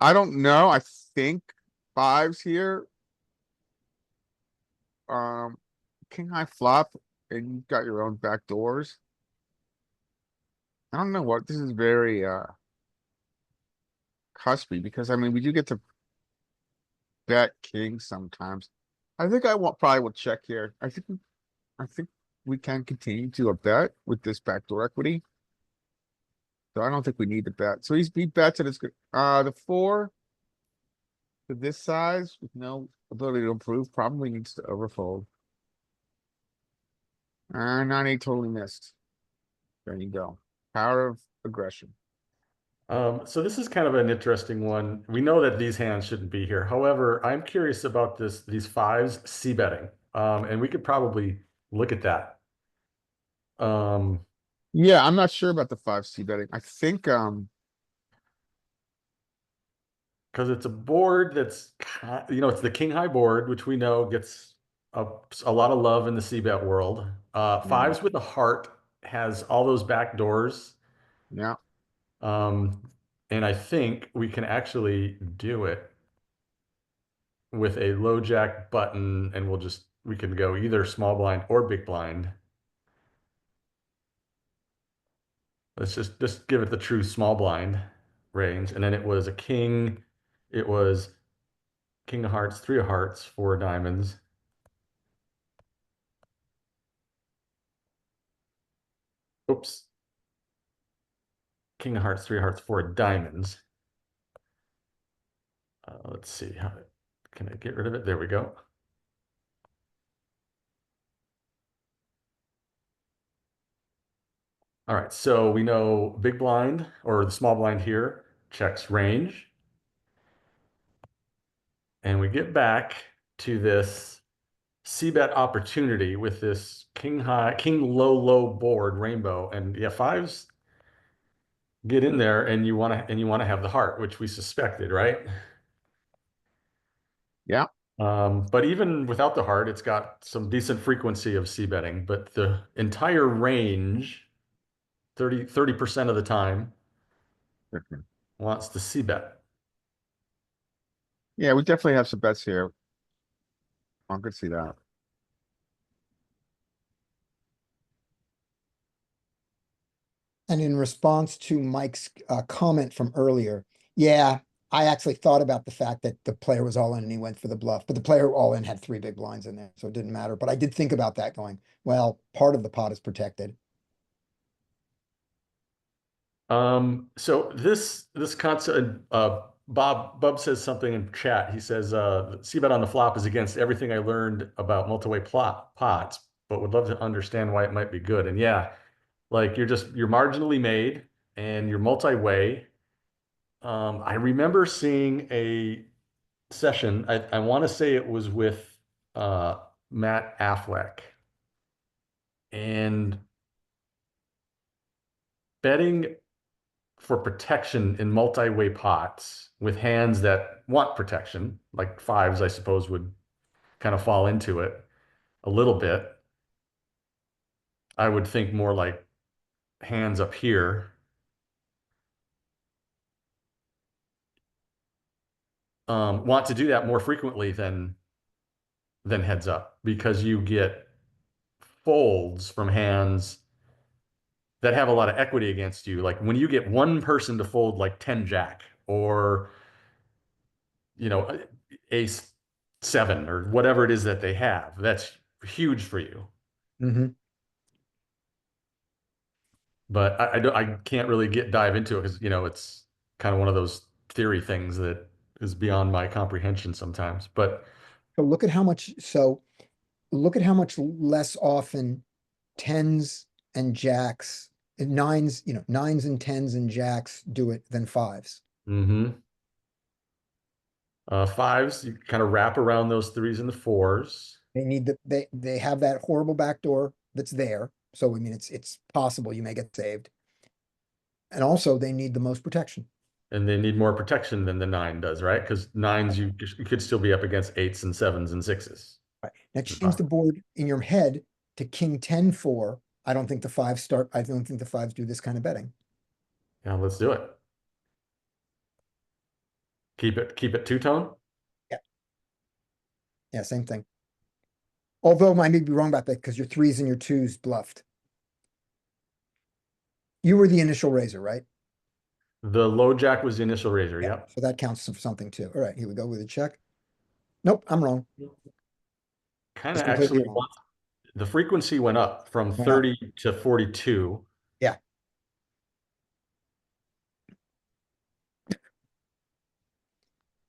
I don't know. I think 5s here. King high flop, and you've got your own back doors. I don't know what, this is very, cuspy, because I mean, we do get to bet king sometimes. I think probably will check here. I think we can continue to a bet with this backdoor equity. So I don't think we need to bet. So he bets and it's good. The 4 to this size with no ability to improve probably needs to overfold. 9-8 totally missed. There you go. Power of aggression. So this is kind of an interesting one. We know that these hands shouldn't be here. However, I'm curious about these fives c betting. And we could probably look at that. Yeah, I'm not sure about the 5C betting. I think because it's a board that's, it's the king high board, which we know gets a lot of love in the c bet world. Fives with a heart has all those back doors. yeah. And I think we can actually do it with a low jack button, and we can go either small blind or big blind. Let's just give it the true small blind range. And then it was it was king of hearts, 3 of hearts, 4 of diamonds. Oops. King of hearts, 3 of hearts, 4 of diamonds. Let's see, how can I get rid of it? There we go. All right, so we know big blind or the small blind here checks range. And we get back to this c-bet opportunity with this king high, king low board rainbow. And yeah, fives get in there and you want to have the heart, which we suspected, right? Yeah. But even without the heart, it's got some decent frequency of c-betting, but the entire range, 30% of the time, wants to c-bet. Yeah, we definitely have some bets here. I could see that. And in response to Mike's comment from earlier, yeah, I actually thought about the fact that the player was all in and he went for the bluff, but the player all in had 3 big blinds in there, so it didn't matter. But I did think about that going, well, part of the pot is protected. So this concept, Bob says something in chat. He says, c-bet on the flop is against everything I learned about multi-way pots, but would love to understand why it might be good. And yeah, like you're marginally made and you're multi-way. I remember seeing a session, I want to say it was with Matt Affleck, and betting for protection in multi-way pots with hands that want protection, like fives, I suppose, would kind of fall into it a little bit. I would think more like hands up here. Want to do that more frequently than heads up, because you get folds from hands that have a lot of equity against you. Like when you get one person to fold like 10 jack or ace 7 or whatever it is that they have, that's huge for you. But I can't really dive into it because it's kind of one of those theory things that is beyond my comprehension sometimes. But So look at how much less often tens and jacks, and nines and tens and jacks do it than fives. Fives, you kind of wrap around those 3s and the 4s. They have that horrible backdoor that's there. So I mean, it's possible you may get saved. And also they need the most protection. And they need more protection than the 9 does, right? Because 9s, you could still be up against 8s and 7s and 6s. Right. Now change the board in your head to king 10-4. I don't think the 5s do this kind of betting. Yeah, let's do it. Keep it two-tone? Yeah. Yeah, same thing. Although I may be wrong about that because your 3s and your 2s bluffed. You were the initial raiser, right? The low jack was the initial raiser, Yeah, yep. so that counts for something too. All right, here we go with a check. Nope, I'm wrong. Kind It's of completely actually, wrong. the frequency went up from Went up. 30 to 42. Yeah.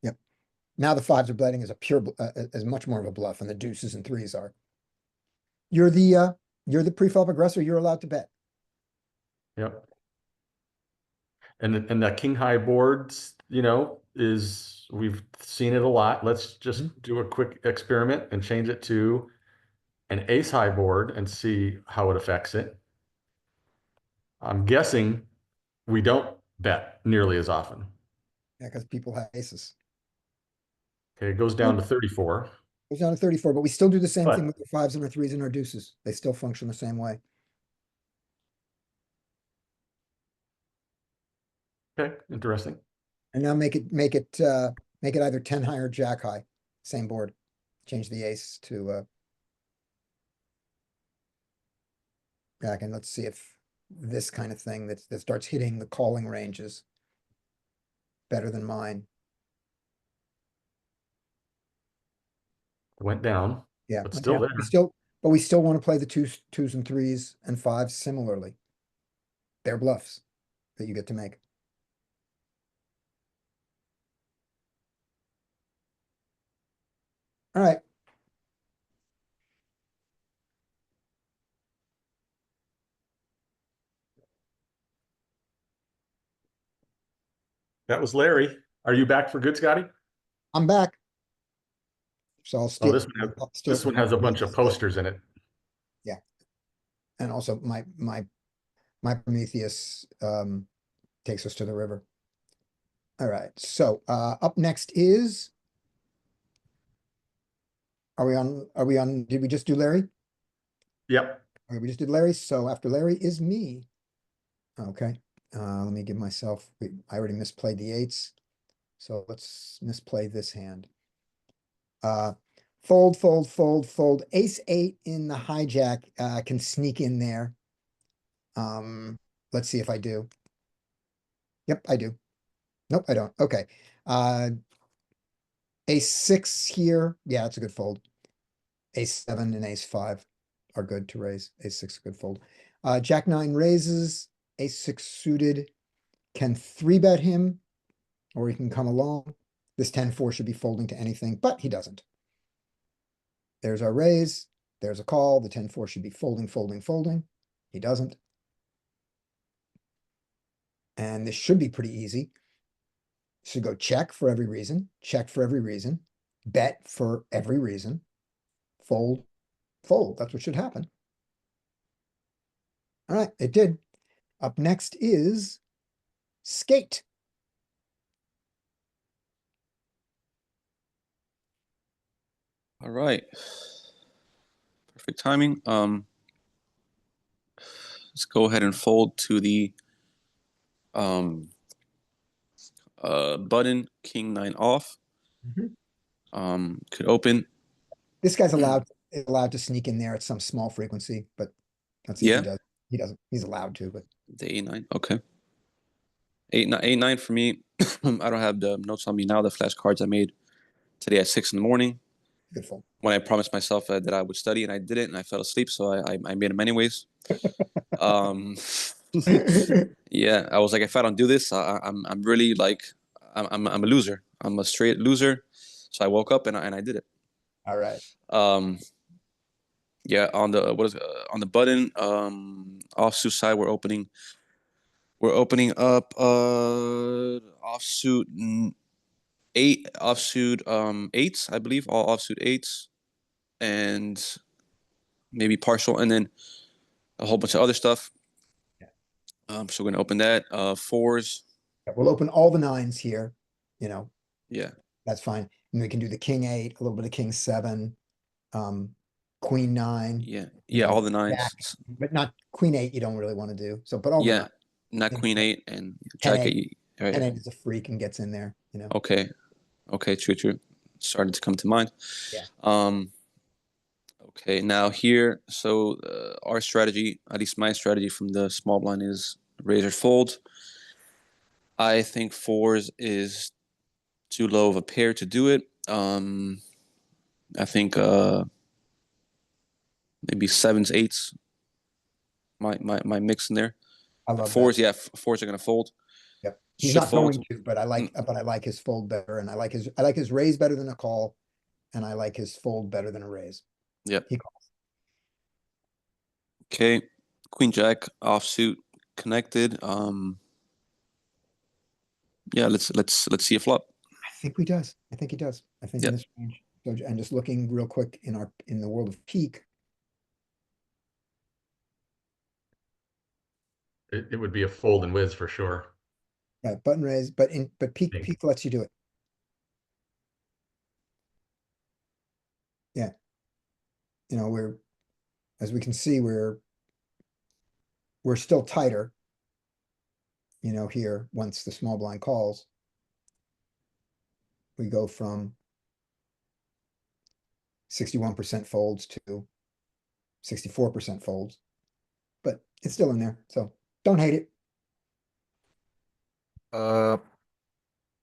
Yep. Now the fives are betting as a pure, as much more of a bluff, and the deuces and threes are. You're the pre-flop aggressor. You're allowed to bet. Yep. And the king high boards, we've seen it a lot. Let's just do a quick experiment and change it to an ace high board and see how it affects it. I'm guessing we don't bet nearly as often. Yeah, because people have aces. Okay, it goes down to 34. Goes down to 34, but we still do the same But- thing with our fives and our threes and our deuces. They still function the same way. Okay, interesting. And now make it either 10 high or jack high. Same board. Change the ace to jack, and let's see if this kind of thing that starts hitting the calling range is better than mine. It went down, Yeah, but went still down. there. But we still want to play the twos and threes and fives similarly. They're bluffs that you get to make. All right. That was Larry. Are you back for good, Scotty? I'm back. So I'll Oh, steal. this one has a bunch of posters in it. Yeah. And also my Prometheus takes us to the river. All right, so up next is. Are we on, did we just do Larry? Yep. Okay, we just did Larry, so after Larry is me. Okay, let me give myself, I already misplayed the eights. So let's misplay this hand. Fold, fold, fold, fold. Ace eight in the hijack can sneak in there. Let's see if I do. Yep, I do. Nope, I don't. Okay. Ace six here. Yeah, that's a good fold. Ace seven and ace five are good to raise. Ace six, good fold. Jack nine raises. Ace six suited can three bet him, or he can come along. This 10-4 should be folding to anything, but he doesn't. There's our raise. There's a call. The 10-4 should be folding, folding, folding. He doesn't. And this should be pretty easy. Should go check for every reason, check for every reason, bet for every reason, fold, fold. That's what should happen. All right, it did. Up next is skate. All right. Perfect timing. Let's go ahead and fold to the button, king nine off. Could open. This guy's allowed to sneak in there at some small frequency, but let's see if he does. He doesn't. He's allowed to, but The 8-9. Okay. 8-9 for me. I don't have the notes on me now. The flashcards I made today at 6 in the morning. good fold. When I promised myself that I would study and I didn't, and I fell asleep, so I made them anyways. Yeah, I was like, if I don't do this, I'm really like I'm a loser. I'm a straight loser. So I woke up and I did it. All right. Yeah, on the on the button offsuit side, we're opening up offsuit eights, I believe, all offsuit eights, and maybe partial, and then a whole bunch of other stuff. So we're gonna open that fours. We'll open all the nines here. Yeah. That's fine. And we can do the king eight, a little bit of king seven, queen nine. Yeah, all the nines. Jack, but not queen eight. You don't really want to do so, but all the nines. Not queen eight and jack eight. Right. And eight is a freak and gets in there. Okay, true. Started to come to mind. Yeah. Okay, now here, so our strategy, at least my strategy from the small blind is Razor fold. I think fours is too low of a pair to do it. I think maybe sevens, eights might mix in there. I But love fours, that. yeah, fours are gonna fold. Yep. He's Should not fold. going to, but I like his fold better, and I like his raise better than a call, and I like his fold better than a raise. Yep. He calls. Okay, Queen Jack offsuit connected. Yeah, let's see a flop. I think he does. I think he does. I think in Yep. this range. So, and just looking real quick in the world of peak, It would be a fold and whiz for sure. right, button raise, but peak Think. peak lets you do it. Yeah. You know, as we can see, we're still tighter. You know, here, once the small blind calls, we go from 61% folds to 64% folds, but it's still in there. So don't hate it.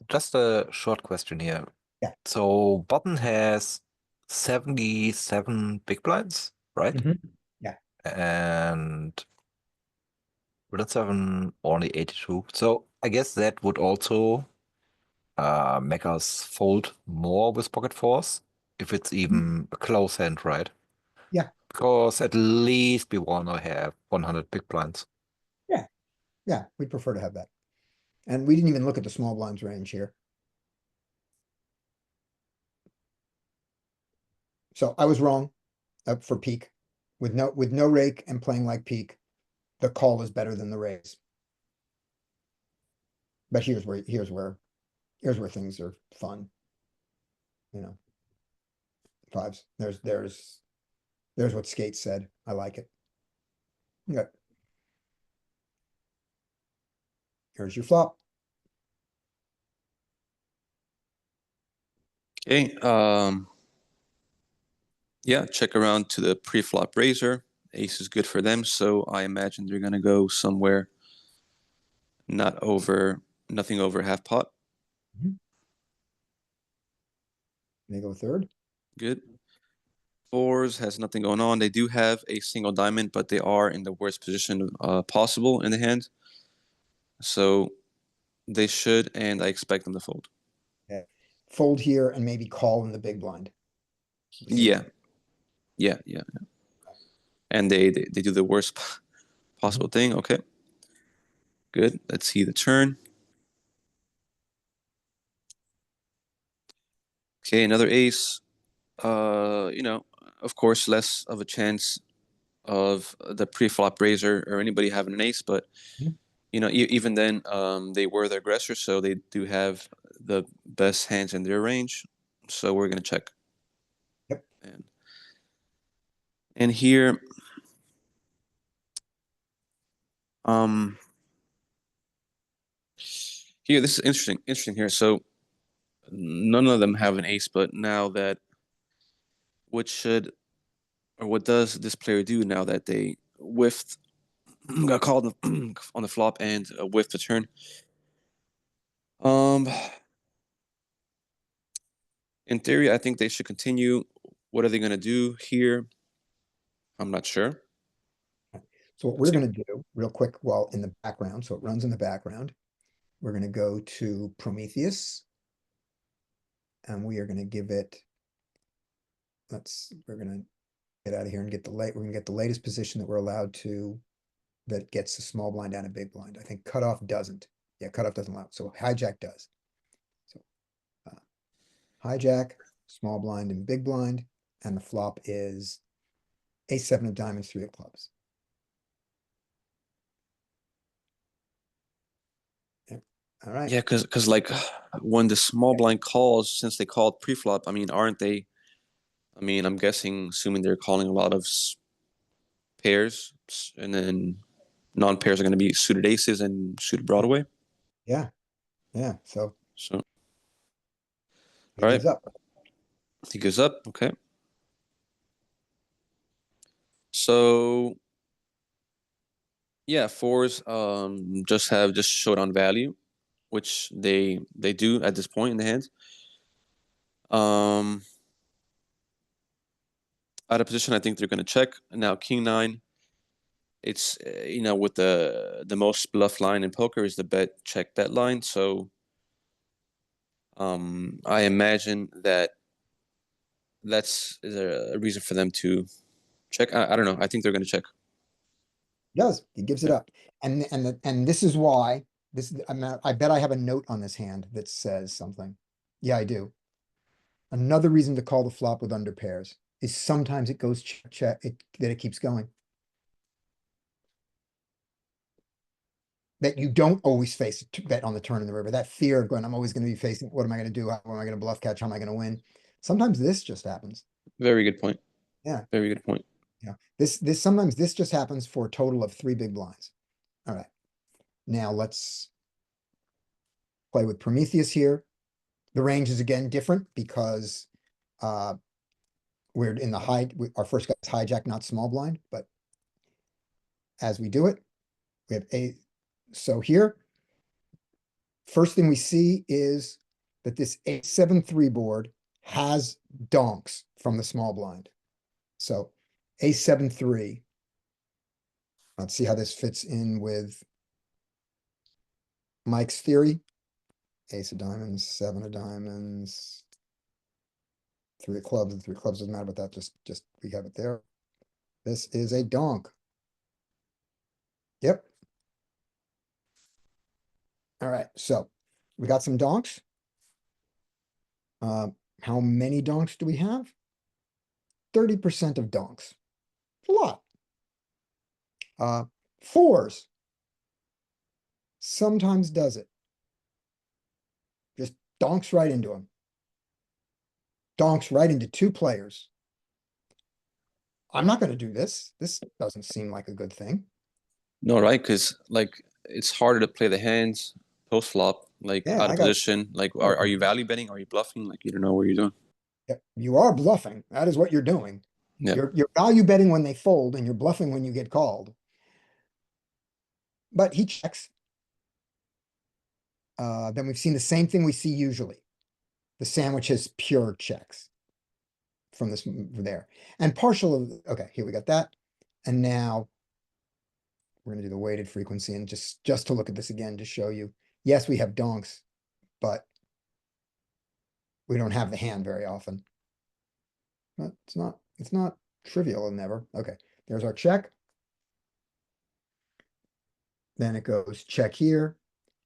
Just a short question here. Yeah. So button has 77 big blinds, right? Mhm. Yeah. And Red 7 only 82. So I guess that would also make us fold more with pocket fours if it's even a close hand, right? Yeah. Because at least we want to have 100 big blinds. Yeah, we'd prefer to have that. And we didn't even look at the small blinds range here. So I was wrong for peak. With no rake and playing like peak, the call is better than the raise. But here's where things are fun. You know. Fives. There's what Skate said. I like it. Okay. Here's your flop. Okay. Yeah, check around to the pre-flop razor. Ace is good for them, so I imagine they're gonna go somewhere nothing over half pot. They go third. Good. Fours has nothing going on. They do have a single diamond, but they are in the worst position possible in the hand. So they should, and I expect them to fold. Yeah. Fold here and maybe call in the big blind. Yeah. And they do the worst possible thing. Okay. Good. Let's see the turn. Okay, another ace. You know, of course, less of a chance of the pre-flop razor or anybody having an ace, but you know, even then, they were the aggressor, so they do have the best hands in their range. So we're gonna check. Yep. And here, here this is interesting here. So none of them have an ace, but now that what does this player do now that they whiffed, got called on the flop and whiffed the turn? In theory, I think they should continue. What are they going to do here? I'm not sure. So what we're going to do real quick while in the background, so it runs in the background, we're going to go to Prometheus and we are going to give it, we're going to get out of here and we're going to get the latest position that we're allowed to, that gets the small blind and a big blind. I think cutoff doesn't. Yeah, cutoff doesn't allow it. So hijack does. So hijack, small blind and big blind, and the flop is ace-7 of diamonds, 3 of clubs. Yeah. All right. Yeah, because like when the small blind calls, since they called pre-flop, I mean, aren't they? I mean, I'm guessing, assuming they're calling a lot of pairs, and then non-pairs are going to be suited aces and suited Broadway. Yeah. So So, he all right, gives up. he goes up. Okay. So Yeah, fours just showdown value, which they do at this point in the hand. Out of position, I think they're going to check. Now king 9. It's with the most bluff line in poker is the bet check bet line. So I imagine that's a reason for them to check. I don't know. I think they're going to check. He does. He gives it Yeah. up. And this is why I bet I have a note on this hand that says something. Yeah, I do. Another reason to call the flop with under pairs is sometimes it goes check, that it keeps going. That you don't always face a bet on the turn in the river. That fear of going, I'm always going to be facing, what am I going to do? How am I going to bluff catch? How am I going to win? Sometimes this just happens. Very good point. Yeah. Very good point. Yeah. This sometimes this just happens for a total of 3 big blinds. All right. Now let's play with Prometheus here. The range is again different because we're in the our first guy's hijack, not small blind, but as we do it, we have so here, first thing we see is that this 8-7-3 board has donks from the small blind. So A7-3. Let's see how this fits in with Mike's theory. Ace of diamonds, 7 of diamonds, 3 of clubs, and 3 of clubs doesn't matter, but that just we have it there. This is a donk. Yep. All right, so we got some donks. How many donks do we have? 30% of donks. A lot. Fours. Sometimes does it. Just donks right into them. Donks right into 2 players. I'm not going to do this. This doesn't seem like a good thing. No, right? Because like it's harder to play the hands post flop, like Yeah, out I of got- position. Like, are you value betting? Are you bluffing? Like, you don't know what you're doing. Yep, you are bluffing. That is what you're doing. Yeah. You're value betting when they fold and you're bluffing when you get called. But he checks. Then we've seen the same thing we see usually. The sandwich has pure checks from this there. And partial of, okay, here we got that. And now we're gonna do the weighted frequency and just to look at this again to show you. Yes, we have donks, but we don't have the hand very often. But it's not trivial and never. Okay, there's our check. Then it goes check here.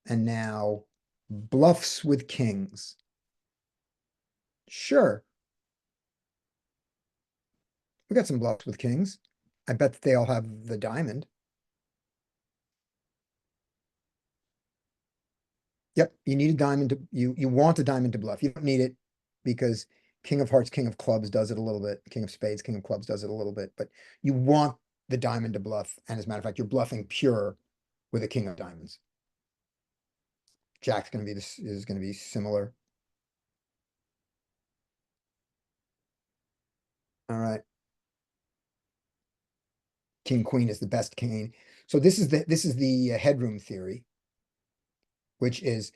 And now bluffs with kings. Sure. We got some bluffs with kings. I bet that they all have the diamond. Yep, you need a diamond to, you want a diamond to bluff. You don't need it because king of hearts, king of clubs does it a little bit. King of spades, king of clubs does it a little bit, but you want the diamond to bluff. And as a matter of fact, you're bluffing pure with a king of diamonds. Jack's gonna be this is gonna be similar. All right. King queen is the best king. So this is the headroom theory, which is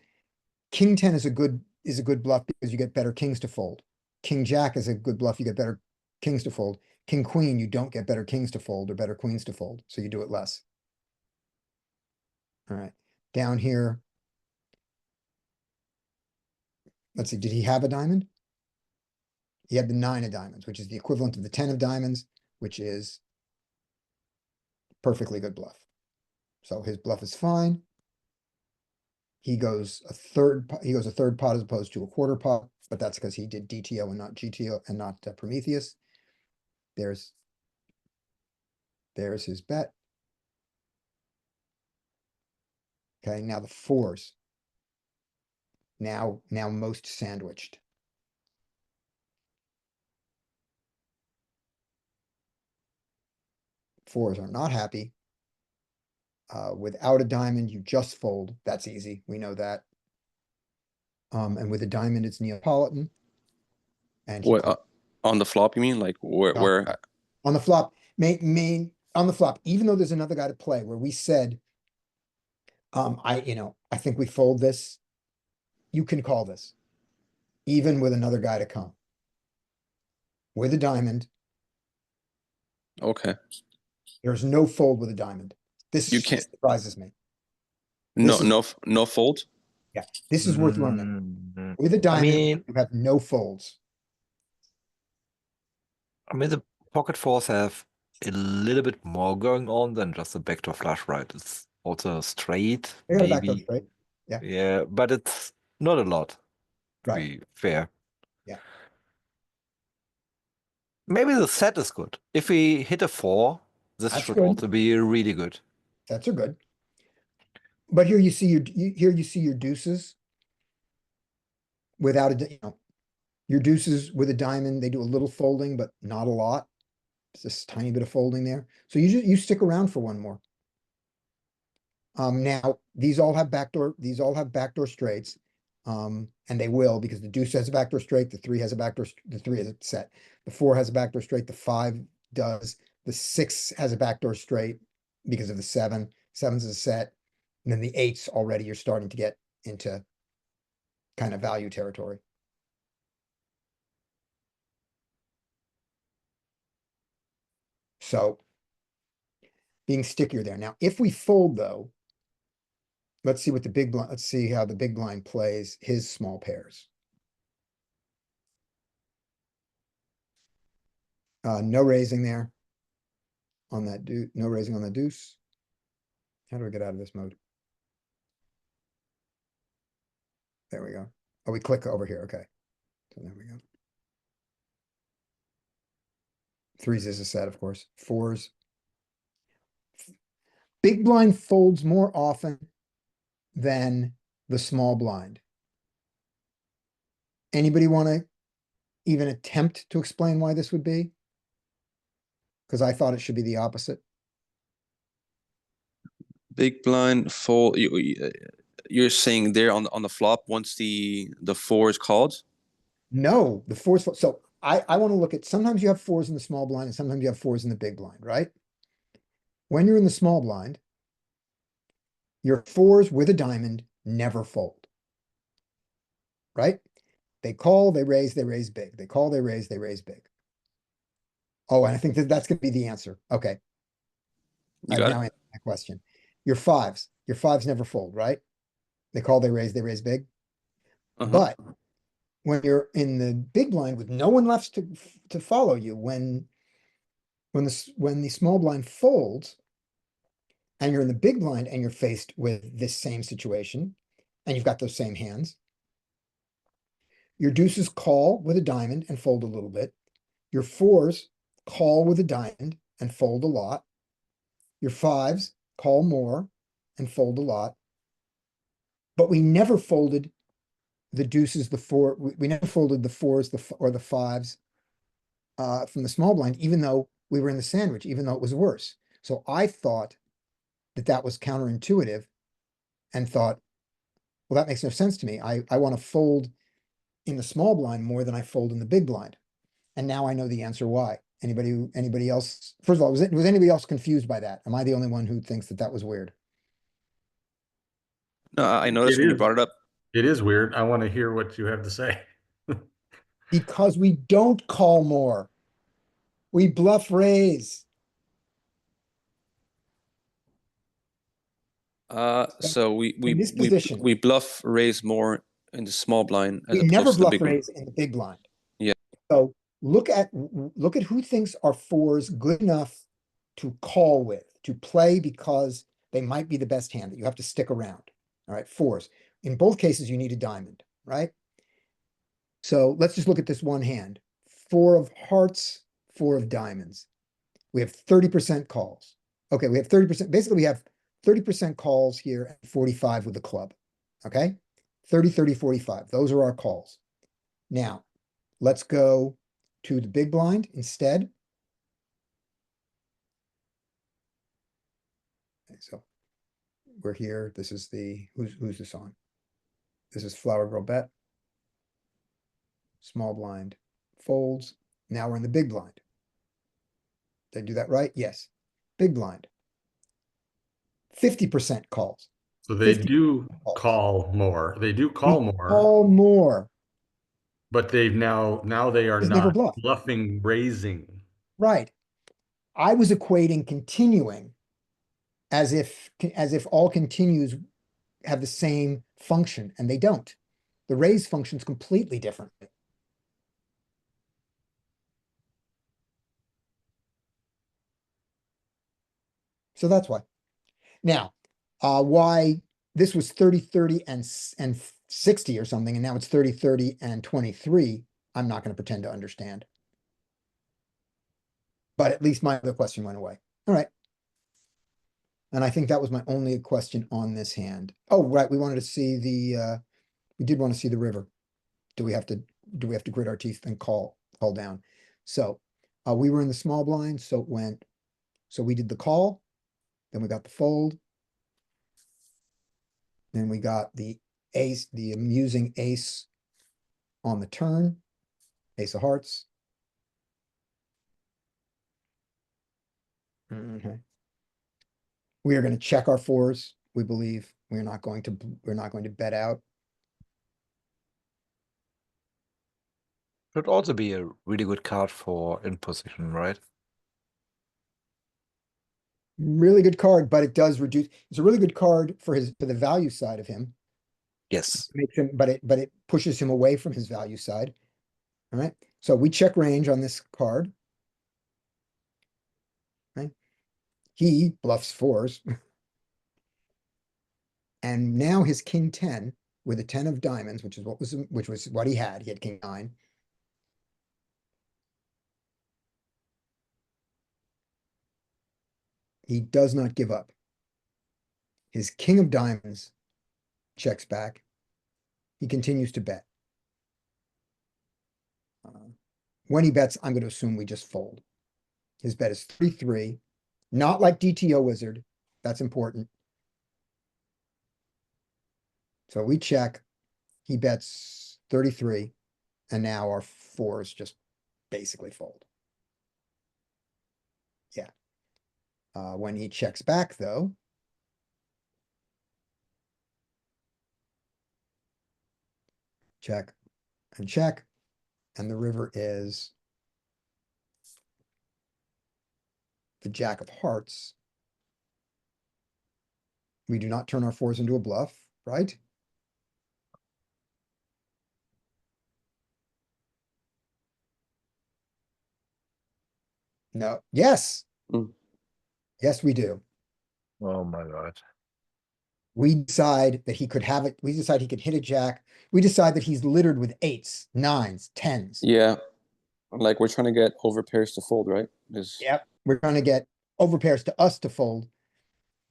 king 10 is a good bluff because you get better kings to fold. King jack is a good bluff, you get better kings to fold. King queen, you don't get better kings to fold or better queens to fold, so you do it less. All right, down here. Let's see, did he have a diamond? He had the 9 of diamonds, which is the equivalent of the 10 of diamonds, which is perfectly good bluff. So his bluff is fine. He goes a third pot as opposed to a quarter pot, but that's because he did DTO and not GTO and not Prometheus. There's his bet. Okay, now the fours. Now most sandwiched. Fours are not happy. Without a diamond, you just fold. That's easy. We know that. And with a diamond, it's Neapolitan. And What on the flop? You mean like where? on the flop, main on the flop, even though there's another guy to play where we said, I think we fold this. You can call this, even with another guy to come. With a diamond, Okay. there's no fold with a diamond. This You can't- surprises me. No, This no fold. Yeah, this is worth learning. Mm, With a diamond, mean- you have no folds. I mean, the pocket fours have a little bit more going on than just a backdoor flush, right? It's also straight, They got a backdoor maybe. straight. Yeah. Yeah, but it's not a lot, to Right. be fair. Yeah. Maybe the set is good. If we hit a 4, this That's should good. also be really good. Sets are good. But here you see your deuces without your deuces with a diamond, they do a little folding, but not a lot. It's just tiny bit of folding there. So you stick around for one more. Now these all have backdoor straights. And they will, because the deuce has a backdoor straight, the 3 has a backdoor, the 3 is a set. The 4 has a backdoor straight, the 5 does, the 6 has a backdoor straight because of the 7. 7's is a set. And then the 8's already, you're starting to get into kind of value territory. So being stickier there. Now, if we fold though, let's see how the big blind plays his small pairs. No raising there on that deuce, no raising on the deuce. How do we get out of this mode? There we go. Oh, we click over here. Okay. So there we go. 3s is a set, of course. 4s. Big blind folds more often than the small blind. Anybody want to even attempt to explain why this would be? Because I thought it should be the opposite. Big blind fold. You're saying there on the flop once the 4 is called. No, the 4's. So I want to look at, sometimes you have 4s in the small blind and sometimes you have 4s in the big blind, right? When you're in the small blind, your 4s with a diamond never fold. Right? They call, they raise big. They call, they raise big. Oh, and I think that's going to be the answer. Okay. You got now it. answer my question. Your 5s never fold, right? They call, they raise big. Uh-huh. But when you're in the big blind with no one left to follow you, when the small blind folds and you're in the big blind and you're faced with this same situation and you've got those same hands, your deuces call with a diamond and fold a little bit. Your 4s call with a diamond and fold a lot. Your 5s call more and fold a lot. But we never folded the deuces, the 4, we never folded the 4s or the 5s from the small blind, even though we were in the sandwich, even though it was worse. So I thought that was counterintuitive and thought, well, that makes no sense to me. I want to fold in the small blind more than I fold in the big blind. And now I know the answer why. Anybody else? First of all, was anybody else confused by that? Am I the only one who thinks that was weird? No, I noticed It when you is. brought it up. It is weird. I want to hear what you have to say. Because we don't call more. We bluff raise. So we In this position, we bluff raise more in the small blind as we never opposed to the bluff big blind. raise in the big blind. Yeah. So look at who thinks our 4s good enough to call with, to play because they might be the best hand that you have to stick around. All right, 4s. In both cases, you need a diamond, right? So let's just look at this one hand. 4 of hearts, 4 of diamonds. We have 30% calls. Okay, we have 30%. Basically, we have 30% calls here and 45 with the club. Okay? 30, 30, 45. Those are our calls. Now, let's go to the big blind instead. Okay, so we're here. This is who's this on? This is Flower Girl Bet. Small blind folds. Now we're in the big blind. Did I do that right? Yes. big blind. 50% calls. So they 50 do calls. call more. They do call We more, call more. but they've now they are Just never not bluff. bluffing raising. Right. I was equating continuing as if all continues have the same function, and they don't. The raise function's completely different. So that's why. Now, why this was 30, 30, and 60 or something, and now it's 30, 30, and 23, I'm not going to pretend to understand. But at least my other question went away. All right. And I think that was my only question on this hand. Oh, right, we wanted to see we did want to see the river. Do we have to grit our teeth and call down? So we were in the small blind, so we did the call, then we got the fold. Then we got the ace, the amusing ace on the turn, ace of hearts. Okay. We are going to check our fours. We believe we're not going to bet out. Could also be a really good card for in position, right? Really good card, but it does reduce. It's a really good card for the value side of him. Yes. Makes him, but it pushes him away from his value side. All right. So we check range on this card. Right. He bluffs fours. And now his king 10 with a 10 of diamonds, which was what he had. He had king 9. He does not give up. His king of diamonds checks back. He continues to bet. When he bets, I'm going to assume we just fold. His bet is 3-3, not like DTO Wizard. That's important. So we check. He bets 33, and now our fours just basically fold. Yeah. When he checks back, though, check and check, and the river is the jack of hearts. We do not turn our fours into a bluff, right? No. Yes. Mm. Yes, we do. Oh my god. We decide that he could have it. We decide he could hit a jack. We decide that he's littered with 8s, 9s, 10s. Yeah. Like we're trying to get over pairs to fold, right? Yep. We're trying to get over pairs to us to fold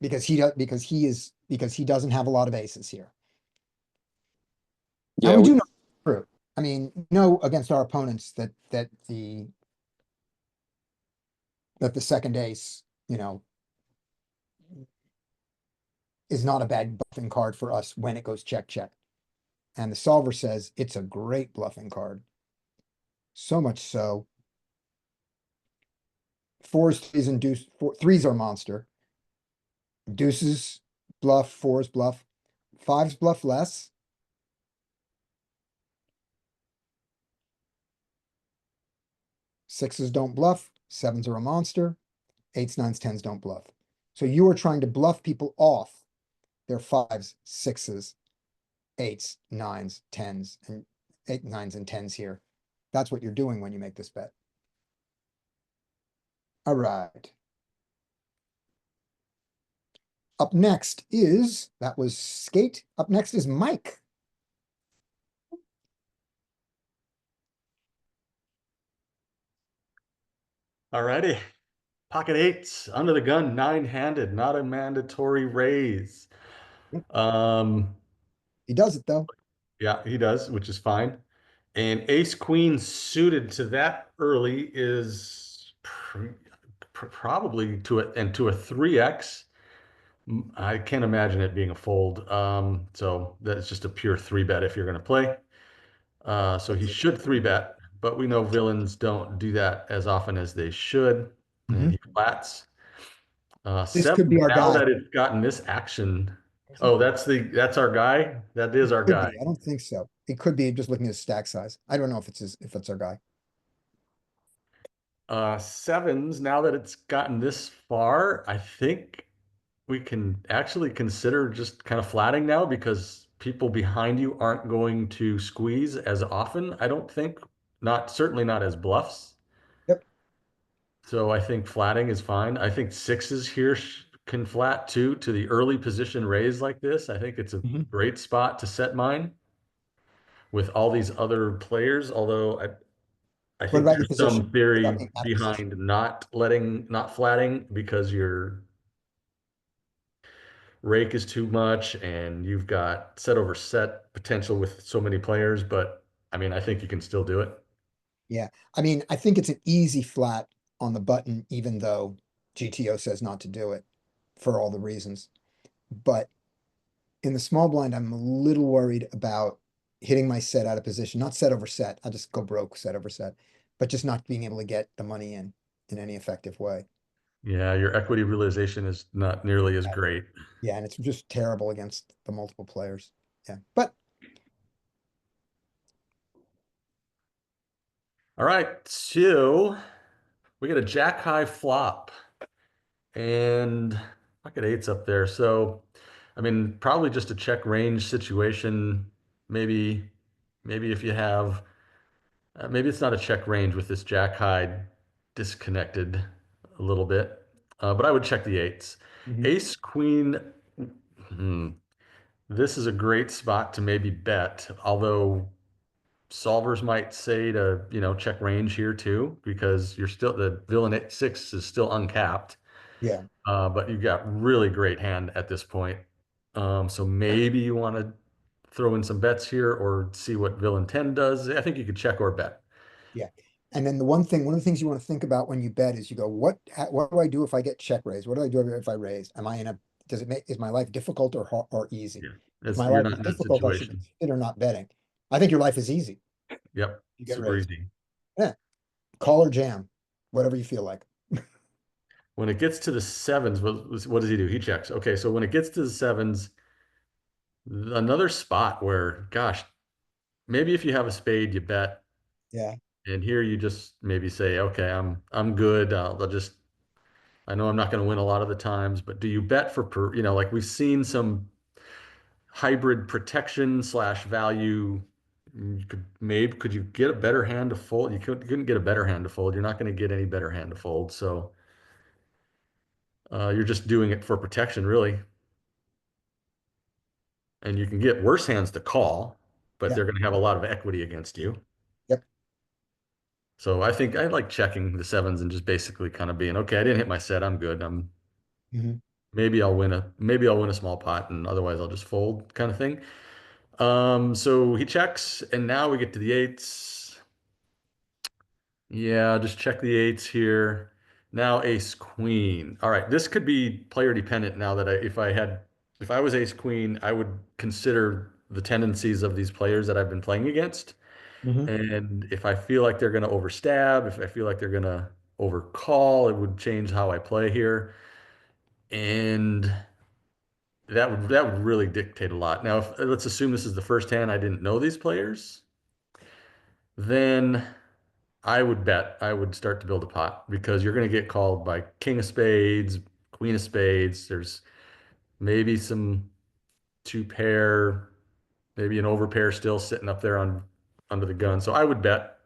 because he doesn't have a lot of aces here. Yeah, and we do know true. I mean, know against our opponents that the second ace, is not a bad bluffing card for us when it goes check, check. And the solver says it's a great bluffing card. So much so. 4s, 3s, and deuce. 3s are monster. Deuces bluff, 4s bluff. 5s bluff less. Sixes don't bluff. 7s are a monster. 8s, 9s, 10s don't bluff. So you are trying to bluff people off their 5s, 6s, 8s, 9s, 10s, and 8, 9s, and 10s here. That's what you're doing when you make this bet. All right. Up next is, that was Skate. Up next is Mike. Alrighty. Pocket 8s, under the gun, 9-handed, not a mandatory raise. He does it though. Yeah, he does, which is fine. And ace queen suited to that early is probably to a 3x. I can't imagine it being a fold. So that's just a pure 3-bet if you're going to play. So he should 3-bet, but we know villains don't do that as often as they should. And he flats. This could Seven, be our now guy. that it's gotten this action. Oh, that's our guy? That is our Could guy. be. I don't think so. It could be just looking at his stack size. I don't know if it's our guy. Sevens, now that it's gotten this far, I think we can actually consider just kind of flatting now because people behind you aren't going to squeeze as often, I don't think. Certainly not as bluffs. Yep. So I think flatting is fine. I think sixes here can flat too to the early position raise like this. I think it's a great spot to set mine with all these other players, although I What think about your there's some position? What theory about being out of position? behind not flatting because your rake is too much and you've got set over set potential with so many players, but I mean, I think you can still do it. Yeah, I mean, I think it's an easy flat on the button, even though GTO says not to do it for all the reasons. But in the small blind, I'm a little worried about hitting my set out of position, not set over set. I'll just go broke set over set, but just not being able to get the money in any effective way. Yeah, your equity realization is not nearly as great. Yeah, and it's just terrible against the multiple players. Yeah, but All right, so we got a jack high flop and pocket eights up there. So, I mean, probably just a check range situation. Maybe if you have, maybe it's not a check range with this jack high disconnected a little bit, but I would check the eights. Ace, queen. This is a great spot to maybe bet, although solvers might say to, check range here too, because the villain at six is still uncapped. yeah, But you've got really great hand at this point. So maybe you want to throw in some bets here or see what villain 10 does. I think you could check or bet. yeah. And then one of the things you want to think about when you bet is you go, what do I do if I get check raised? What do I do if I raise? Am I is my life difficult or easy? Yeah, If my you're life not is in that difficult, I should situation. consider not betting. I think your life is easy. Yep, You get super raised. easy. Yeah, call or jam, whatever you feel like. When it gets to the sevens, what does he do? He checks. Okay, so when it gets to the sevens, another spot where, gosh, maybe if you have a spade, you bet. Yeah, And here you just maybe say, okay, I'm good. I know I'm not going to win a lot of the times, but do you bet like we've seen some hybrid protection slash value. Could you get a better hand to fold? You couldn't get a better hand to fold. You're not going to get any better hand to fold. So you're just doing it for protection, really. And you can get worse hands to call, but yeah, they're going to have a lot of equity against you. yep. So I think I like checking the sevens and just basically kind of being, okay, I didn't hit my set. I'm good. Mhm. Maybe I'll win a small pot and otherwise I'll just fold kind of thing. So he checks and now we get to the eights. Yeah, just check the eights here. Now ace queen. All right, this could be player dependent now that if I was ace queen, I would consider the tendencies of these players that I've been playing against. And if I feel like they're going to overstab, if I feel like they're going to overcall, it would change how I play here. And that would really dictate a lot. Now, let's assume this is the first hand I didn't know these players, then I would bet I would start to build a pot because you're going to get called by king of spades, queen of spades. There's maybe some two pair, maybe an overpair still sitting up there under the gun. So I would bet.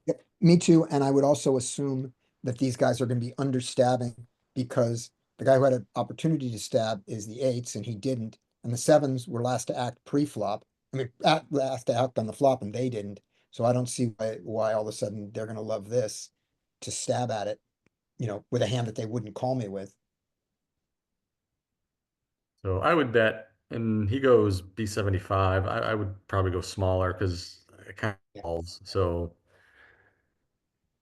Yep, me too. And I would also assume that these guys are going to be understabbing because the guy who had an opportunity to stab is the eights and he didn't. And the sevens were last to act pre-flop. I mean, last to act on the flop and they didn't. So I don't see why all of a sudden they're going to love this to stab at it, with a hand that they wouldn't call me with. So I would bet, and he goes B75. I would probably go smaller because it kind of calls. So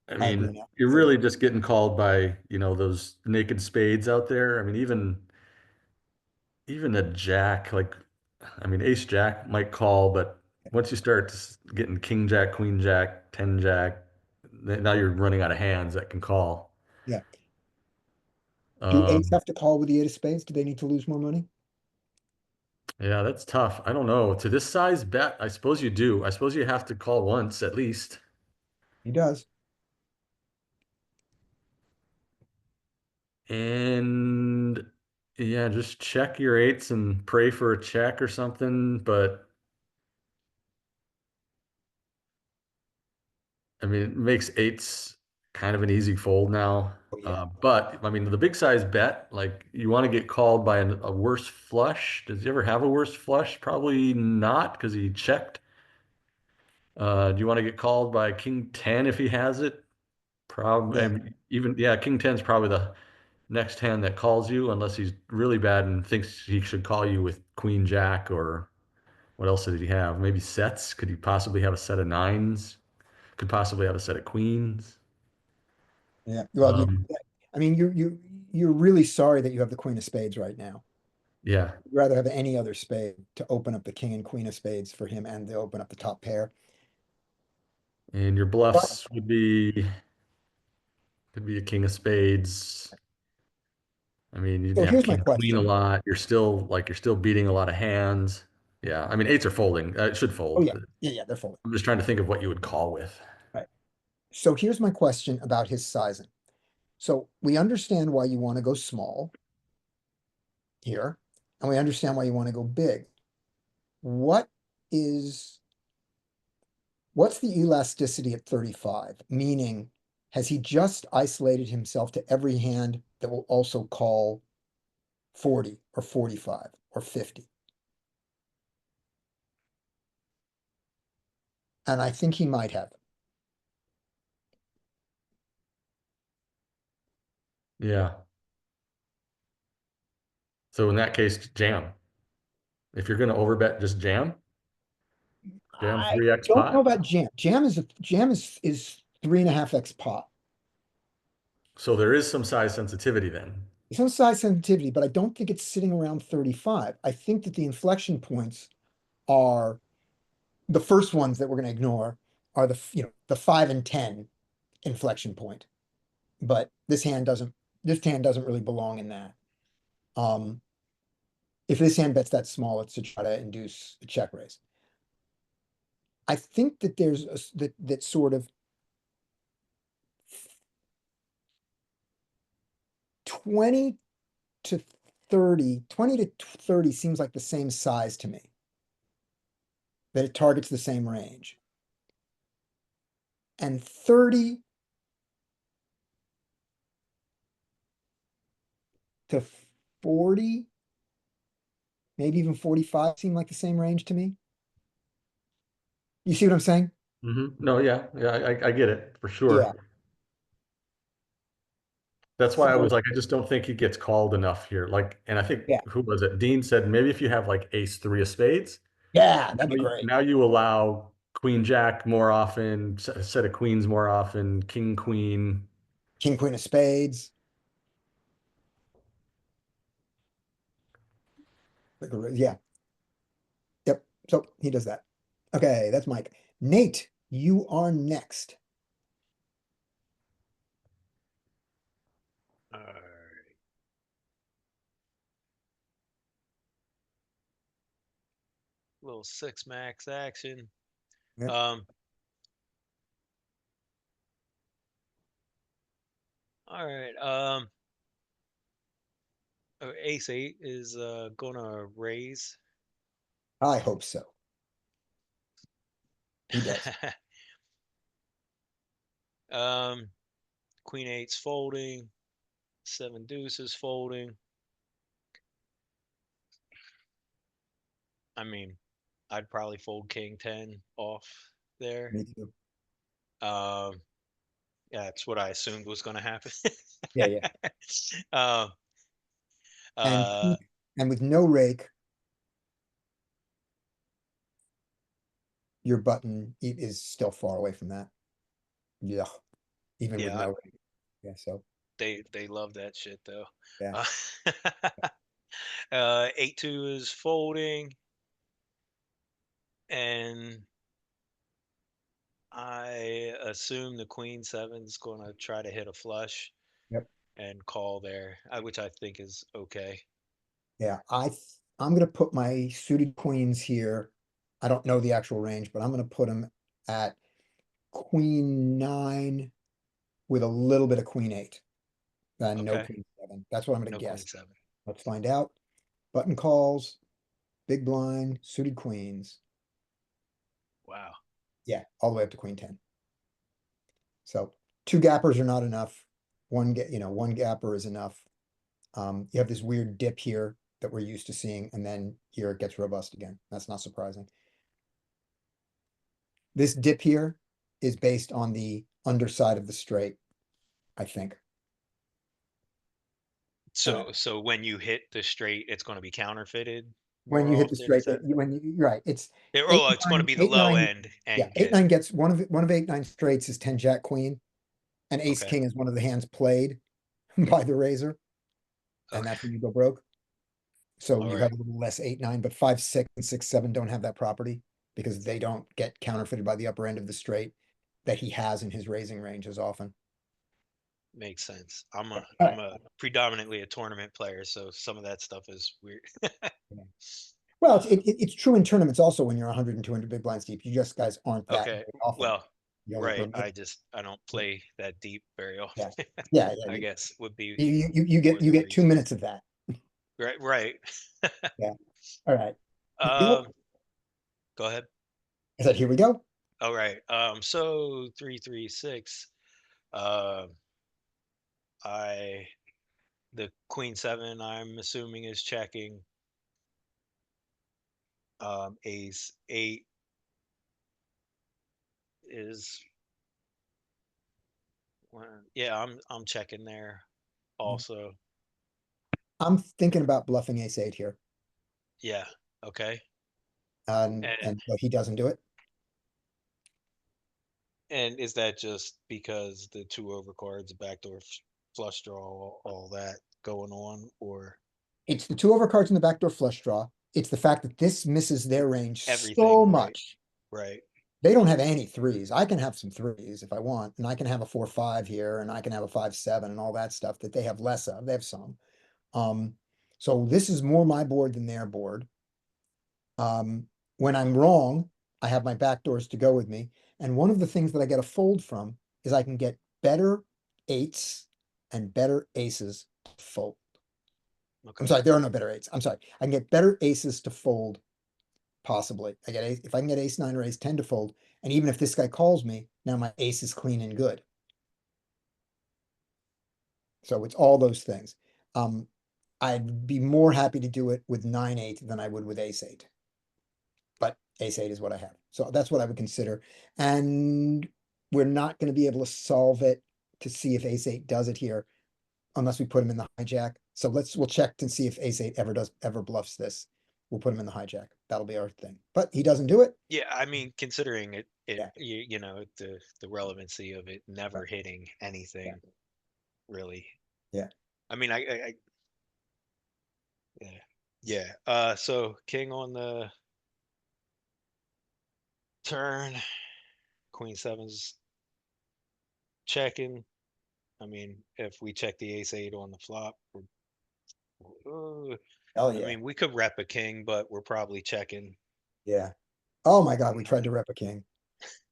I I agree mean, now. you're really just getting called by, those naked spades out there. I mean, even a jack, like, I mean, ace jack might call, but once you start getting king jack, queen jack, 10 jack, now you're running out of hands that can call. Yeah. Do eights Um, have to call with the 8 of spades? Do they need to lose more money? yeah, that's tough. I don't know. To this size bet, I suppose you do. I suppose you have to call once at least. He does. And yeah, just check your eights and pray for a check or something. But I mean, it makes eights kind of an easy fold now. Oh, yeah. But I mean, the big size bet, like you want to get called by a worse flush. Does he ever have a worse flush? Probably not, because he checked. Do you want to get called by King 10 if he has it? Probably. Yeah. Even, yeah, King 10 is probably the next hand that calls you, unless he's really bad and thinks he should call you with Queen Jack, or what else did he have? Maybe sets? Could he possibly have a set of nines? Could possibly have a set of queens? Yeah. Well, Um, I mean, you're really sorry that you have the queen of spades right now. yeah. You'd rather have any other spade to open up the king and queen of spades for him and to open up the top pair. And your bluffs would be, could be a king of spades. I mean, you'd So have here's my king queen a question. lot. You're still beating a lot of hands. Yeah. I mean, eights are folding. It should Oh, fold. yeah. Yeah, they're folding. I'm just trying to think of what you would call with. Right. So here's my question about his sizing. So we understand why you want to go small here, and we understand why you want to go big. What is, what's the elasticity at 35? Meaning, has he just isolated himself to every hand that will also call 40 or 45 or 50? And I think he might have. Yeah. So in that case, jam. If you're going to overbet, just jam. Jam I 3x don't know pot. about jam. Jam is 3.5x pot. So there is some size sensitivity then. Some size sensitivity, but I don't think it's sitting around 35. I think that the inflection points are the first ones that we're going to ignore are the 5 and 10 inflection point. But this hand doesn't really belong in that. If this hand bets that small, it's to try to induce a check raise. I think that there's that sort of 20 to 30, 20 to 30 seems like the same size to me. That it targets the same range. And 30 to 40, maybe even 45 seem like the same range to me. You see what I'm saying? No, yeah, I get it for sure. Yeah. That's why I was So, like, I just don't think he gets called enough here. Like, and I think yeah. who was it? Dean said maybe if you have like ace three of spades, Yeah, that'd be great. now you allow queen jack more often, a set of queens more often, king queen. King, queen of spades. Yeah. Yep. So he does that. Okay, that's Mike. Nate, you are next. All right. Little six max action. Yep. All right. Ace eight is gonna raise. I hope so. He does. Queen eight's folding. Seven deuces folding. I mean, I'd probably fold king 10 off there. Me too. Yeah, that's what I assumed was going to happen. Yeah, yeah. Uh, And with no rake, your button is still far away from that. Yeah. Even with yeah, no rake. Yeah, so they love that shit though. yeah. 8-2 is folding, and I assume the queen seven is going to try to hit a flush. Yep. and call there, which I think is okay. Yeah, I'm gonna put my suited queens here. I don't know the actual range, but I'm gonna put them at queen nine with a little bit of queen eight. And no Okay. queen seven. That's what I'm gonna No guess. queen seven. Let's find out. Button calls, big blind, suited queens. Wow. Yeah, all the way up to queen 10. So two gappers are not enough. One gapper is enough. You have this weird dip here that we're used to seeing, and then here it gets robust again. That's not surprising. This dip here is based on the underside of the straight, I think. So when you hit the straight, it's going to be counterfeited When more you hit the often. straight, Is that? you're right, it's Oh, it's going to be the low end yeah, and 8-9 gets one of 8-9 straights is 10 jack queen, and ace Okay. king is one of the hands played by the razor, and that's when you go broke. So All you right. have a little less 8-9, but 5-6 and 6-7 don't have that property because they don't get counterfeited by the upper end of the straight that he has in his raising range as often. Makes sense. I'm Alright. a predominantly a tournament player, so some of that stuff is weird. Well, it's true in tournaments also when you're 100 and 200 big blinds deep. You just guys aren't that Okay. very often. Well, You only right. permit- I don't play that deep very often. Yeah, I you, guess would be you more get you the get 2 reason. minutes of that. Right. Yeah. All right. Go ahead. I said, here we go. All right. So 3-3-6. The queen seven, I'm assuming, is checking. Ace eight is yeah, I'm checking there also. I'm thinking about bluffing ace eight here. Yeah. Okay. And but he doesn't do it. And is that just because the two overcards, backdoor flush draw, all that going on, or It's the two overcards in the backdoor flush draw. It's the fact that this misses their range everything? so Right. much. Right. They don't have any threes. I can have some threes if I want, and I can have a 4-5 here, and I can have a 5-7 and all that stuff that they have less of. They have some. So this is more my board than their board. When I'm wrong, I have my backdoors to go with me. And one of the things that I get a fold from is I can get better eights and better aces to fold. Okay. I'm sorry, there are no better eights. I'm sorry. I can get better aces to fold, possibly. If I can get ace 9 or ace 10 to fold, and even if this guy calls me, now my ace is clean and good. So it's all those things. I'd be more happy to do it with 9-8 than I would with ace 8. But ace 8 is what I have. So that's what I would consider. And we're not going to be able to solve it to see if ace 8 does it here unless we put him in the hijack. So we'll check to see if ace 8 ever bluffs this. We'll put him in the hijack. That'll be our thing. But he doesn't do it. Yeah, I mean, considering it Yeah. you know, the relevancy of it never hitting anything, really. Yeah. I mean, yeah. So king on the turn, queen seven's checking. I mean, if we check the ace 8 on the flop, Oh I yeah. mean, we could rep a king, but we're probably checking. Yeah. Oh my God, we tried to rep a king.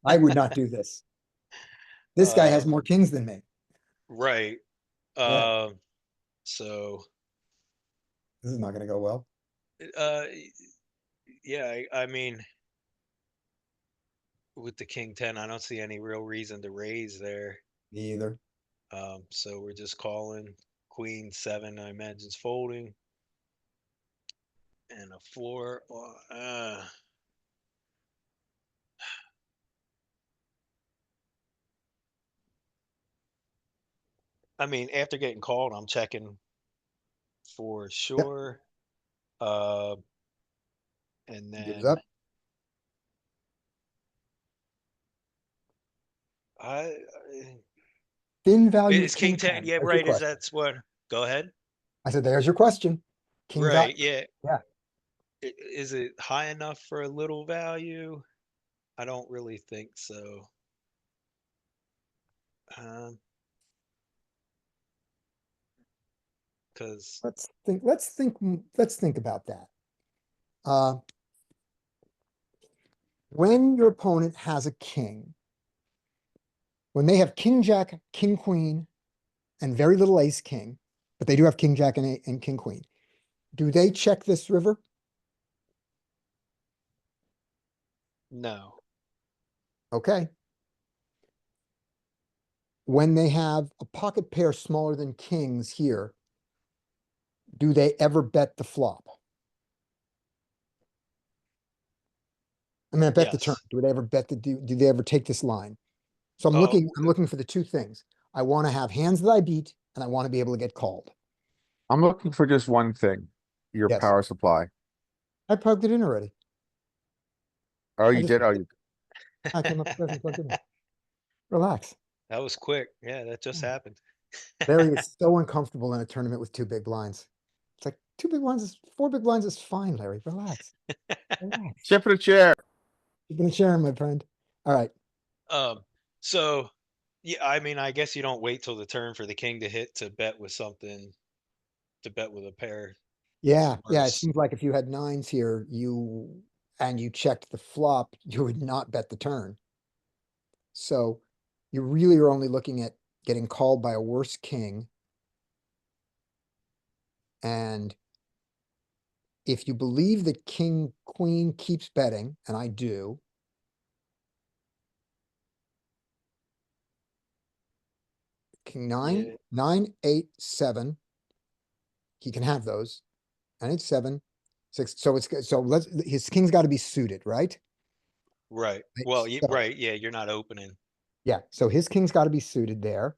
I would not do this. This guy has more kings than me. Right. Yeah. So This is not going to go well. yeah, I mean, with the king 10, I don't see any real reason to raise there. Me either. So we're just calling. Queen 7, I imagine, is folding. And a 4. I mean, after getting called, I'm checking for sure. And Gives then up. Thin value. it's king 10. Yeah, That's your right. Is question. that's what? Go ahead. I said, there's your question. King Right. Yeah. Yeah. Is it high enough for a little value? I don't really think so. Cause let's think about that. When your opponent has a king, when they have king, jack, king, queen, and very little ace, king, but they do have king, jack, and king, queen, do they check this river? no, Okay. When they have a pocket pair smaller than kings here, do they ever bet the flop? I mean, I bet the turn. yes. Do they ever bet do they ever take this line? So I'm Oh, looking for the two things. I want to have hands that I beat, and I want to be able to get called. I'm looking for just one thing, your Yes. power supply. I plugged it in already. Oh, I you just- did? Oh, you, I came upstairs and plugged it in. Relax. that was quick. Yeah, that just happened. Larry is so uncomfortable in a tournament with two big blinds. It's like four big blinds is fine, Larry. Relax. Relax. sit for the chair. You've been sharing, my friend. All right. So yeah, I mean, I guess you don't wait till the turn for the king to hit to bet with something, to bet with a pair. Yeah, it Worse. seems like if you had nines here, and you checked the flop, you would not bet the turn. So you really are only looking at getting called by a worse king. And if you believe that king, queen keeps betting, and I do, king nine, Yeah. 9, 8, 7, he can have those. 9, 8, 7, 6. So his king's got to be suited, right? Right. Right, Well, so- right. Yeah, you're not opening. Yeah, so his king's got to be suited there.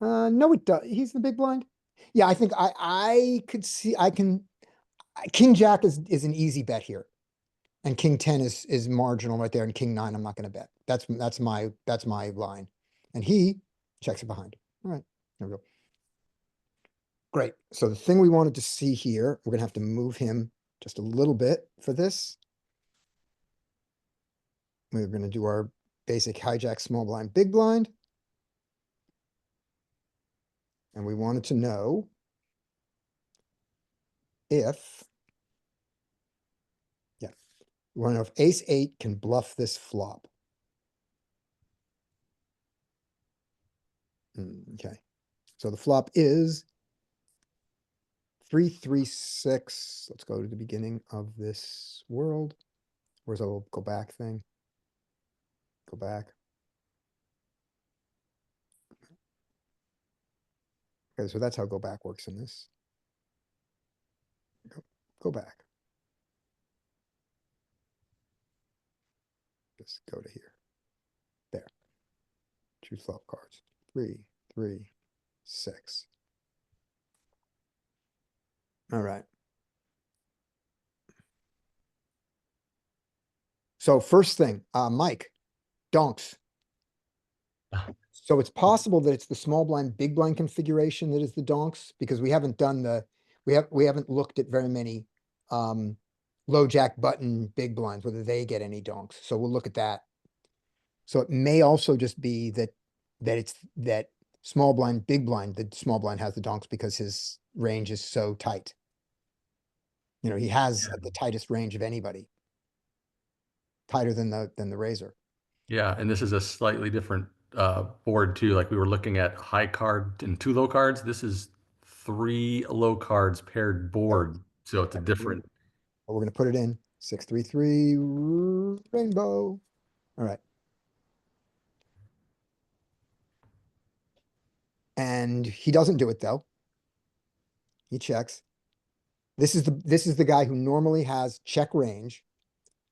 No, it does. He's the big blind. Yeah, I think I could see, king jack is an easy bet here. And king 10 is marginal right there, and king 9, I'm not gonna bet. That's my line. And he checks it behind. All right, there we go. Great. So the thing we wanted to see here, we're gonna have to move him just a little bit for this. We're gonna do our basic hijack small blind, big blind. And we wanted to know if, yeah, we want to know if ace 8 can bluff this flop. Okay, so the flop is 3, 3, 6. Let's go to the beginning of this world. Where's the little go back thing? Go back. Okay, so that's how go back works in this. Go back. Just go to here. There. Choose flop cards. 3, 3, 6. All right. So first thing, Mike, donks. So it's possible that it's the small blind, big blind configuration that is the donks, because we haven't done we haven't looked at very many low jack button big blinds, whether they get any donks. So we'll look at that. So it may also just be that small blind, big blind, the small blind has the donks because his range is so tight. You know, he has the tightest range of anybody. Tighter than the razor. Yeah, and this is a slightly different board too. Like we were looking at high card and 2 low cards. This is 3 low cards paired board. So it's a different. We're gonna put it in 6, 3, 3 rainbow. All right. And he doesn't do it though. He checks. This is the guy who normally has check range,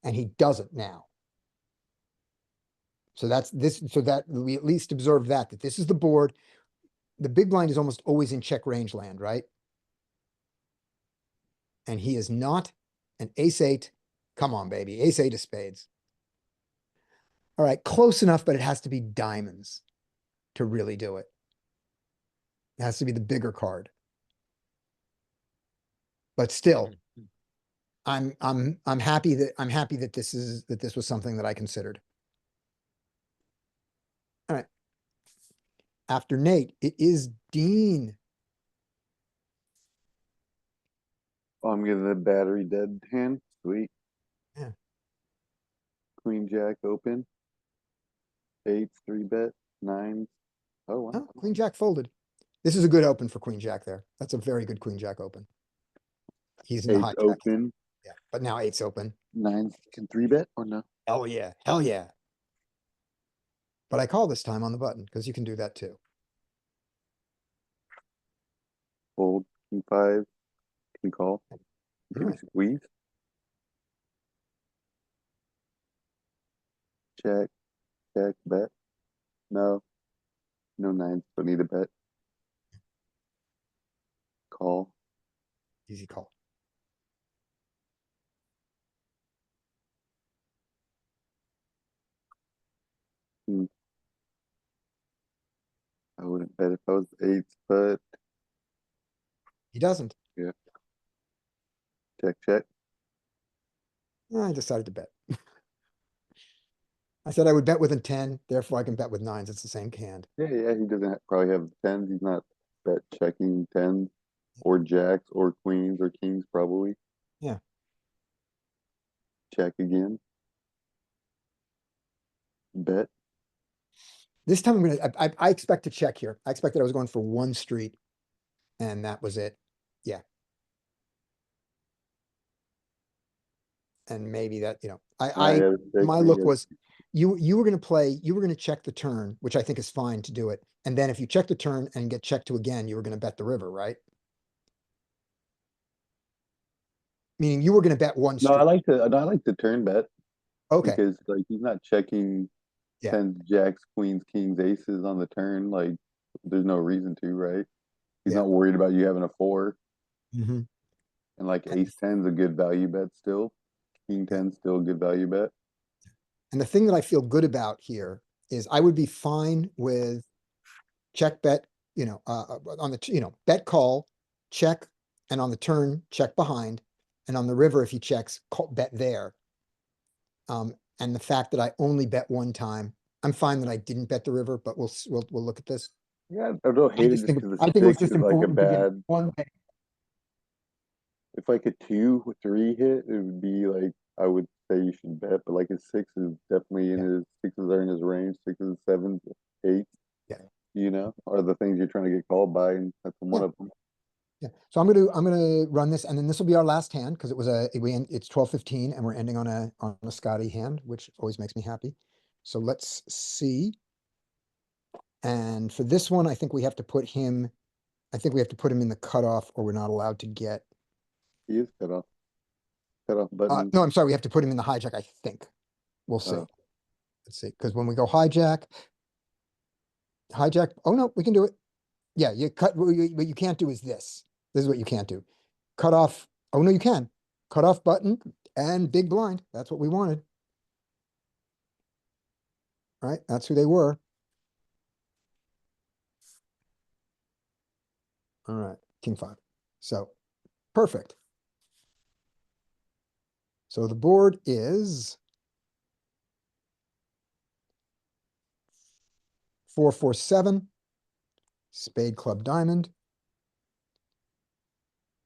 and he doesn't now. So that we at least observe that this is the board. The big blind is almost always in check range land, right? And he is not an ace 8. Come on, baby. Ace 8 of spades. All right, close enough, but it has to be diamonds to really do it. It has to be the bigger card. But still, I'm happy that this was something that I considered. All right. After Nate, it is Dean. Oh, I'm getting a battery dead hand. Sweet. Yeah. Queen jack open. Eights, 3-bet, nines. Oh, wow. Oh, queen jack folded. This is a good open for queen jack there. That's a very good queen jack open. He's in the Eights hijack. open. Yeah, but now eight's open. Nines can 3-bet or no? Hell yeah, hell yeah. But I call this time on the button because you can do that too. Fold. King 5. Can call. Maybe Alright. squeeze. Check. Check. Bet. No. No nines. Don't need a bet. Call. Easy call. I wouldn't bet if I was eights, but He doesn't. yeah. Check, check. I decided to bet. I said I would bet with a 10, therefore I can bet with nines. It's the same hand. Yeah, yeah. He doesn't probably have tens. He's not bet checking tens or jacks or queens or kings probably. Yeah. Check again. Bet. This time I'm gonna, I expect to check here. I expected I was going for one street and that was it. Yeah. And maybe that, you know, my look was, you were gonna check the turn, which I think is fine to do it. And then if you check the turn and get checked to again, you were gonna bet the river, right? Meaning you were gonna bet one No, street. I like the turn bet Okay, because like he's not checking Yeah. tens, jacks, queens, kings, aces on the turn. Like there's no reason to, right? He's Yeah. not worried about you having a 4. Mhm. And like ace 10's a good value bet still. King 10's still a good value bet. And the thing that I feel good about here is I would be fine with check bet, you know, on the, you know, bet call, check, and on the turn, check behind. And on the river, if he checks, call, bet there. And the fact that I only bet one time, I'm fine that I didn't bet the river, but we'll look at this. Yeah, I don't hate it just because I the think it was 6 just is like a important to get bad. one bet. If like a 2 or 3 hit, it would be like I would say you should bet, but like a 6 is definitely in his sixes are in his range, sixes, sevens, eights. Yeah. You know, are the things you're trying to get called by, and that's one of them. Yeah, so I'm gonna run this, and then this will be our last hand because it was it's 12:15, and we're ending on a Scotty hand, which always makes me happy. So let's see. And for this one, I think we have to put him. I think we have to put him in the cutoff, or we're not allowed to get. He is cut off. Cut off button. No, I'm sorry. We have to put him in the hijack. I think. We'll see. Oh. Let's see, because when we go hijack. Oh no, we can do it. Yeah, you cut. What you can't do is this. This is what you can't do. Cut off. Oh no, you can. Cut off button and big blind. That's what we wanted. Right? That's who they were. All right, king 5. So perfect. So the board is 4-4-7. Spade, club, diamond.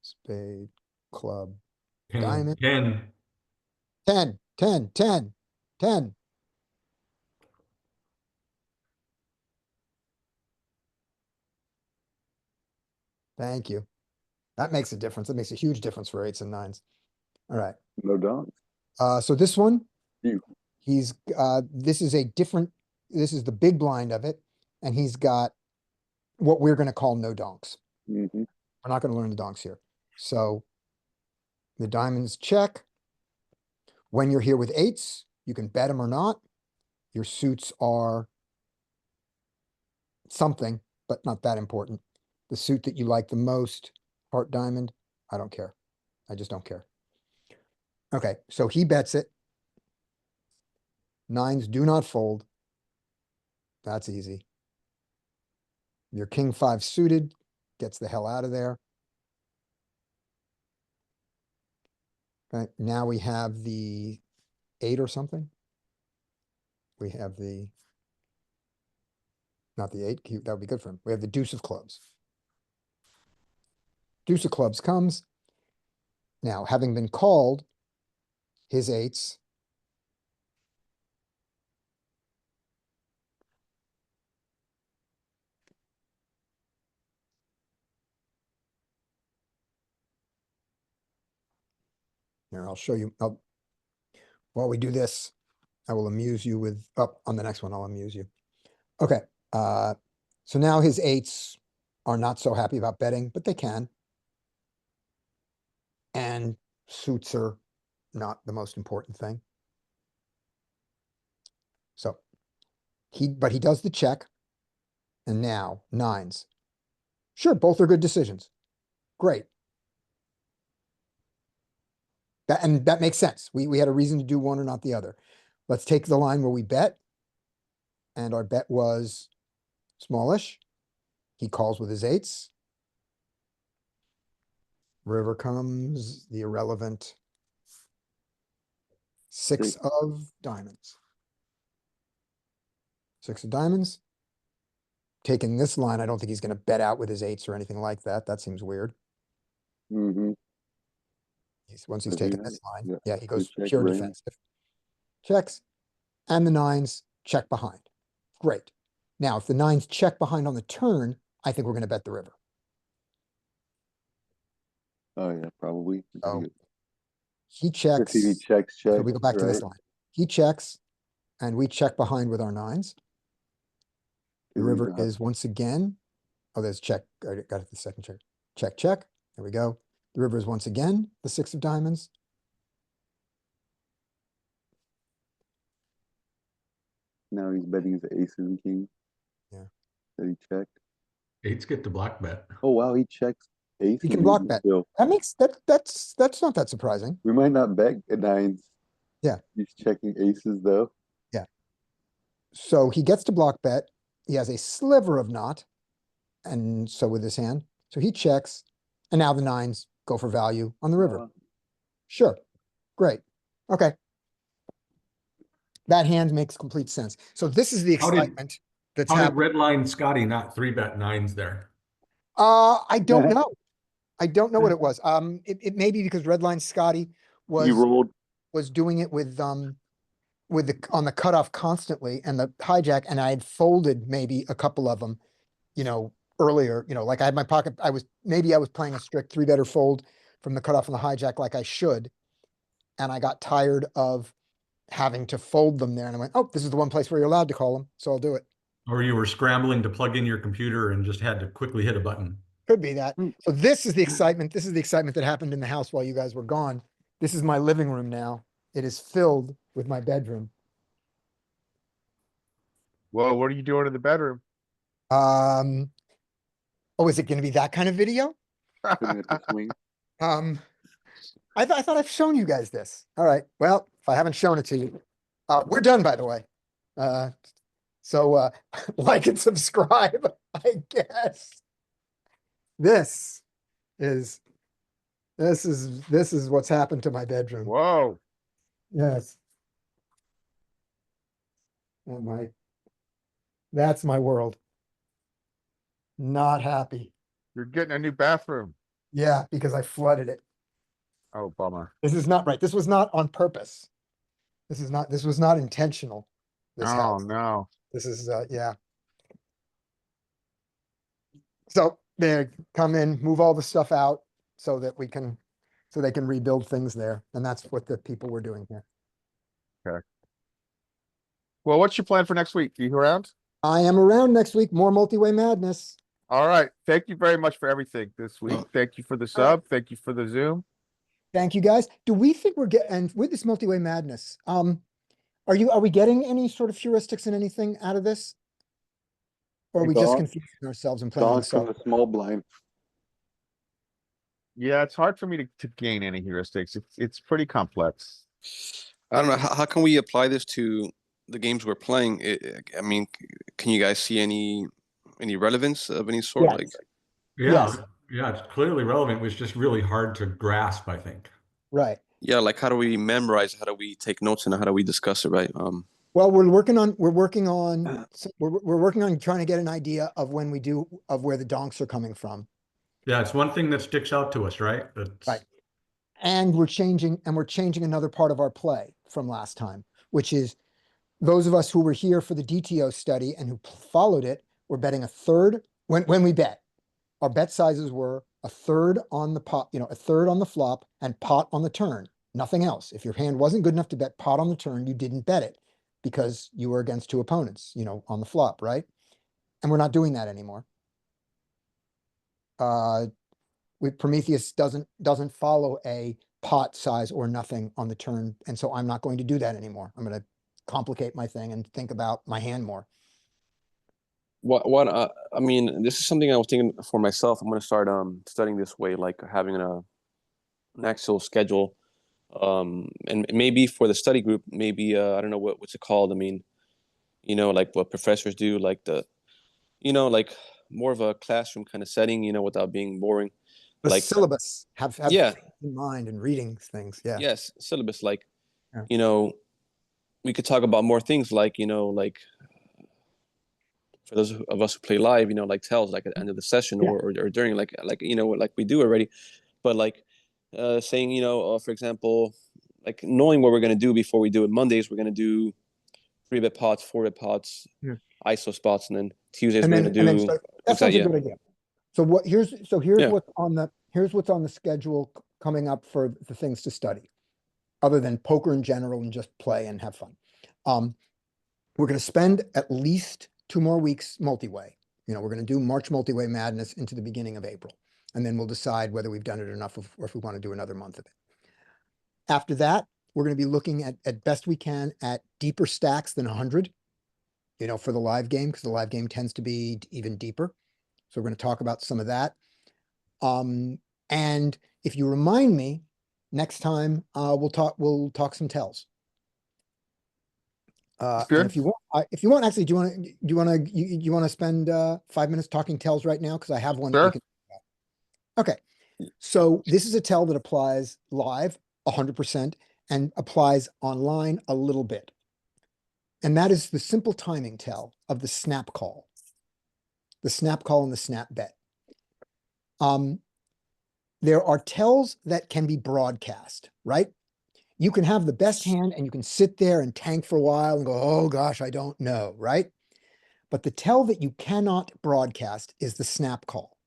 Spade, club, diamond. 10. 10, 10, 10, 10. Thank you. That makes a difference. That makes a huge difference for 8s and 9s. All right. No donks. So this one, You. this is a different, this is the big blind of it. And he's got what we're going to call no donks. Mm-hmm. We're not going to learn the donks here. So the diamonds check. When you're here with 8s, you can bet them or not. Your suits are something, but not that important. The suit that you like the most, heart diamond, I don't care. I just don't care. Okay, so he bets it. 9s do not fold. That's easy. Your king 5 suited gets the hell out of there. Okay, now we have the 8 or something. We have the, not the 8, that would be good for him. We have the deuce of clubs. Deuce of clubs comes. Now, having been called, his eights. Here, I'll show you. While we do this, I will amuse you with, on the next one, I'll amuse you. Okay, so now his eights are not so happy about betting, but they can. And suits are not the most important thing. So but he does the check. And now nines. Sure, both are good decisions. Great. And that makes sense. We had a reason to do one or not the other. Let's take the line where we bet. And our bet was smallish. He calls with his eights. River comes the irrelevant six of diamonds. Six of diamonds. Taking this line, I don't think he's going to bet out with his eights or anything like that. That seems weird. Mm-hmm. Once he's Does he taken have- this line, yeah, yeah, he goes check pure range. defensive. Checks. And the nines check behind. Great. Now, if the nines check behind on the turn, I think we're going to bet the river. Oh yeah, probably. Oh. If He checks. he checks, So we go back to this right? line. He checks, and we check behind with our nines. The 'Cause he's river not- is once again, oh, there's check. I got it the second check. Check, check. There we go. The river is once again the six of diamonds. Now he's betting his aces and kings. Yeah. That he checked. Eights get the block bet. Oh wow, he checks ace. He and can block nines bet. still. That makes that's not that surprising. We might not bet at nines. Yeah. He's checking aces though. So he gets to block bet. He has a sliver of not, and so with his hand. So he checks, and now the nines go for value on the river. Sure, great, okay. That hand makes complete sense. So this is the How did- excitement that's How did happening. red line Scotty not three bet nines there? I don't know. I don't know what it was. It may be because Redline Scotty He was rolled. doing it with on the cutoff constantly and the hijack, and I had folded maybe a couple of them, earlier, like I had my pocket, I was playing a strict three better fold from the cutoff and the hijack like I should. And I got tired of having to fold them there. And I went, oh, this is the one place where you're allowed to call them. So I'll do it. Or you were scrambling to plug in your computer and just had to quickly hit a button? Could be that. So this is the excitement. This is the excitement that happened in the house while you guys were gone. This is my living room now. It is filled with my bedroom. Whoa, what are you doing in the bedroom? Oh, is it going to be that kind of video? Couldn't hit the swing. I thought I've shown you guys this. All right. Well, if I haven't shown it to you, we're done, by the way. So like and subscribe, I guess. This is what's happened to my bedroom. Whoa. Yes. That's my world. Not happy. You're getting a new bathroom. Yeah, because I flooded it. Oh, bummer. This is not right. This was not on purpose. This was not intentional. This Oh, house. no. This is, yeah. So they come in, move all the stuff out so that they can rebuild things there. And that's what the people were doing here. Well, what's your plan for next week? You around? I am around next week. More multi-way madness. All right. Thank you very much for everything this week. Thank you for the sub. Thank you for the Zoom. Thank you, guys. Do we think we're getting, and with this multi-way madness, are we getting any sort of heuristics and anything out of this? Or are we just Donk- confusing ourselves and playing on the Donks from soft? the small blind. Yeah, it's hard for me to gain any heuristics. It's pretty complex. I don't know. How can we apply this to the games we're playing? I mean, can you guys see any relevance of any sort? Yes. Like, Yeah, Yes. yeah, it's clearly relevant. It was just really hard to grasp, I think. Right. yeah, like how do we memorize? How do we take notes, and how do we discuss it? Right. Well, we're working on trying to get an idea of where the donks are coming from. Yeah, it's one thing that sticks out to us, right? Right. And we're changing another part of our play from last time, which is those of us who were here for the DTO study and who followed it, were betting a third when we bet. Our bet sizes were a third on the pot, a third on the flop and pot on the turn, nothing else. If your hand wasn't good enough to bet pot on the turn, you didn't bet it because you were against two opponents, on the flop, right? And we're not doing that anymore. Prometheus doesn't follow a pot size or nothing on the turn, and so I'm not going to do that anymore. I'm going to complicate my thing and think about my hand more. I mean, this is something I was thinking for myself. I'm going to start studying this way, like having an actual schedule, and maybe for the study group, maybe I don't know what's it called. I mean, like what professors do, like like more of a classroom kind of setting, without being boring. The like syllabus, have yeah, in mind and reading things. Yeah. yes, syllabus. Like, Yeah. we could talk about more things, like like for those of us who play live, like tells, like at the end of the session, Yeah. or during, like like we do already, but like saying, for example, like knowing what we're going to do before we do it. Mondays we're going to do 3-bet pots, 4-bet pots, Yeah. ISO spots, and then Tuesdays And we're then, going to do start, that sounds a good idea. So here's Yeah. what's on the schedule coming up for the things to study, other than poker in general and just play and have fun. We're going to spend at least 2 more weeks multi-way. We're going to do March multi-way madness into the beginning of April, and then we'll decide whether we've done it enough or if we want to do another month of it. After that, we're going to be looking at best we can at deeper stacks than 100, for the live game, because the live game tends to be even deeper. So we're going to talk about some of that. And if you remind me next time, we'll talk some tells. And if you want, actually, do you want to spend 5 minutes talking tells right now? Because I have one. Sure. That you can. Okay. So this is a tell that applies live 100% and applies online a little bit. And that is the simple timing tell of the snap call. The snap call and the snap bet. There are tells that can be broadcast, right? You can have the best hand and you can sit there and tank for a while and go, oh gosh, I don't know, right? But the tell that you cannot broadcast is the snap call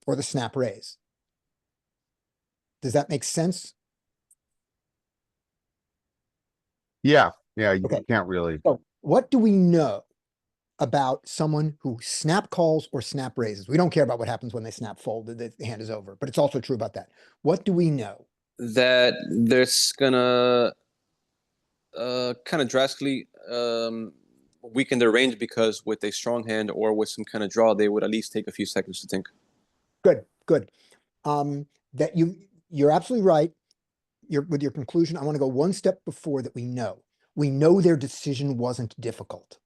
or the snap raise. Does that make sense? Yeah, you Okay. can't really. So what do we know about someone who snap calls or snap raises? We don't care about what happens when they snap fold, the hand is over, but it's also true about that. What do we know? That there's gonna kind of drastically weaken their range, because with a strong hand or with some kind of draw, they would at least take a few seconds to think. Good. That you're absolutely right. With your conclusion, I want to go one step before that. We know their decision wasn't difficult.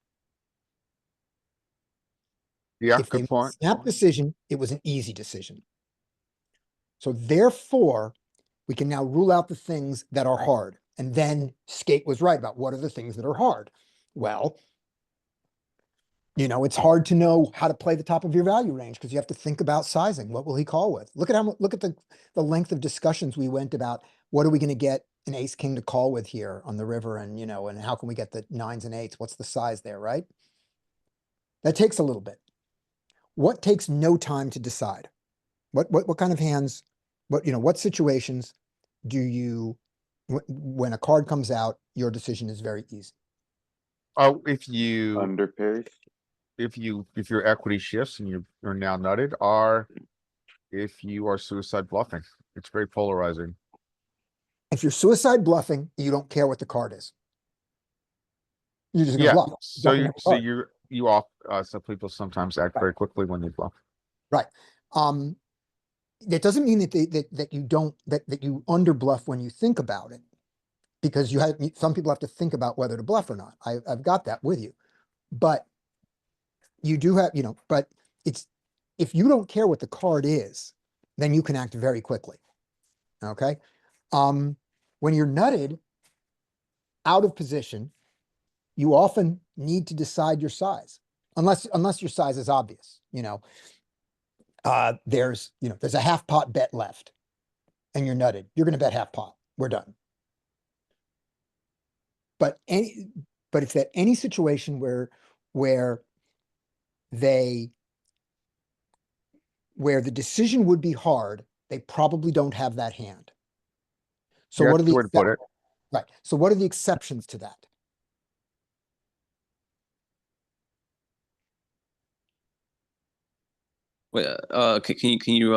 Yeah, If good they point. snap decision, it was an easy decision. So therefore, we can now rule out the things that are hard. And then Skate was right about what are the things that are hard. Well, it's hard to know how to play the top of your value range because you have to think about sizing. What will he call with? Look at the length of discussions we went about. What are we going to get an ace king to call with here on the river? And, and how can we get the 9s and 8s? What's the size there, right? That takes a little bit. What takes no time to decide? What kind of hands, what situations do you, when a card comes out, your decision is very easy. Oh, if you Under pairs. if your equity shifts and you're now nutted, or if you are suicide bluffing, it's very polarizing. If you're suicide bluffing, you don't care what the card is. You're just gonna bluff. So people sometimes act very quickly when they bluff. Right. That doesn't mean that you under bluff when you think about it, because some people have to think about whether to bluff or not. I've got that with you, but you do have, but if you don't care what the card is, then you can act very quickly. Okay. When you're nutted out of position, you often need to decide your size, unless your size is obvious. There's a half pot bet left, and you're nutted, you're gonna bet half pot. We're done. But it's that any situation where the decision would be hard, they probably don't have that hand. So Yeah, what are that's the way to put it. right? So what are the exceptions to that? Wait, can you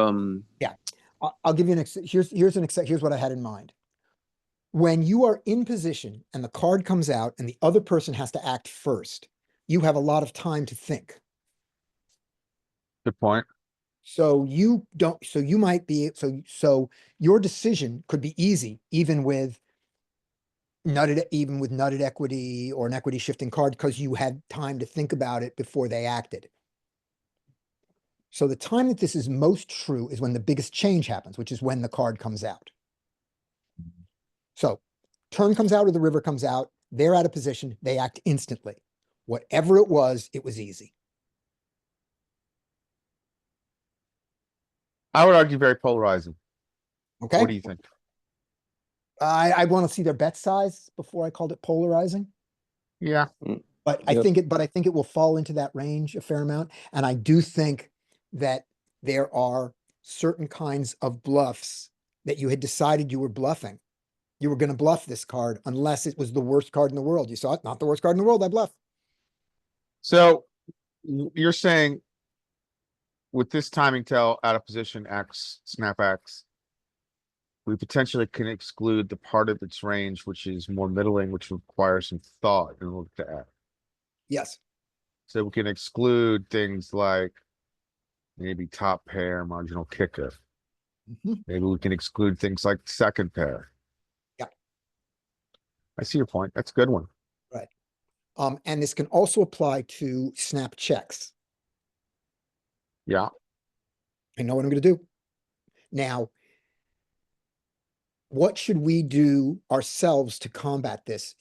I'll give you an here's what I had in mind. When you are in position and the card comes out and the other person has to act first, you have a lot of time to think. Good point. So you don't, so you might be, so your decision could be easy, even with nutted equity or an equity shifting card, because you had time to think about it before they acted. So the time that this is most true is when the biggest change happens, which is when the card comes out. So turn comes out or the river comes out, they're out of position, they act instantly. Whatever it was easy. I would argue very polarizing. Okay. What do you think? I want to see their bet size before I called it polarizing. Yeah. But I think it will fall into that range a fair amount. And I do think that there are certain kinds of bluffs that you had decided you were bluffing. You were going to bluff this card unless it was the worst card in the world. You saw it, not the worst card in the world, I bluff. So you're saying with this timing tell out of position X, snap X, we potentially can exclude the part of its range, which is more middling, which requires some thought in order to act. Yes. So we can exclude things like maybe top pair, marginal kicker. Mhm. Maybe we can exclude things like second pair. Yeah. I see your point. That's a good one. Right. And this can also apply to snap checks. Yeah. I know what I'm going to do. Now, what should we do ourselves to combat this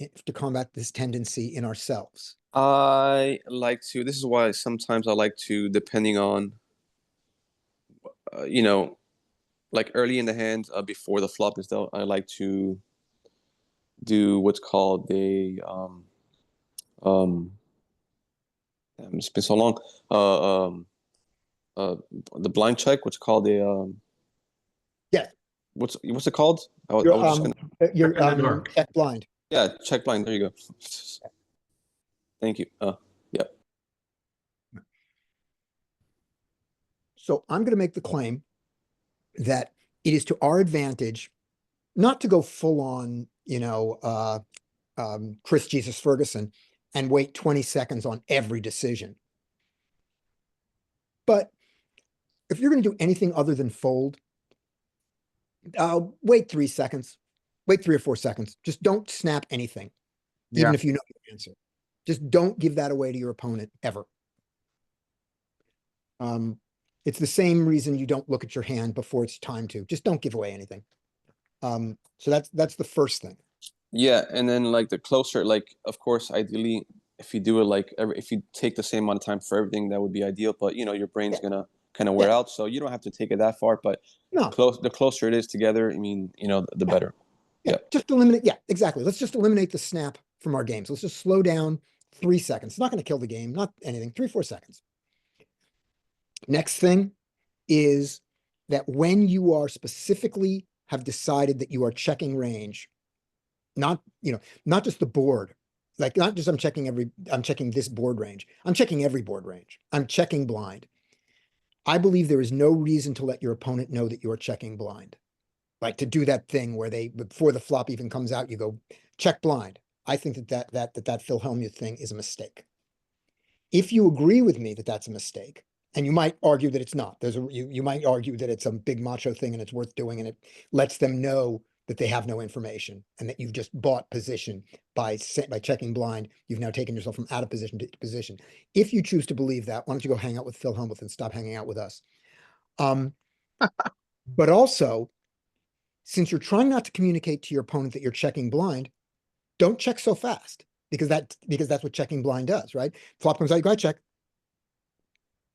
tendency in ourselves? I like to, this is why sometimes I like to, depending on, like early in the hand, before the flop is dealt, I like to do what's called it's been so long, the blind check, what's called Yeah. what's it called? You're Check in the dark. check blind. Yeah, check blind. There you go. Thank you. Yeah. So I'm going to make the claim that it is to our advantage not to go full on, Chris Jesus Ferguson and wait 20 seconds on every decision. But if you're going to do anything other than fold, wait 3 seconds, wait 3 or 4 seconds. Just don't snap anything, even if you know your answer. Just don't give that away to your opponent ever. It's the same reason you don't look at your hand before it's time to. Just don't give away anything. So that's the first thing. Yeah, and then like the closer, like of course, ideally, if you do it like if you take the same amount of time for everything, that would be ideal. But your brain's gonna kind of wear out, so you don't have to take it that far. But No. the closer it is together, I mean, the better. Yeah. Just eliminate. Yeah, exactly. Let's just eliminate the snap from our games. Let's just slow down 3 seconds. It's not going to kill the game, not anything. 3-4 seconds. Next thing is that when you are specifically have decided that you are checking range, not just the board, like not just I'm checking this board range. I'm checking every board range. I'm checking blind. I believe there is no reason to let your opponent know that you are checking blind. Like to do that thing where before the flop even comes out, you go check blind. I think that Phil Hellmuth thing is a mistake. If you agree with me that that's a mistake, and you might argue that it's not, you might argue that it's a big macho thing and it's worth doing, and it lets them know that they have no information and that you've just bought position by checking blind. You've now taken yourself from out of position to position. If you choose to believe that, why don't you go hang out with Phil Hellmuth and stop hanging out with us? But also, since you're trying not to communicate to your opponent that you're checking blind, don't check so fast because that's what checking blind does, right? Flop comes out, you gotta check.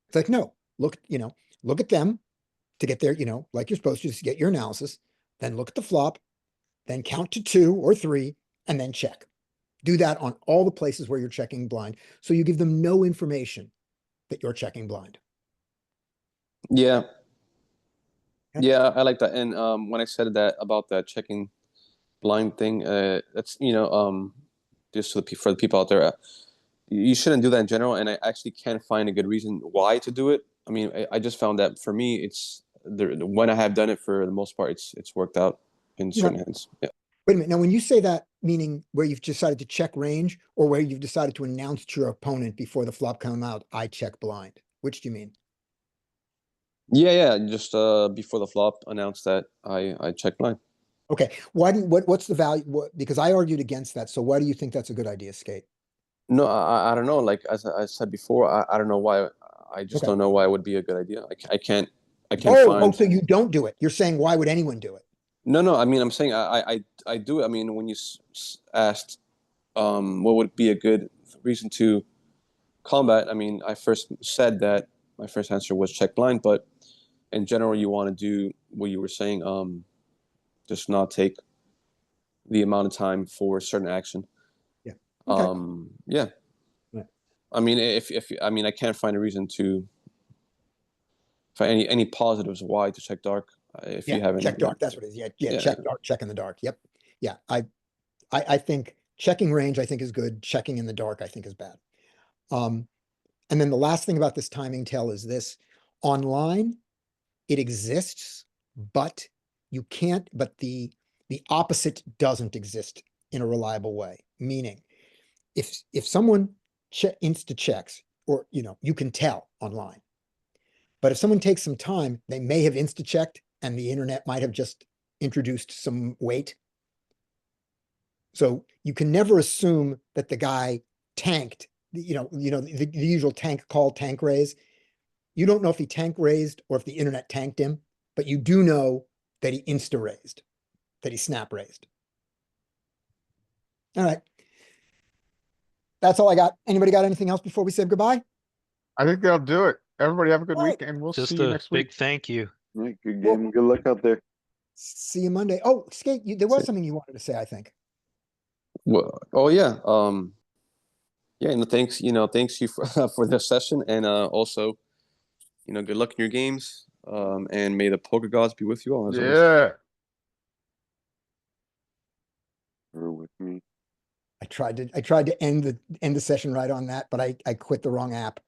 It's like, no, look at them to get there, like you're supposed to, just get your analysis. then look at the flop, then count to 2 or 3, and then check. Do that on all the places where you're checking blind. So you give them no information that you're checking blind. Yeah. Okay. Yeah, I like that. And when I said that about that checking blind thing, that's just for the people out there, you shouldn't do that in general. And I actually can't find a good reason why to do it. I mean, I just found that for me, it's when I have done it for the most part, it's worked out in certain hands. Yeah. Wait a minute. Now, when you say that, meaning where you've decided to check range or where you've decided to announce to your opponent before the flop come out, I check blind. Which do you mean? Yeah. Just before the flop, announce that I check blind. Okay. What's the value? Because I argued against that. So why do you think that's a good idea, Skate? No, I don't know. Like as I said before, I don't know why. I just don't know why it would be a good idea. I can't find. So you don't do it. You're saying, why would anyone do it? No. I mean, I'm saying I do it. I mean, when you asked, what would be a good reason to combat? I mean, I first said that my first answer was check blind, but in general, you want to do what you were saying. Just not take the amount of time for a certain action. Yeah. Okay. Yeah. Right. I mean, if I mean, I can't find a reason to find any positives why to check dark. If you haven't check dark, that's what it is. Yeah. Check dark, check in the dark. Yep. Yeah. I think checking range, I think is good. Checking in the dark, I think is bad. And then the last thing about this timing tell is this: online, it exists, but you can't. But the opposite doesn't exist in a reliable way. Meaning, if someone insta checks, or you can tell online. But if someone takes some time, they may have insta checked, and the internet might have just introduced some weight. So you can never assume that the guy tanked, the usual tank call, tank raise. You don't know if he tank raised or if the internet tanked him, but you do know that he insta raised, that he snap raised. All right. That's all I got. Anybody got anything else before we say goodbye? I think that'll do it. Everybody have a good All right. week, and we'll Just see you a next week. big thank you. Right, good game. Good luck out there. See you Monday. Oh, Skate, there was something you wanted to say, I think. Well, oh yeah. Yeah, and thanks you for this session, and also, good luck in your games. And may the poker gods be with you all. As always. Yeah. Or with me. I tried to end the session right on that, but I quit the wrong app.